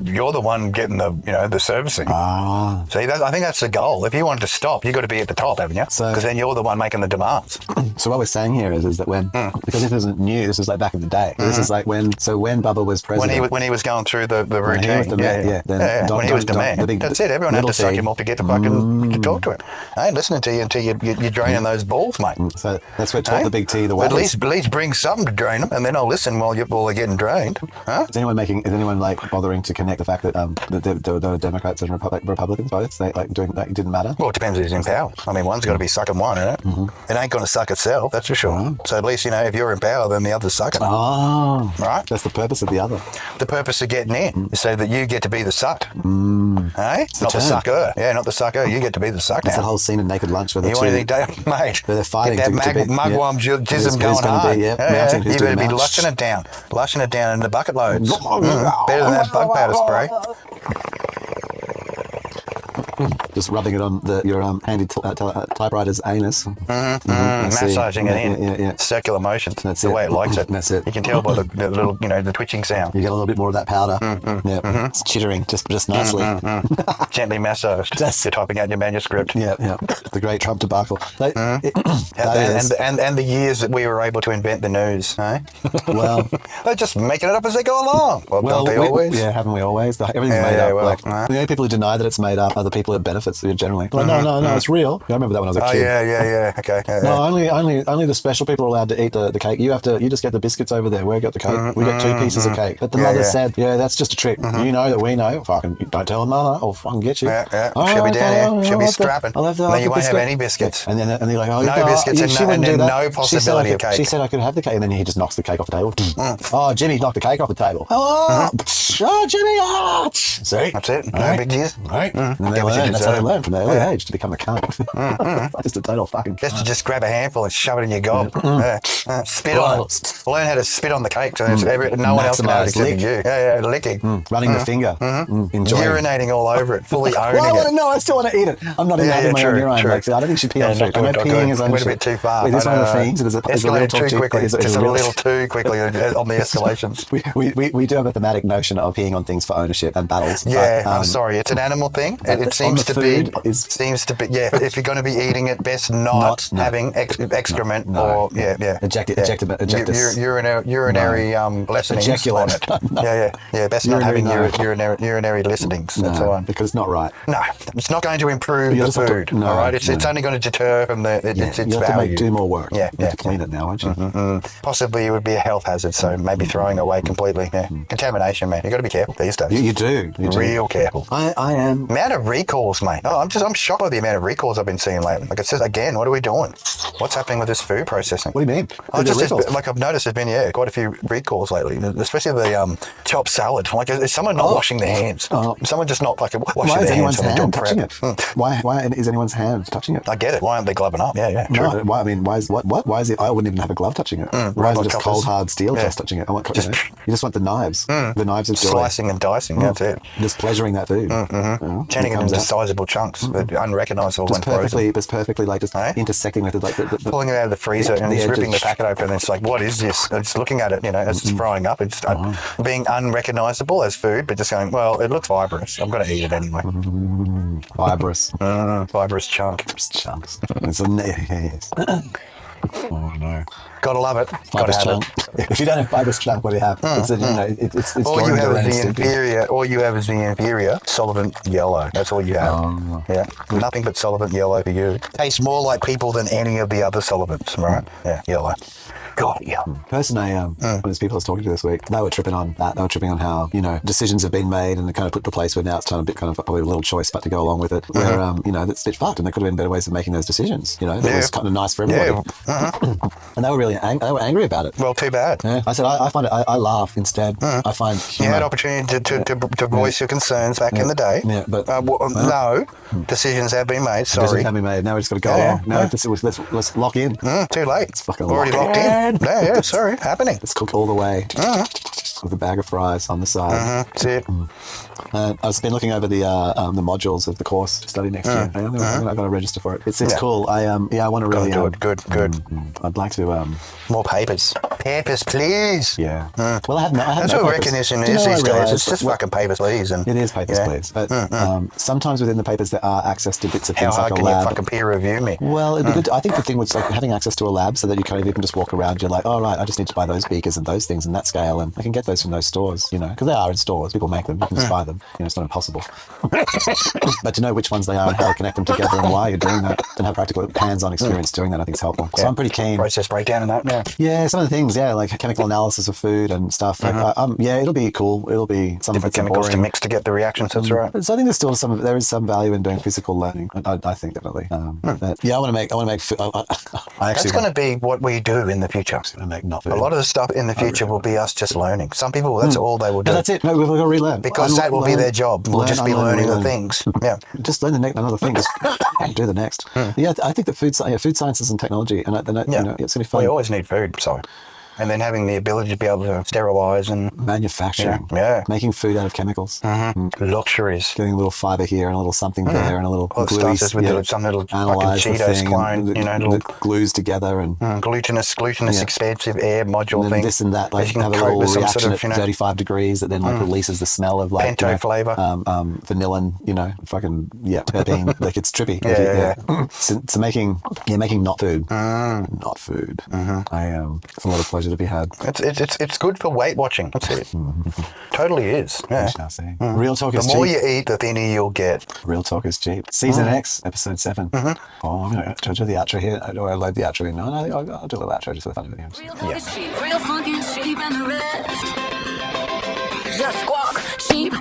you're the one getting the servicing. See, I think that's the goal. If you want to stop, you got to be at the top, haven't you? Because then you're the one making the demands. So what we're saying here is that when Because this isn't new. This is like back in the day. This is like when Bubba was president. When he was going through the routine. When he was the man, then when he was the man. That's it. Everyone had to suck him off to get to fucking to talk to him. I ain't listening to you until you're draining those balls, mate. So that's where taught the big T the way. At least bring some to drain them, and then I'll listen while they're getting drained. Huh? Is anyone like bothering to connect the fact that the Democrats and Republicans both doing that didn't matter? Well, it depends who's in power. I mean, one's got to be sucking one, isn't it? It ain't going to suck itself, that's for sure. So at least if you're in power, then the other's sucking. Oh, right. That's the purpose of the other. The purpose of getting in is so that you get to be the sucked. Hey, not the sucker. Yeah, not the sucker. You get to be the sucker. That's that whole scene in Naked Lunch where mate, they're fighting. Get that mugwump jism going hard. You better be lushing it down in the bucket loads. Better than that bug powder spray. Just rubbing it on your handy typewriter's anus. Massaging it in. Yeah. Circular motions. That's the way it likes it. That's it. You can tell by the little, the twitching sound. You get a little bit more of that powder. It's chittering just nicely. Gently massaged. You're typing out your manuscript. Yeah. The great Trump debacle. And the years that we were able to invent the news. Well, they're just making it up as they go along. Well, don't they always? Yeah, haven't we always? Everything's made up. The only people who deny that it's made up are the people it benefits generally. Like, no, it's real. I remember that when I was a kid. Yeah. Okay. No, only the special people are allowed to eat the cake. You just get the biscuits over there. We got the cake. We get 2 pieces of cake. But the mother said, that's just a trick. You know that we know. Fucking don't tell Mama. I'll fucking get you. She'll be down here. She'll be strapping. Then you won't have any biscuits. And they're like, no biscuits and no possibility of cake. She said I could have the cake, and then he just knocks the cake off the table. Oh, Jimmy knocked the cake off the table. Oh, Jimmy. See? That's it. No big deal. Right. And that's how they learn from their early age to become a cunt. Just a total fucking cunt. To just grab a handful and shove it in your gob. Spit on it. Learn how to spit on the cake so no one else can have it except you. Yeah, licking. Running the finger. Enjoying. Urinating all over it, fully owning it. No, I still want to eat it. I'm not even having my own urine. Like, I don't think you should pee on food. I know peeing is went a bit too far. Wait, this one of the things? Escalated too quickly. Just a little too quickly on the escalations. We do have a thematic notion of peeing on things for ownership and battles. Yeah, I'm sorry. It's an animal thing. It seems to be. If you're going to be eating it, best not having excrement or urinary lessenings on it. Yeah. Best not having urinary lessenings. That's the one. Because it's not right. No, it's not going to improve the food. All right, it's only going to deter from its value. You have to do more work. Yeah, to clean it now, aren't you? Possibly it would be a health hazard, so maybe throwing it away completely. Yeah. Contamination, man. You got to be careful these days. You do. Real careful. I am. Amount of recalls, mate. I'm shocked by the amount of recalls I've been seeing lately. Like it says again, what are we doing? What's happening with this food processing? What do you mean? I've noticed there's been quite a few recalls lately, especially the chopped salad. Like is someone not washing their hands? Someone just not like washing their hands when they do prep. Why is anyone's hand touching it? I get it. Why aren't they gloving up? Yeah. True. No, why is it? I wouldn't even have a glove touching it. Why is it just cold hard steel just touching it? You just want the knives. The knives of joy. Slicing and dicing. That's it. Just pleasuring that food. Turning it into sizable chunks, but unrecognisable when frozen. Just perfectly like just intersecting with it, like pulling it out of the freezer and just ripping the packet open. And it's like, what is this? I'm just looking at it, as it's frying up. It's being unrecognisable as food, but just going, well, it looks fibrous. I'm going to eat it anyway. Fibrous. Fibrous chunk. Chunks. Yes. Oh no! Gotta love it. Fibrous chunk. If you don't have fibrous chunk, what do you have? It's all you have is the inferior. All you have is the inferior solvent yellow. That's all you have. Yeah, nothing but solvent yellow for you. Tastes more like people than any of the other solvents, right? Yeah, yellow. God, yeah. Person when there's people I was talking to this week, they were tripping on that. They were tripping on how, decisions have been made and they're kind of put to a place where now it's kind of probably a little choice, but to go along with it, where, that's fucked and there could have been better ways of making those decisions, that was kind of nice for everybody. And they were really angry about it. Well, too bad. Yeah. I said, I find it, I laugh instead. I find you had opportunity to voice your concerns back in the day. Yeah, but no, decisions have been made. Sorry. Decisions have been made. Now we just got to go along. Now let's lock in. Too late. It's fucking already locked in. Yeah, sorry. Happening. Let's cook all the way. with a bag of fries on the side. That's it. I've been looking over the modules of the course to study next year. I've got to register for it. It's cool. I want to really do it. Good. I'd like to more papers. Papers, please. Yeah. Well, I have That's no what papers. recognition Do you is know these I days. realised It's just fucking papers, please. And it is papers, please. But sometimes within the papers there are access to bits of how things hard like a can you lab. fucking peer review me? Well, it'd be good. I think the thing was like having access to a lab so that you kind of even just walk around. You're like, oh right, I just need to buy those beakers and those things and that scale, and I can get those from those stores, because they are in stores. People make them. You can just buy them. It's not impossible. But to know which ones they are and how to connect them together and why you're doing that, and have practical hands-on experience doing that, I think is helpful. So I'm pretty keen. Process breakdown and that, yeah. Yeah, some of the things, like chemical analysis of food and stuff. Like, it'll be cool. It'll be some Different chemicals to mix to get the reactions. That's right. So I think there is some value in doing physical learning. I think definitely. But yeah, I want to make food. That's going to be what we do in the future. A lot of the stuff in the future will be us just learning. Some people, that's all they will do. No, that's it. No, we've got to relearn. Because that will be their job. We'll just be learning the things. Yeah. Just learn another thing. Just do the next. Yeah, I think that food sciences and technology, and it's going to be fun. We always need food, so. And then having the ability to be able to sterilize and manufacturing, making food out of chemicals, luxuries, getting a little fiber here and a little something there and a little glue, some little fucking Cheetos clone, little glues together and glutinous expansive air module and thing. This and that, like have a little reaction at 35 degrees that then releases the smell of like Pento flavor, vanillin, terpene, like it's trippy. So making not food. It's a lot of pleasure to be had. It's good for weight watching. That's it. Totally is. Yeah. We shall see. Real talk is cheap. The more you eat, the thinner you'll get. Real talk is cheap. Season X, episode 7. Oh, I'm going to do the outro here. Do I load the outro in? No, I'll do a little outro just for the fun of it. Real talk is cheap. Real fucking cheap and the rest. Just squawk. Cheap.